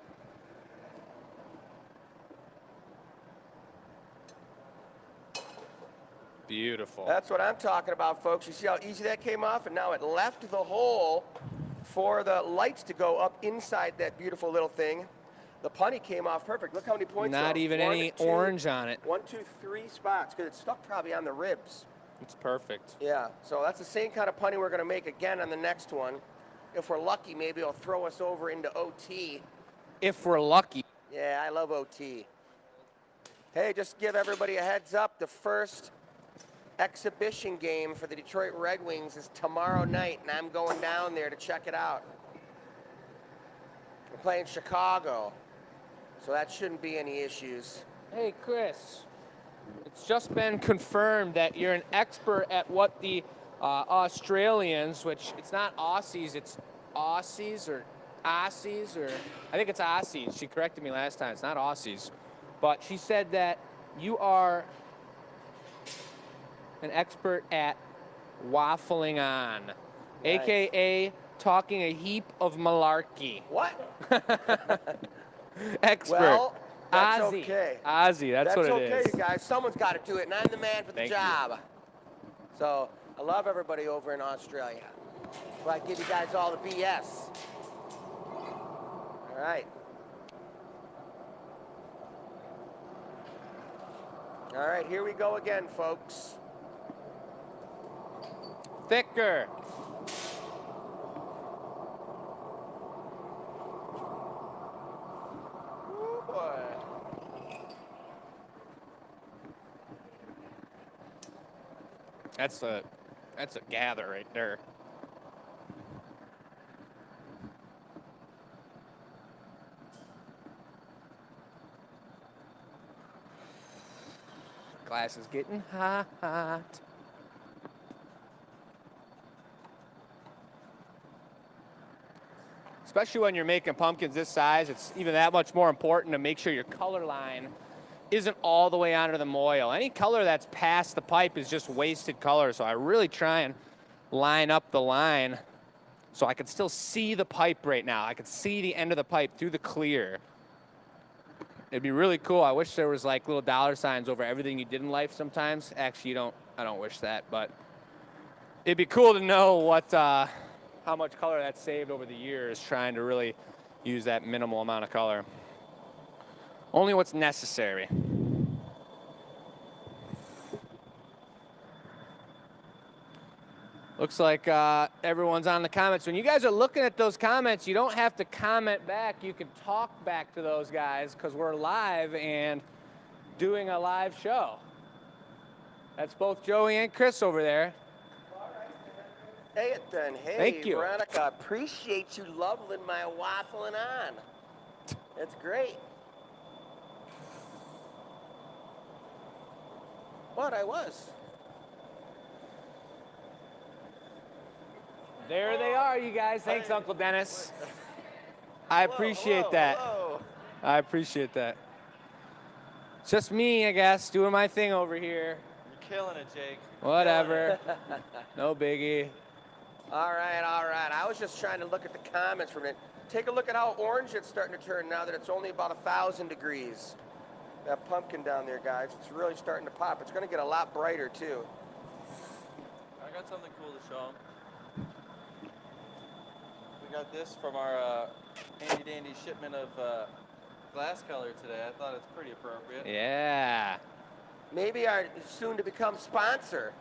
[SPEAKER 2] Beautiful.
[SPEAKER 4] That's what I'm talking about, folks. You see how easy that came off? And now it left the hole for the lights to go up inside that beautiful little thing. The punny came off perfect. Look how many points.
[SPEAKER 2] Not
[SPEAKER 4] though.
[SPEAKER 2] even
[SPEAKER 4] 1,
[SPEAKER 2] any
[SPEAKER 4] 2,
[SPEAKER 2] orange on it.
[SPEAKER 4] 1, 2, 3 spots because it's stuck probably on the ribs.
[SPEAKER 2] It's perfect.
[SPEAKER 4] Yeah, so that's the same kind of punny we're going to make again on the next one. If we're lucky, maybe it'll throw us over into OT.
[SPEAKER 2] If we're lucky.
[SPEAKER 4] Yeah, I love OT. Hey, just give everybody a heads up. The first exhibition game for the Detroit Red Wings is tomorrow night, and I'm going down there to check it out. We're playing Chicago, so that shouldn't be any issues.
[SPEAKER 2] Hey, Chris. It's just been confirmed that you're an expert at what the Australians, which it's not Aussies, it's Aussies or Aussies, or I think it's Aussies. She corrected me last time. It's not Aussies. But she said that you are an expert at waffling on,
[SPEAKER 4] Nice.
[SPEAKER 2] AKA talking a heap of malarkey.
[SPEAKER 4] What?
[SPEAKER 2] Expert.
[SPEAKER 4] Well, That's
[SPEAKER 2] Ozzy.
[SPEAKER 4] okay.
[SPEAKER 2] Ozzy, that's what
[SPEAKER 4] okay,
[SPEAKER 2] it is.
[SPEAKER 4] you guys. Someone's got to do it, and I'm the man for the
[SPEAKER 2] Thank you.
[SPEAKER 4] job. So I love everybody over in Australia. So I give you guys all the BS. All right. All right, here we go again, folks.
[SPEAKER 2] Thicker.
[SPEAKER 4] Ooh, boy.
[SPEAKER 2] That's a gather right there. Glass is getting hot. Especially when you're making pumpkins this size, it's even that much more important to make sure your color line isn't all the way onto the moil. Any color that's past the pipe is just wasted color, so I really try and line up the line so I can still see the pipe right now. I can see the end of the pipe through the clear. It'd be really cool. I wish there was like little dollar signs over everything you did in life sometimes. Actually, I don't wish that, but it'd be cool to know what, how much color that's saved over the years trying to really use that minimal amount of color. Only what's necessary. Looks like everyone's on the comments. When you guys are looking at those comments, you don't have to comment back. You can talk back to those guys because we're live and doing a live show. That's both Joey and Chris over there.
[SPEAKER 4] Hey, it then. Hey,
[SPEAKER 2] Thank you.
[SPEAKER 4] Veronica, appreciate you leveling my waffling on. That's great. What I was.
[SPEAKER 2] There they are, you guys. Thanks, Uncle Dennis. I appreciate that.
[SPEAKER 4] Whoa.
[SPEAKER 2] I appreciate that. It's just me, I guess, doing my thing over here.
[SPEAKER 3] You're killing it, Jake.
[SPEAKER 2] Whatever. No biggie.
[SPEAKER 4] All right, all right. I was just trying to look at the comments from it. Take a look at how orange it's starting to turn now that it's only about 1,000 degrees. That pumpkin down there, guys, it's really starting to pop. It's going to get a lot brighter, too.
[SPEAKER 3] I got something cool to show 'em. We got this from our handy dandy shipment of glass color today. I thought it's pretty appropriate.
[SPEAKER 2] Yeah.
[SPEAKER 4] Maybe our soon-to-become sponsor,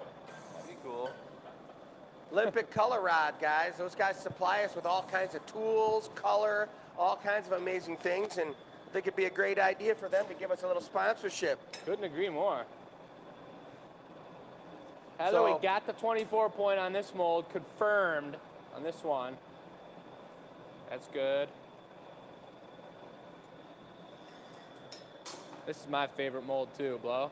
[SPEAKER 3] That'd be cool.
[SPEAKER 4] Olympic Color Rod, guys. Those guys supply us with all kinds of tools, color, all kinds of amazing things, and I think it'd be a great idea for them to give us a little sponsorship.
[SPEAKER 2] Couldn't agree more. Heather, we got the 24 point on this mold confirmed on this one. That's good. This is my favorite mold too, Blow.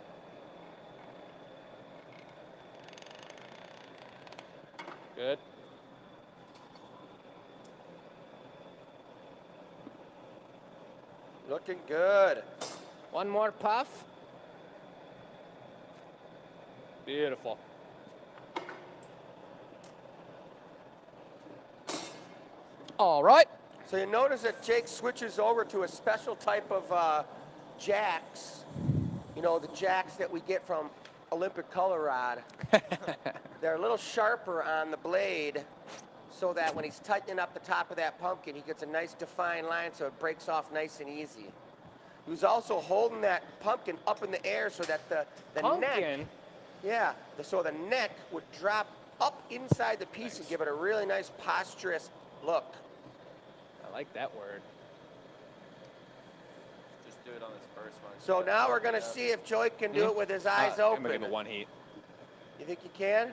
[SPEAKER 2] Good.
[SPEAKER 4] Looking good.
[SPEAKER 2] One more puff. Beautiful. All right.
[SPEAKER 4] So you notice that Jake switches over to a special type of jacks. You know, the jacks that we get from Olympic Color Rod. They're a little sharper on the blade so that when he's tightening up the top of that pumpkin, he gets a nice defined line so it breaks off nice and easy. He was also holding that pumpkin up in the air so that the neck, so the neck would drop up inside the piece and give it a really nice posturous look.
[SPEAKER 2] I like that word.
[SPEAKER 3] Just do it on this first one.
[SPEAKER 4] So now we're gonna see if Joey can do it with his eyes open.
[SPEAKER 2] I'm gonna give it one heat.
[SPEAKER 4] You think you can?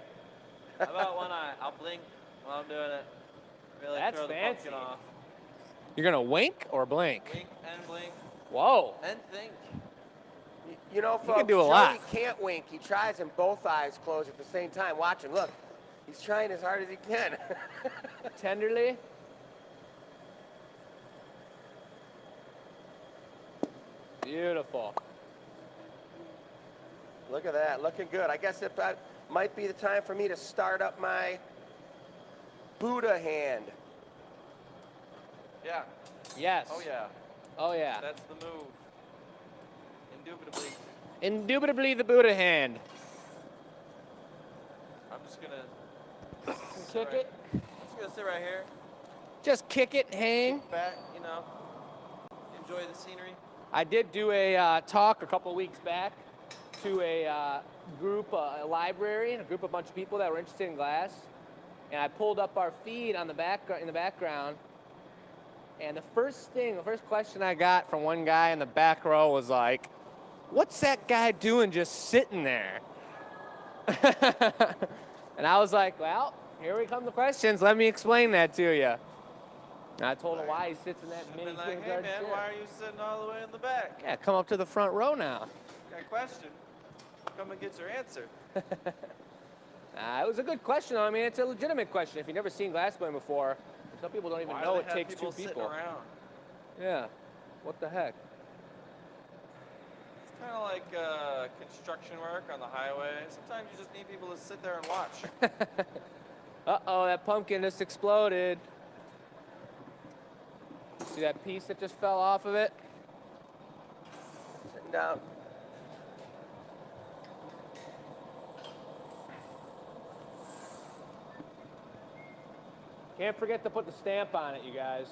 [SPEAKER 3] How about one eye? I'll blink while I'm doing it. Really
[SPEAKER 2] That's
[SPEAKER 3] throw
[SPEAKER 2] fancy.
[SPEAKER 3] the pumpkin off.
[SPEAKER 2] You're gonna wink or blink?
[SPEAKER 3] Blink and blink
[SPEAKER 2] Whoa.
[SPEAKER 3] and think.
[SPEAKER 4] You know, folks,
[SPEAKER 2] can do a
[SPEAKER 4] Joey
[SPEAKER 2] lot.
[SPEAKER 4] can't wink. He tries and both eyes closed at the same time. Watch him. Look, he's trying as hard as he can.
[SPEAKER 2] Tenderly. Beautiful.
[SPEAKER 4] Look at that, looking good. I guess that might be the time for me to start up my Buddha hand.
[SPEAKER 3] Yeah.
[SPEAKER 2] Yes.
[SPEAKER 3] Oh yeah.
[SPEAKER 2] Oh yeah.
[SPEAKER 3] That's the move. Indubitably.
[SPEAKER 2] Indubitably the Buddha hand.
[SPEAKER 3] I'm just gonna
[SPEAKER 2] Kick it.
[SPEAKER 3] I'm just gonna sit right here,
[SPEAKER 2] Just kick it, hang.
[SPEAKER 3] kick back, you know, enjoy the scenery.
[SPEAKER 2] I did do a talk a couple weeks back to a group, a library, and a bunch of people that were interested in glass. And I pulled up our feed on the in the background. And the first question I got from one guy in the back row was like, "What's that guy doing just sitting there?" And I was like, "Well, here we come the questions. Let me explain that to you." And I told him why he sits in that mini
[SPEAKER 3] Been like,
[SPEAKER 2] King
[SPEAKER 3] hey
[SPEAKER 2] George
[SPEAKER 3] man,
[SPEAKER 2] chair.
[SPEAKER 3] why are you sitting all the way in the back?
[SPEAKER 2] Yeah, come up to the front row now.
[SPEAKER 3] Got a question? Come and get your answer.
[SPEAKER 2] It was a good question. I mean, it's a legitimate question. If you've never seen glassblowing before, some people don't even
[SPEAKER 3] Why
[SPEAKER 2] know
[SPEAKER 3] do
[SPEAKER 2] it
[SPEAKER 3] they have
[SPEAKER 2] takes two
[SPEAKER 3] sitting
[SPEAKER 2] people.
[SPEAKER 3] around?
[SPEAKER 2] Yeah. What the heck?
[SPEAKER 3] It's kind of like construction work on the highway. Sometimes you just need people to sit there and watch.
[SPEAKER 2] Uh-oh, that pumpkin just exploded. See that piece that just fell off of it?
[SPEAKER 4] Sitting down.
[SPEAKER 2] Can't forget to put the stamp on it, you guys.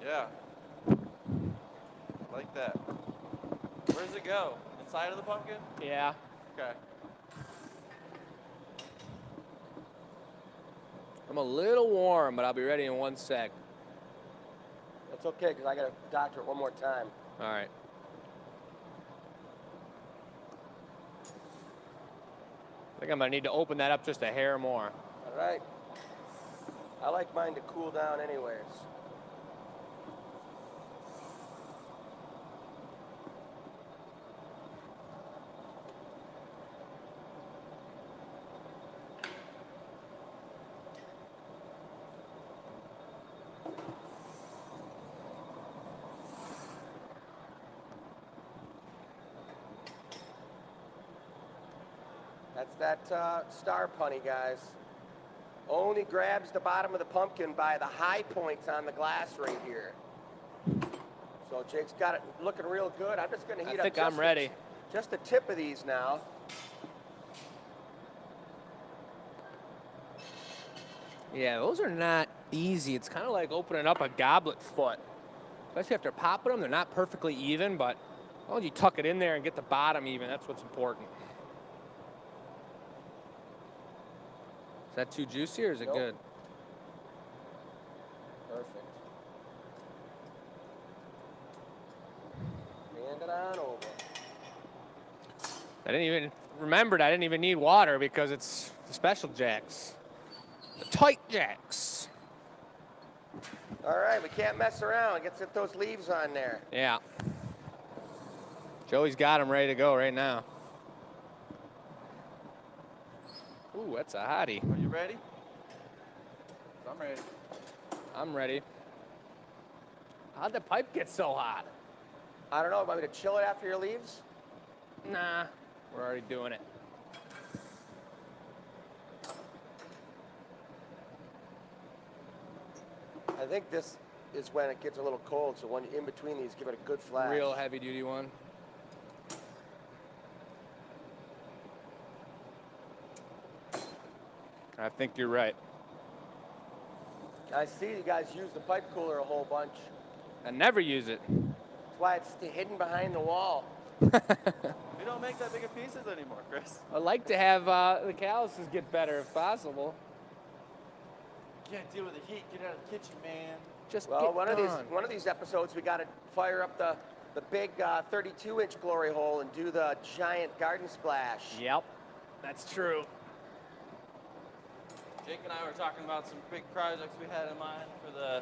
[SPEAKER 3] Yeah. Like that. Where does it go? Inside of the pumpkin?
[SPEAKER 2] Yeah.
[SPEAKER 3] Okay.
[SPEAKER 2] I'm a little warm, but I'll be ready in 1 sec.
[SPEAKER 4] That's okay, because I got to doctor it one more time.
[SPEAKER 2] All right. I think I'm gonna need to open that up just a hair more.
[SPEAKER 4] All right. I like mine to cool down anyways. That's that star punny, guys. Only grabs the bottom of the pumpkin by the high points on the glass right here. So Jake's got it looking real good. I'm just going to heat
[SPEAKER 2] I
[SPEAKER 4] up
[SPEAKER 2] think I'm ready.
[SPEAKER 4] just the tip of these now.
[SPEAKER 2] Yeah, those are not easy. It's kind of like opening up a goblet foot. Especially after popping them, they're not perfectly even, but as long as you tuck it in there and get the bottom even, that's what's important. Is that too juicy or is it
[SPEAKER 4] Nope.
[SPEAKER 2] good?
[SPEAKER 4] Perfect. Hand it on over.
[SPEAKER 2] I didn't even need water because it's the special jacks. The tight jacks.
[SPEAKER 4] All right, we can't mess around. Get those leaves on there.
[SPEAKER 2] Yeah. Joey's got them ready to go right now. Ooh, that's a hottie.
[SPEAKER 3] Are you ready? I'm ready.
[SPEAKER 2] I'm ready. How'd the pipe get so hot?
[SPEAKER 4] I don't know. Want me to chill it after your leaves?
[SPEAKER 2] Nah, we're already doing it.
[SPEAKER 4] I think this is when it gets a little cold, so when in between these, give it a good flash.
[SPEAKER 2] Real heavy duty one. I think you're right.
[SPEAKER 4] I see you guys use the pipe cooler a whole bunch.
[SPEAKER 2] I never use it.
[SPEAKER 4] That's why it's hidden behind the wall.
[SPEAKER 3] We don't make that big of pieces anymore, Chris.
[SPEAKER 2] I'd like to have the calluses get better if possible.
[SPEAKER 3] Can't deal with the heat. Get out of the kitchen, man.
[SPEAKER 2] Just
[SPEAKER 4] Well,
[SPEAKER 2] get
[SPEAKER 4] one of these episodes, we got to fire up the big 32-inch glory hole and do the giant garden splash.
[SPEAKER 2] Yep, that's true.
[SPEAKER 3] Jake and I were talking about some big projects we had in mind for the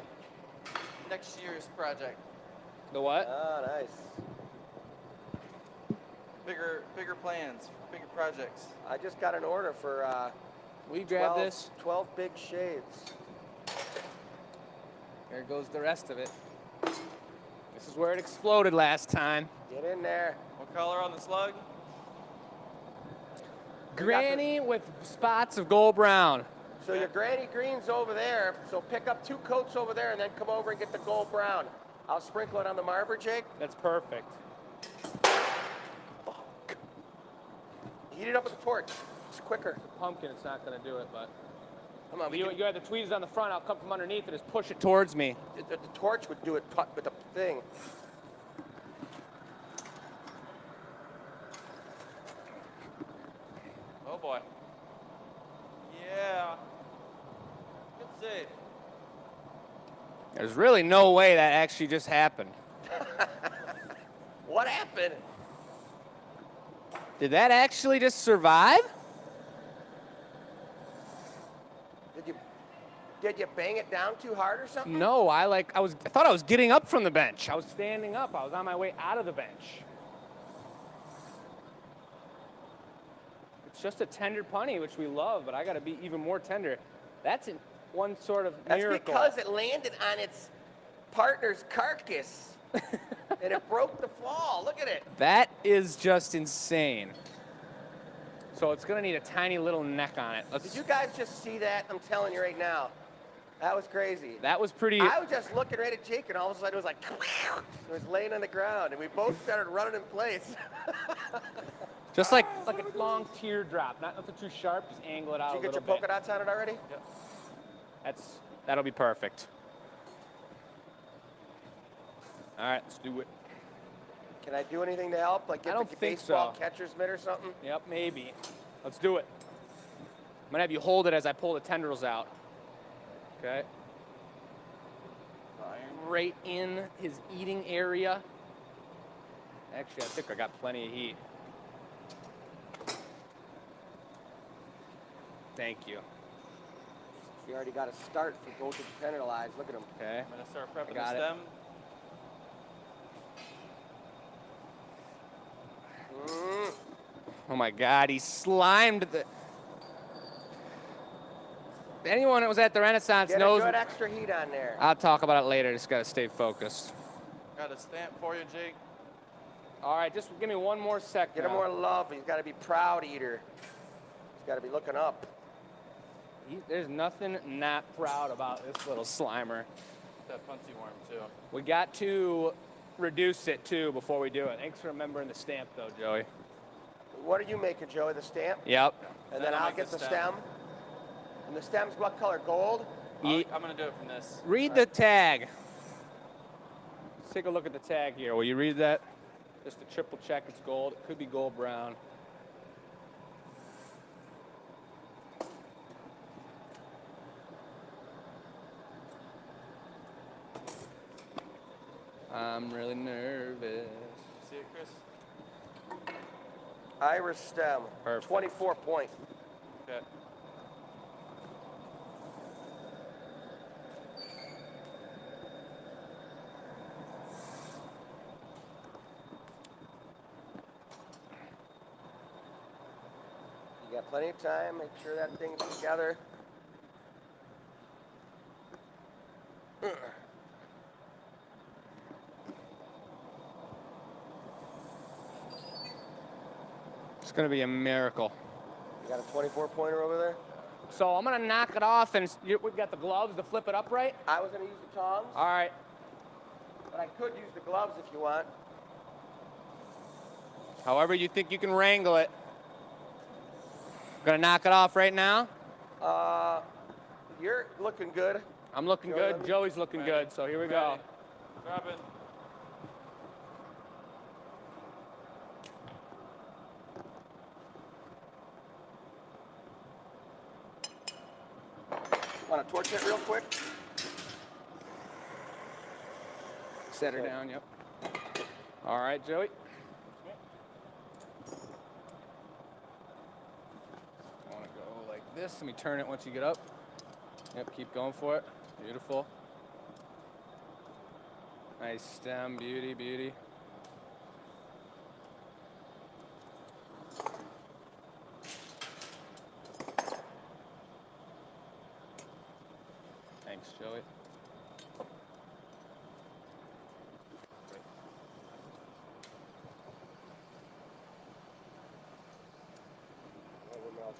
[SPEAKER 3] next year's project.
[SPEAKER 2] The what?
[SPEAKER 4] Ah, nice.
[SPEAKER 3] Bigger plans, bigger projects.
[SPEAKER 4] I just got an order for
[SPEAKER 2] We grab this.
[SPEAKER 4] 12 big shades.
[SPEAKER 2] There goes the rest of it. This is where it exploded last time.
[SPEAKER 4] Get in there.
[SPEAKER 3] What color on the slug?
[SPEAKER 2] Granny with spots of gold brown.
[SPEAKER 4] So your granny green's over there, so pick up 2 coats over there and then come over and get the gold brown. I'll sprinkle it on the marver, Jake.
[SPEAKER 2] That's perfect.
[SPEAKER 4] Heat it up with the torch. It's quicker.
[SPEAKER 2] Pumpkin, it's not going to do it, but
[SPEAKER 4] Come on,
[SPEAKER 2] you have the tweezers on the front. I'll come from underneath and just push it towards me.
[SPEAKER 4] the torch would do it with the thing.
[SPEAKER 3] Oh boy. Yeah. Good save.
[SPEAKER 2] There's really no way that actually just happened.
[SPEAKER 4] What happened?
[SPEAKER 2] Did that actually just survive?
[SPEAKER 4] Did you bang it down too hard or something?
[SPEAKER 2] No, I thought I was getting up from the bench. I was standing up. I was on my way out of the bench. It's just a tender punny, which we love, but I got to be even more tender. That's one sort of miracle.
[SPEAKER 4] That's because it landed on its partner's carcass and it broke the fall. Look at it.
[SPEAKER 2] That is just insane. So it's going to need a tiny little neck on it.
[SPEAKER 4] Did you guys just see that? I'm telling you right now. That was crazy.
[SPEAKER 2] That was pretty.
[SPEAKER 4] I was just looking right at Jake, and all of a sudden it was like, it was laying on the ground, and we both started running in place.
[SPEAKER 2] Just like a long teardrop, not nothing too sharp. Just angle it out
[SPEAKER 4] Did you
[SPEAKER 2] a
[SPEAKER 4] get your
[SPEAKER 2] little
[SPEAKER 4] polka dots on it already?
[SPEAKER 3] Yep.
[SPEAKER 2] That'll be perfect. All right, let's do it.
[SPEAKER 4] Can I do anything to help? Like
[SPEAKER 2] I
[SPEAKER 4] get
[SPEAKER 2] don't
[SPEAKER 4] the
[SPEAKER 2] think
[SPEAKER 4] baseball
[SPEAKER 2] so.
[SPEAKER 4] catcher's mitt or something?
[SPEAKER 2] Yep, maybe. Let's do it. I'm gonna have you hold it as I pull the tendrils out. Okay. Right in his eating area. Actually, I think I got plenty of heat. Thank you.
[SPEAKER 4] You already got a start for both of the tendril eyes. Look at them.
[SPEAKER 2] Okay.
[SPEAKER 3] I'm gonna start prepping
[SPEAKER 2] got
[SPEAKER 3] the
[SPEAKER 2] it.
[SPEAKER 3] stem.
[SPEAKER 2] Oh my God, he slimed the. Anyone that was at the Renaissance
[SPEAKER 4] Get
[SPEAKER 2] knows.
[SPEAKER 4] a good extra heat on there.
[SPEAKER 2] I'll talk about it later. Just gotta stay focused.
[SPEAKER 3] Got a stamp for you, Jake.
[SPEAKER 2] All right, just give me one more second.
[SPEAKER 4] Get him more love. He's got to be proud eater. He's got to be looking up.
[SPEAKER 2] There's nothing not proud about this little Slimer.
[SPEAKER 3] That punchy worm too.
[SPEAKER 2] We got to reduce it too before we do it. Thanks for remembering the stamp though, Joey.
[SPEAKER 4] What are you making, Joey? The stamp?
[SPEAKER 2] Yep.
[SPEAKER 4] And
[SPEAKER 3] Then
[SPEAKER 4] then
[SPEAKER 3] I'll
[SPEAKER 4] I'll
[SPEAKER 3] make
[SPEAKER 4] get
[SPEAKER 3] the
[SPEAKER 4] the
[SPEAKER 3] stem.
[SPEAKER 4] stem. And the stem's what color? Gold?
[SPEAKER 2] Ye-
[SPEAKER 3] I'm gonna do it from this.
[SPEAKER 2] Read the tag. Let's take a look at the tag here. Will you read that? Just to triple check it's gold. It could be gold brown. I'm really nervous.
[SPEAKER 3] See it, Chris?
[SPEAKER 4] Iris stem.
[SPEAKER 2] Perfect.
[SPEAKER 4] 24 point.
[SPEAKER 3] Okay.
[SPEAKER 4] You got plenty of time. Make sure that thing's together.
[SPEAKER 2] It's gonna be a miracle.
[SPEAKER 4] You got a 24 pointer over there?
[SPEAKER 2] So I'm gonna knock it off, and we've got the gloves to flip it upright.
[SPEAKER 4] I was going to use the tongs,
[SPEAKER 2] All right.
[SPEAKER 4] but I could use the gloves if you want.
[SPEAKER 2] However you think you can wrangle it. Gonna knock it off right now.
[SPEAKER 4] You're looking good.
[SPEAKER 2] I'm looking
[SPEAKER 4] Joey,
[SPEAKER 2] good.
[SPEAKER 4] let me-
[SPEAKER 2] Joey's looking good. So here we go.
[SPEAKER 3] Ready. Grab it.
[SPEAKER 4] Want to torch it real quick?
[SPEAKER 2] Set her down. Yep. All right, Joey. I want to go like this. Let me turn it once you get up. Yep. Keep going for it. Beautiful. Nice stem. Beauty. Beauty. Thanks, Joey.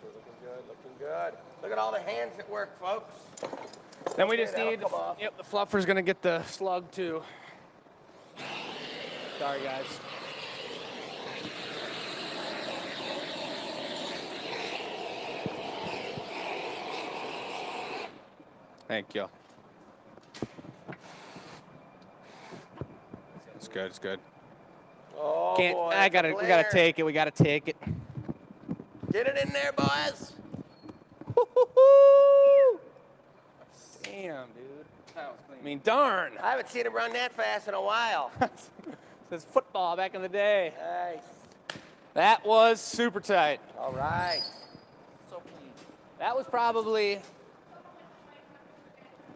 [SPEAKER 4] Looking good, looking good. Look at all the hands at work, folks.
[SPEAKER 2] Then we
[SPEAKER 4] Okay,
[SPEAKER 2] just
[SPEAKER 4] that'll
[SPEAKER 2] need.
[SPEAKER 4] come off.
[SPEAKER 2] Yep. The fluffer's gonna get the slug too. Sorry, guys. Thank you. It's good. It's good.
[SPEAKER 4] Oh,
[SPEAKER 2] Can't.
[SPEAKER 4] boy,
[SPEAKER 2] We
[SPEAKER 4] that's a
[SPEAKER 2] gotta
[SPEAKER 4] flare.
[SPEAKER 2] take it. We gotta take it.
[SPEAKER 4] Get it in there, boys.
[SPEAKER 2] Woo-hoo-hoo! Damn, dude.
[SPEAKER 3] That was clean.
[SPEAKER 2] I mean, darn.
[SPEAKER 4] I haven't seen him run that fast in a while.
[SPEAKER 2] Says football back in the day.
[SPEAKER 4] Nice.
[SPEAKER 2] That was super tight.
[SPEAKER 4] All right.
[SPEAKER 3] So clean.
[SPEAKER 2] That was probably.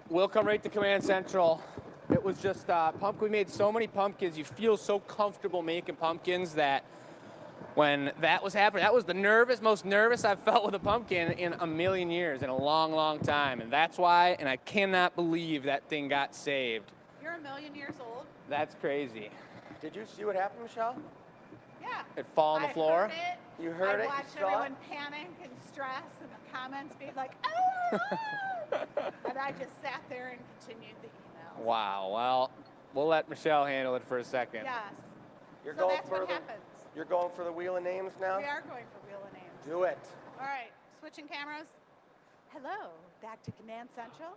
[SPEAKER 2] We'll come right to Command Central. It was just pumpkin. We made so many pumpkins. You feel so comfortable making pumpkins that when that was happening, that was the most nervous I've felt with a pumpkin in a million years, in a long, long time. And that's why, and I cannot believe that thing got saved.
[SPEAKER 1] You're a million years old.
[SPEAKER 2] That's crazy.
[SPEAKER 4] Did you see what happened, Michelle?
[SPEAKER 1] Yeah.
[SPEAKER 2] It fall on the
[SPEAKER 1] I
[SPEAKER 2] floor.
[SPEAKER 1] Heard it.
[SPEAKER 4] You heard
[SPEAKER 1] I
[SPEAKER 4] it?
[SPEAKER 1] watched
[SPEAKER 4] You saw it?
[SPEAKER 1] everyone panic and stress and the comments be like, oh! And I just sat there and continued the emails.
[SPEAKER 2] Wow. Well, we'll let Michelle handle it for a second.
[SPEAKER 1] Yes.
[SPEAKER 4] You're
[SPEAKER 1] So
[SPEAKER 4] going
[SPEAKER 1] that's
[SPEAKER 4] for
[SPEAKER 1] what
[SPEAKER 4] the.
[SPEAKER 1] happens.
[SPEAKER 4] You're going for the wheel of names now.
[SPEAKER 1] We are going for Wheel of Names.
[SPEAKER 4] Do it.
[SPEAKER 1] All right, switching cameras. Hello, back to Command Central.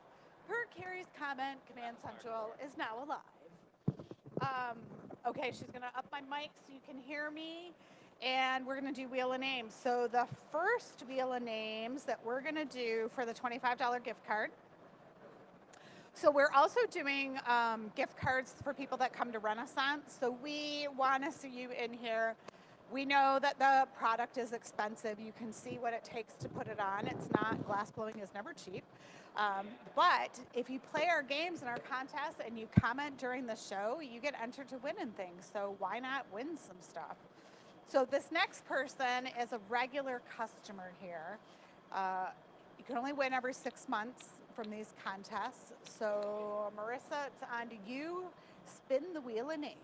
[SPEAKER 1] Per Carrie's comment, Command Central is now alive. Okay, she's gonna up my mic so you can hear me, and we're gonna do Wheel of Names. So the first Wheel of Names that we're gonna do for the $25 gift card. So we're also doing gift cards for people that come to Renaissance. So we want to see you in here. We know that the product is expensive. You can see what it takes to put it on. It's not, glass blowing is never cheap. But if you play our games and our contests and you comment during the show, you get entered to win in things. So why not win some stuff? So this next person is a regular customer here. You can only win every 6 months from these contests. So Marissa, it's on to you. Spin the Wheel of Names.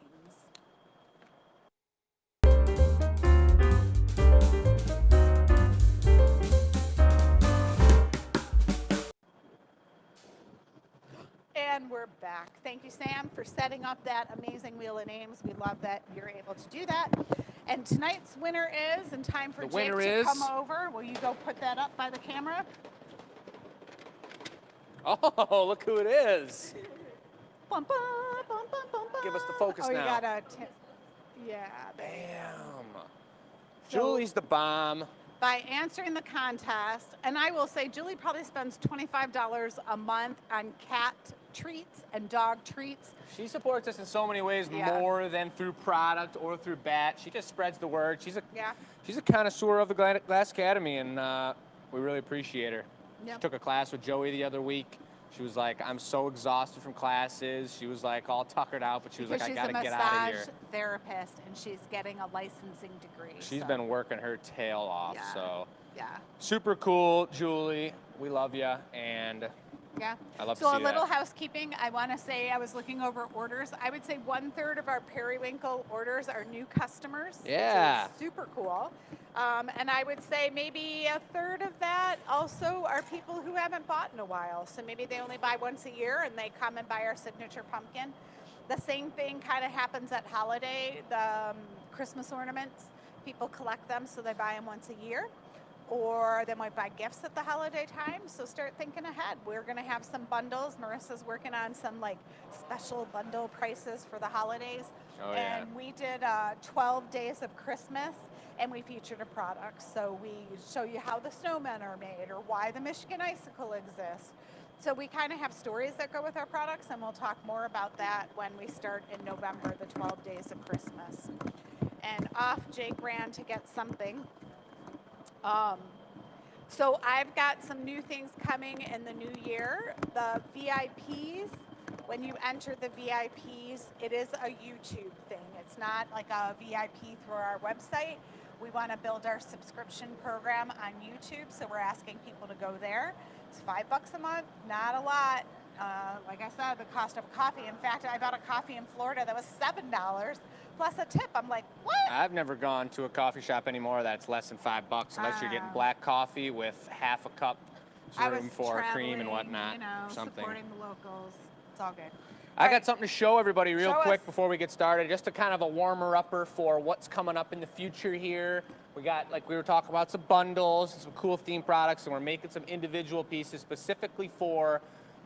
[SPEAKER 1] And we're back. Thank you, Sam, for setting up that amazing Wheel of Names. We love that you're able to do that. And tonight's winner is, and time for
[SPEAKER 2] The
[SPEAKER 1] Jake
[SPEAKER 2] winner
[SPEAKER 1] to
[SPEAKER 2] is-
[SPEAKER 1] come over. Will you go put that up by the camera?
[SPEAKER 2] Oh, look who it is.
[SPEAKER 1] Bum, bum, bum, bum, bum, bum.
[SPEAKER 2] Give us the focus
[SPEAKER 1] oh,
[SPEAKER 2] now.
[SPEAKER 1] You gotta yeah.
[SPEAKER 2] Damn.
[SPEAKER 1] So-
[SPEAKER 2] Julie's the bomb.
[SPEAKER 1] By answering the contest, and I will say Julie probably spends $25 a month on cat treats and dog treats.
[SPEAKER 2] She supports us in so many ways,
[SPEAKER 1] Yeah.
[SPEAKER 2] more than through product or through bat. She just spreads the word. She's
[SPEAKER 1] Yeah.
[SPEAKER 2] a connoisseur of the Glass Academy, and we really appreciate her.
[SPEAKER 1] Yep.
[SPEAKER 2] She took a class with Joey the other week. She was like, I'm so exhausted from classes. She was like all tuckered out, but she was
[SPEAKER 1] Because
[SPEAKER 2] like, I
[SPEAKER 1] she's
[SPEAKER 2] gotta
[SPEAKER 1] a
[SPEAKER 2] get out of
[SPEAKER 1] massage
[SPEAKER 2] here.
[SPEAKER 1] therapist and she's getting a licensing degree.
[SPEAKER 2] She's
[SPEAKER 1] so,
[SPEAKER 2] been working her tail off,
[SPEAKER 1] Yeah.
[SPEAKER 2] so
[SPEAKER 1] yeah.
[SPEAKER 2] super cool, Julie. We love you, and
[SPEAKER 1] Yeah.
[SPEAKER 2] I love to
[SPEAKER 1] So
[SPEAKER 2] see
[SPEAKER 1] a little
[SPEAKER 2] that.
[SPEAKER 1] housekeeping. I want to say I was looking over orders. I would say 1/3 of our periwinkle orders are new customers.
[SPEAKER 2] Yeah.
[SPEAKER 1] Which is super cool. And I would say maybe 1/3 of that also are people who haven't bought in a while. So maybe they only buy once a year and they come and buy our signature pumpkin. The same thing kind of happens at holiday. The Christmas ornaments, people collect them so they buy them once a year. Or they might buy gifts at the holiday time. So start thinking ahead. We're going to have some bundles. Marissa's working on some like special bundle prices for the holidays.
[SPEAKER 2] Oh, yeah.
[SPEAKER 1] And we did 12 days of Christmas and we featured a product. So we show you how the snowmen are made or why the Michigan icicle exists. So we kind of have stories that go with our products, and we'll talk more about that when we start in November, the 12 days of Christmas. And off Jake ran to get something. So I've got some new things coming in the new year. The VIPs, when you enter the VIPs, it is a YouTube thing. It's not like a VIP through our website. We want to build our subscription program on YouTube, so we're asking people to go there. It's $5 a month, not a lot. Like I said, the cost of coffee. In fact, I bought a coffee in Florida that was $7 plus a tip. I'm like, what?
[SPEAKER 2] I've never gone to a coffee shop anymore that's less than $5 unless you're getting black coffee with half a cup
[SPEAKER 1] I was
[SPEAKER 2] room for cream and
[SPEAKER 1] traveling,
[SPEAKER 2] whatnot.
[SPEAKER 1] you know,
[SPEAKER 2] something.
[SPEAKER 1] supporting the locals. It's all good.
[SPEAKER 2] I
[SPEAKER 1] All
[SPEAKER 2] got
[SPEAKER 1] right.
[SPEAKER 2] something to show everybody real
[SPEAKER 1] Show
[SPEAKER 2] quick
[SPEAKER 1] us.
[SPEAKER 2] before we get started. Just a kind of a warmer upper for what's coming up in the future here. We got, like we were talking about, some bundles, some cool theme products, and we're making some individual pieces specifically for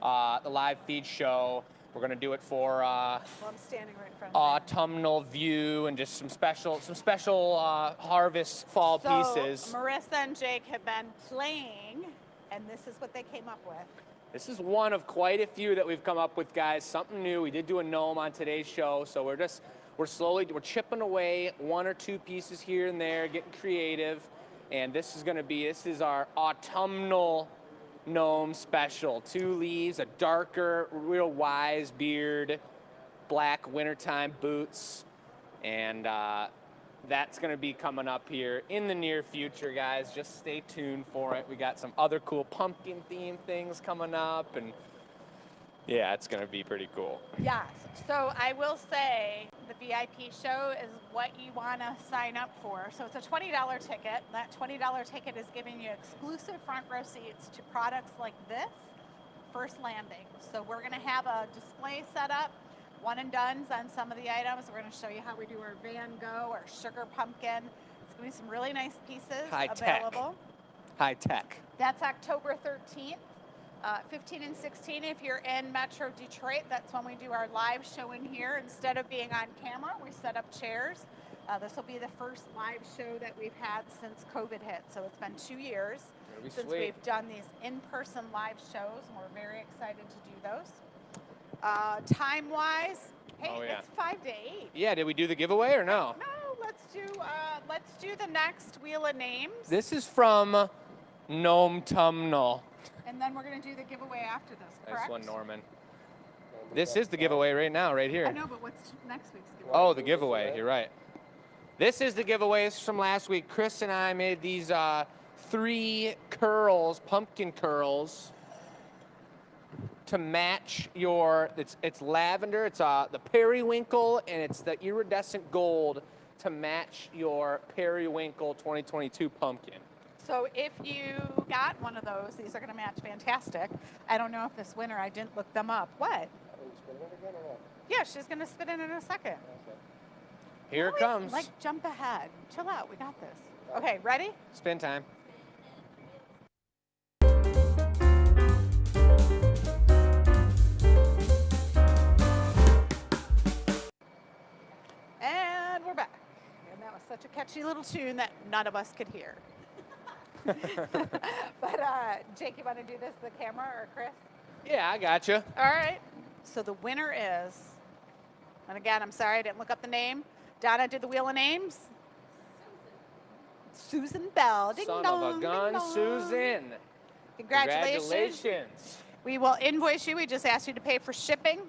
[SPEAKER 2] the live feed show. We're gonna do it for
[SPEAKER 1] Well, I'm standing right in front of
[SPEAKER 2] autumnal view and just some special harvest fall
[SPEAKER 1] so,
[SPEAKER 2] pieces.
[SPEAKER 1] Marissa and Jake have been playing, and this is what they came up with.
[SPEAKER 2] This is one of quite a few that we've come up with, guys. Something new. We did do a gnome on today's show, so we're chipping away one or two pieces here and there, getting creative. And this is our autumnal gnome special. 2 leaves, a darker, real wise beard, black wintertime boots, and that's gonna be coming up here in the near future, guys. Just stay tuned for it. We got some other cool pumpkin themed things coming up, and yeah, it's gonna be pretty cool.
[SPEAKER 1] Yes. So I will say the VIP show is what you want to sign up for. So it's a $20 ticket. That $20 ticket is giving you exclusive front row seats to products like this, First Landing. So we're going to have a display set up, one and dones on some of the items. We're going to show you how we do our Van Gogh, our sugar pumpkin. It's going to be some really nice pieces
[SPEAKER 2] High tech.
[SPEAKER 1] available.
[SPEAKER 2] High tech.
[SPEAKER 1] That's October 13th. 15 and 16, if you're in Metro Detroit, that's when we do our live show in here. Instead of being on camera, we set up chairs. This will be the first live show that we've had since COVID hit. So it's been 2 years since we've done these in-person live shows, and we're very excited to do those. Time-wise, hey, it's 5 to 8.
[SPEAKER 2] Yeah, did we do the giveaway or no?
[SPEAKER 1] No, let's do the next Wheel of Names.
[SPEAKER 2] This is from Gnome Tumnal.
[SPEAKER 1] And then we're going to do the giveaway after this, correct?
[SPEAKER 2] Nice one, Norman. This is the giveaway right now, right here.
[SPEAKER 1] I know, but what's next week's giveaway?
[SPEAKER 2] Oh, the giveaway. You're right. This is the giveaways from last week. Chris and I made these 3 curls, pumpkin curls, to match your. It's lavender. It's the periwinkle, and it's the iridescent gold to match your periwinkle 2022 pumpkin.
[SPEAKER 1] So if you got one of those, these are going to match fantastic. I don't know if this winter, I didn't look them up. What?
[SPEAKER 4] Are you spinning it again or what?
[SPEAKER 1] Yeah, she's going to spit in a second.
[SPEAKER 4] Okay.
[SPEAKER 2] Here it
[SPEAKER 1] Always,
[SPEAKER 2] comes.
[SPEAKER 1] Like, jump ahead. Chill out. We got this. Okay, ready?
[SPEAKER 2] Spin time.
[SPEAKER 1] And we're back. And that was such a catchy little tune that none of us could hear. But Jake, you want to do this, the camera, or Chris?
[SPEAKER 2] Yeah, I gotcha.
[SPEAKER 1] All right. So the winner is, and again, I'm sorry I didn't look up the name. Donna did the Wheel of Names. Susan Bell. Ding
[SPEAKER 2] Son
[SPEAKER 1] dong,
[SPEAKER 2] of a gun,
[SPEAKER 1] ding dong.
[SPEAKER 2] Susan.
[SPEAKER 1] Congratulations. We will invoice you. We just asked you to pay for shipping,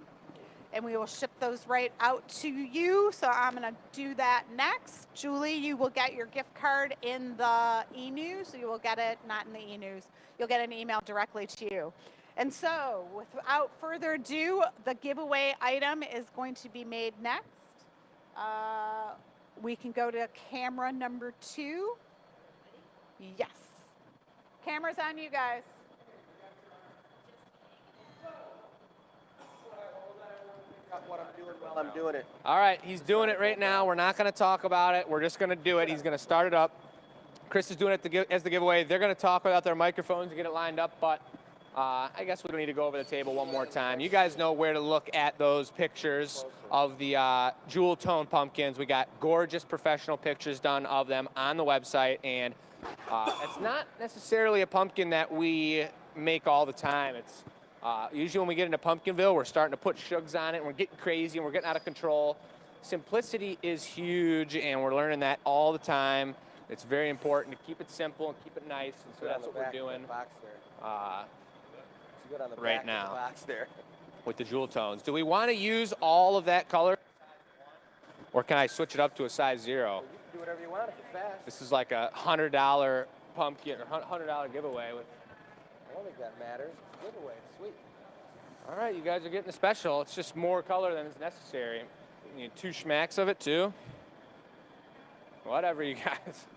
[SPEAKER 1] and we will ship those right out to you. So I'm going to do that next. Julie, you will get your gift card in the e-news. So you will get it, not in the e-news. You'll get an email directly to you. And so without further ado, the giveaway item is going to be made next. We can go to camera number 2. Yes. Camera's on you guys.
[SPEAKER 4] What I'm doing while I'm doing it.
[SPEAKER 2] All right, he's doing it right now. We're not going to talk about it. We're just going to do it. He's going to start it up. Chris is doing it as the giveaway. They're going to talk without their microphones to get it lined up, but I guess we don't need to go over the table one more time. You guys know where to look at those pictures of the jewel tone pumpkins. We got gorgeous professional pictures done of them on the website, and it's not necessarily a pumpkin that we make all the time. It's usually when we get into Pumpkinville, we're starting to put shugs on it, and we're getting crazy, and we're getting out of control. Simplicity is huge, and we're learning that all the time. It's very important to keep it simple and keep it nice, and so that's what we're doing right now with the jewel tones. Do we want to use all of that color, or can I switch it up to a size 0?
[SPEAKER 4] You can do whatever you want if you're fast.
[SPEAKER 2] This is like a $100 pumpkin or $100 giveaway with.
[SPEAKER 4] I don't think that matters. It's a giveaway. It's sweet.
[SPEAKER 2] All right, you guys are getting the special. It's just more color than is necessary. You need 2 schmacks of it too. Whatever, you guys.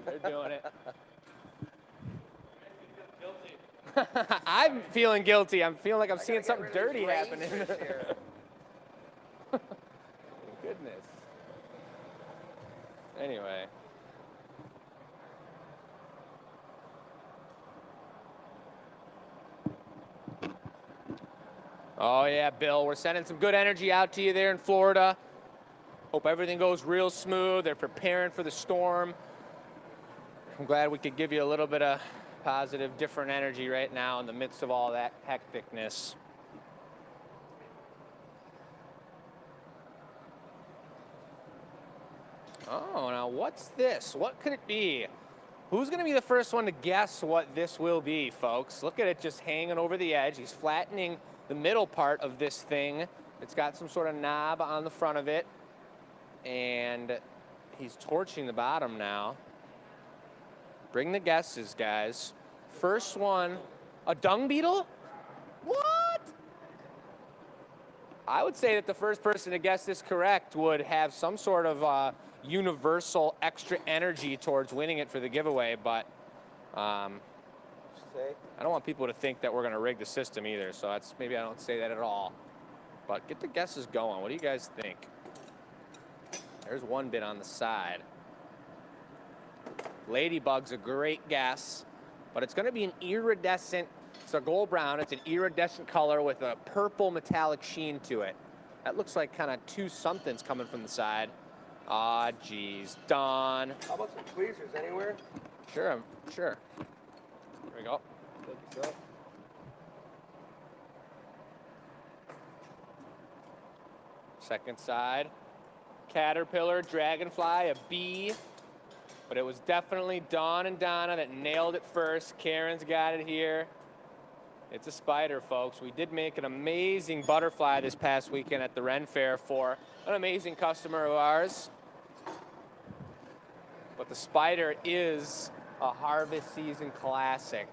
[SPEAKER 2] They're doing it. I'm feeling guilty. I'm feeling like I'm seeing something dirty happening. Goodness. Anyway. Oh, yeah, Bill. We're sending some good energy out to you there in Florida. Hope everything goes real smooth. They're preparing for the storm. I'm glad we could give you a little bit of positive, different energy right now in the midst of all that hecticness. Oh, now what's this? What could it be? Who's going to be the first one to guess what this will be, folks? Look at it just hanging over the edge. He's flattening the middle part of this thing. It's got some sort of knob on the front of it. And he's torching the bottom now. Bring the guesses, guys. First one, a dung beetle? What? I would say that the first person to guess this correct would have some sort of universal extra energy towards winning it for the giveaway, but I don't want people to think that we're going to rig the system either, so maybe I don't say that at all. But get the guesses going. What do you guys think? There's one bit on the side. Ladybug's a great guess, but it's going to be an iridescent, it's a gold brown, it's an iridescent color with a purple metallic sheen to it. That looks like kind of two somethings coming from the side. Ah, geez, Don.
[SPEAKER 4] How about some tweezers anywhere?
[SPEAKER 2] Sure, sure. Here we go.
[SPEAKER 4] Thank you, sir.
[SPEAKER 2] Second side. Caterpillar, dragonfly, a bee. But it was definitely Dawn and Donna that nailed it first. Karen's got it here. It's a spider, folks. We did make an amazing butterfly this past weekend at the Ren Fair for an amazing customer of ours. But the spider is a harvest season classic.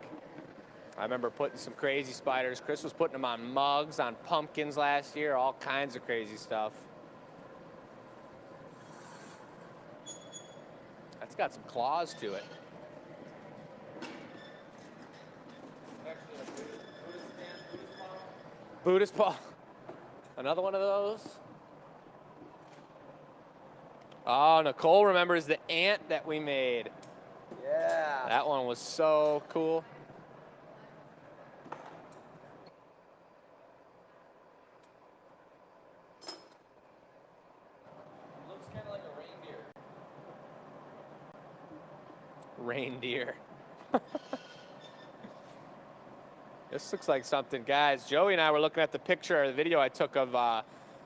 [SPEAKER 2] I remember putting some crazy spiders. Chris was putting them on mugs, on pumpkins last year, all kinds of crazy stuff. That's got some claws to it. Buddhist paw. Another one of those. Oh, Nicole remembers the ant that we made.
[SPEAKER 4] Yeah.
[SPEAKER 2] That one was so cool.
[SPEAKER 3] Looks kind of like a
[SPEAKER 2] Reindeer.
[SPEAKER 3] reindeer.
[SPEAKER 2] This looks like something, guys. Joey and I were looking at the picture or the video I took of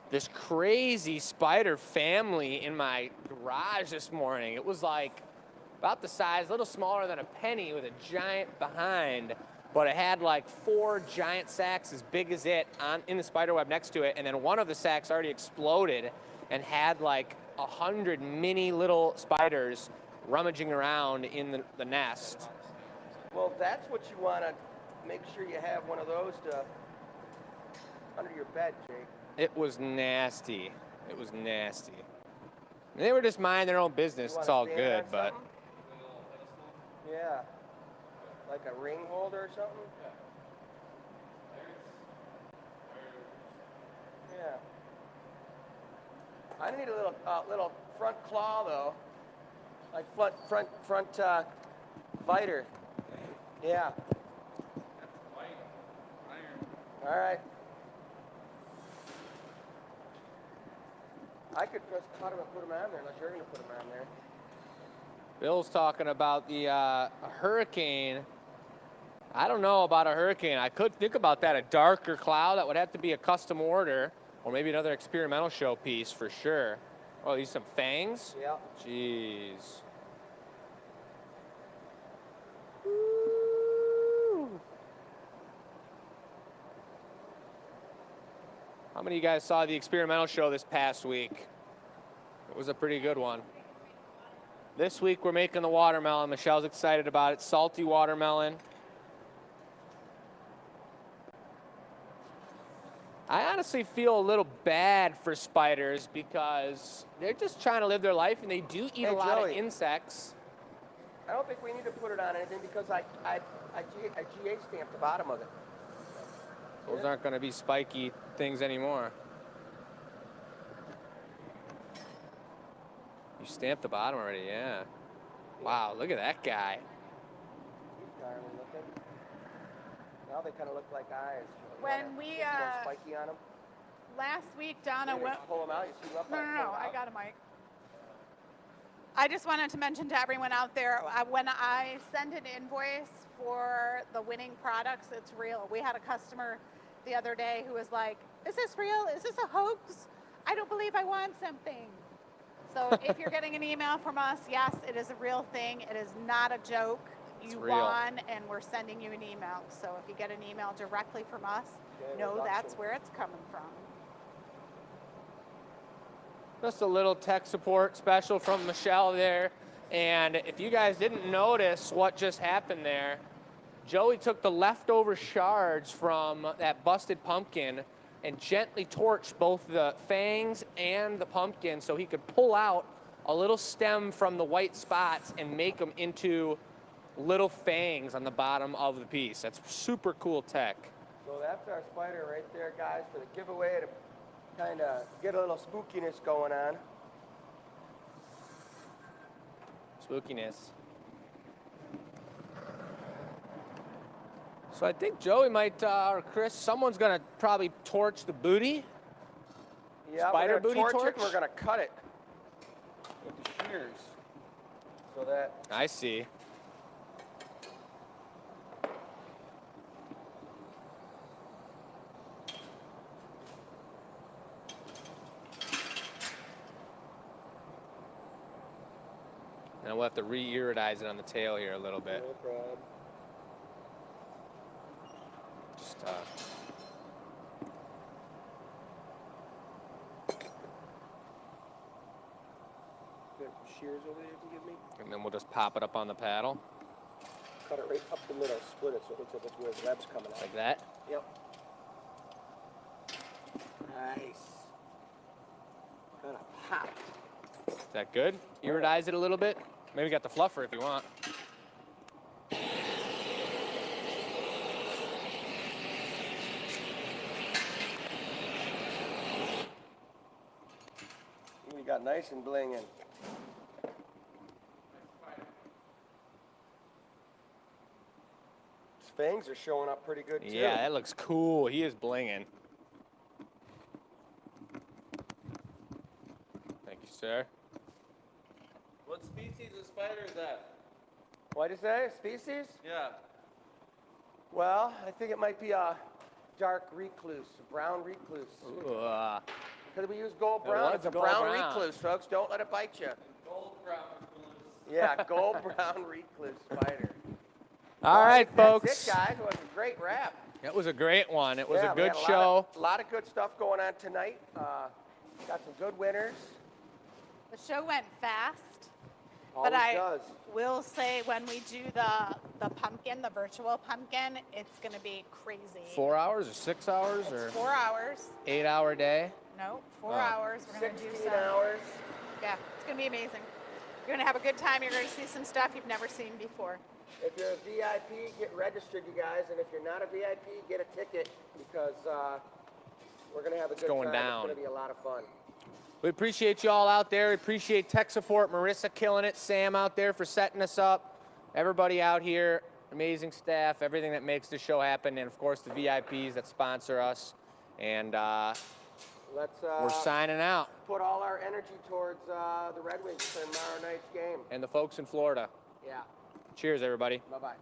[SPEAKER 2] this crazy spider family in my garage this morning. It was like about the size, a little smaller than a penny with a giant behind, but it had like 4 giant sacks as big as it in the spider web next to it, and then one of the sacks already exploded and had like 100 mini little spiders rummaging around in the nest.
[SPEAKER 4] Well, that's what you want to make sure you have one of those under your bed, Jake.
[SPEAKER 2] It was nasty. It was nasty. And they were just minding their own business. It's all good, but.
[SPEAKER 4] Yeah. Like a ring holder or something? Yeah. I need a little front claw though. Like front biter. Yeah.
[SPEAKER 3] That's white iron.
[SPEAKER 4] All right. I could just cut them and put them on there unless you're going to put them on there.
[SPEAKER 2] Bill's talking about the a hurricane. I don't know about a hurricane. I could think about that, a darker cloud. That would have to be a custom order or maybe another experimental showpiece for sure. Oh, these some fangs?
[SPEAKER 4] Yeah.
[SPEAKER 2] Jeez. How many of you guys saw the experimental show this past week? It was a pretty good one. This week we're making the watermelon. Michelle's excited about it. Salty watermelon. I honestly feel a little bad for spiders because they're just trying to live their life and they do eat a lot of insects.
[SPEAKER 4] I don't think we need to put it on anything because I GA stamped the bottom of it.
[SPEAKER 2] Those aren't going to be spiky things anymore. You stamped the bottom already, yeah. Wow, look at that guy.
[SPEAKER 4] He's darling looking. Now they kind of look like eyes.
[SPEAKER 1] When we,
[SPEAKER 4] get some more spiky on them.
[SPEAKER 1] Last week, Donna went.
[SPEAKER 4] Pull them out. You see them up.
[SPEAKER 1] No,
[SPEAKER 4] pull
[SPEAKER 1] no,
[SPEAKER 4] 'em
[SPEAKER 1] no. I
[SPEAKER 4] out.
[SPEAKER 1] got a mic. I just wanted to mention to everyone out there, when I send an invoice for the winning products, it's real. We had a customer the other day who was like, "Is this real? Is this a hoax? I don't believe I won something." So if you're getting an email from us, yes, it is a real thing. It is not a joke. You
[SPEAKER 2] real.
[SPEAKER 1] won, and we're sending you an email. So if you get an email directly from us, know that's where it's coming from.
[SPEAKER 2] Just a little tech support special from Michelle there. And if you guys didn't notice what just happened there, Joey took the leftover shards from that busted pumpkin and gently torched both the fangs and the pumpkin so he could pull out a little stem from the white spots and make them into little fangs on the bottom of the piece. That's super cool tech.
[SPEAKER 4] So that's our spider right there, guys, for the giveaway to kind of get a little spookiness going on.
[SPEAKER 2] Spookiness. So I think Joey might, or Chris, someone's gonna probably torch the booty.
[SPEAKER 4] Yeah,
[SPEAKER 2] Spider
[SPEAKER 4] we're gonna
[SPEAKER 2] booty
[SPEAKER 4] torch it and
[SPEAKER 2] torch?
[SPEAKER 4] we're gonna cut it with the shears. So that
[SPEAKER 2] I see. And we'll have to re-iridize it on the tail here a little bit.
[SPEAKER 4] no problem.
[SPEAKER 2] Just,
[SPEAKER 4] Got shears over there you can give me?
[SPEAKER 2] and then we'll just pop it up on the paddle
[SPEAKER 4] Cut it right up the middle, split it so it looks like it's where the web's coming out.
[SPEAKER 2] like that.
[SPEAKER 4] Yep. Nice. Gonna pop.
[SPEAKER 2] Is that good? Iridize it a little bit. Maybe got the fluffer if you want.
[SPEAKER 4] You got nice and blinging. His fangs are showing up pretty good too.
[SPEAKER 2] Yeah, that looks cool. He is blinging. Thank you, sir.
[SPEAKER 3] What species of spider is that?
[SPEAKER 4] What'd you say? Species?
[SPEAKER 3] Yeah.
[SPEAKER 4] Well, I think it might be a dark recluse, a brown recluse.
[SPEAKER 2] Ooh,
[SPEAKER 4] Because we use gold
[SPEAKER 2] It
[SPEAKER 4] brown.
[SPEAKER 2] was
[SPEAKER 4] It's a
[SPEAKER 2] gold
[SPEAKER 4] brown
[SPEAKER 2] brown.
[SPEAKER 4] recluse, folks. Don't let it bite you.
[SPEAKER 3] Gold brown.
[SPEAKER 4] Yeah, gold brown recluse spider.
[SPEAKER 2] All right, folks.
[SPEAKER 4] That's it, guys. It was a great wrap.
[SPEAKER 2] It was a great one. It was
[SPEAKER 4] Yeah,
[SPEAKER 2] a
[SPEAKER 4] we
[SPEAKER 2] good
[SPEAKER 4] had
[SPEAKER 2] show.
[SPEAKER 4] A lot of good stuff going on tonight. Got some good winners.
[SPEAKER 1] The show went fast.
[SPEAKER 4] Always
[SPEAKER 1] But I
[SPEAKER 4] does.
[SPEAKER 1] will say when we do the pumpkin, the virtual pumpkin, it's going to be crazy.
[SPEAKER 2] 4 hours or 6 hours
[SPEAKER 1] It's
[SPEAKER 2] or
[SPEAKER 1] 4 hours.
[SPEAKER 2] 8 hour day?
[SPEAKER 1] No, 4
[SPEAKER 2] Oh.
[SPEAKER 1] hours. We're going to do
[SPEAKER 4] 16
[SPEAKER 1] some.
[SPEAKER 4] hours.
[SPEAKER 1] Yeah, it's going to be amazing. You're going to have a good time. You're going to see some stuff you've never seen before.
[SPEAKER 4] If you're a VIP, get registered, you guys. And if you're not a VIP, get a ticket because we're going to have a good
[SPEAKER 2] going
[SPEAKER 4] time.
[SPEAKER 2] down.
[SPEAKER 4] It's going to be a lot of fun.
[SPEAKER 2] We appreciate you all out there. We appreciate tech support. Marissa killing it. Sam out there for setting us up. Everybody out here, amazing staff, everything that makes the show happen. And, of course, the VIPs that sponsor us. And
[SPEAKER 4] Let's
[SPEAKER 2] we're signing out.
[SPEAKER 4] put all our energy towards the Red Wings for tomorrow night's game.
[SPEAKER 2] And the folks in Florida.
[SPEAKER 4] Yeah.
[SPEAKER 2] Cheers, everybody.
[SPEAKER 4] Bye-bye.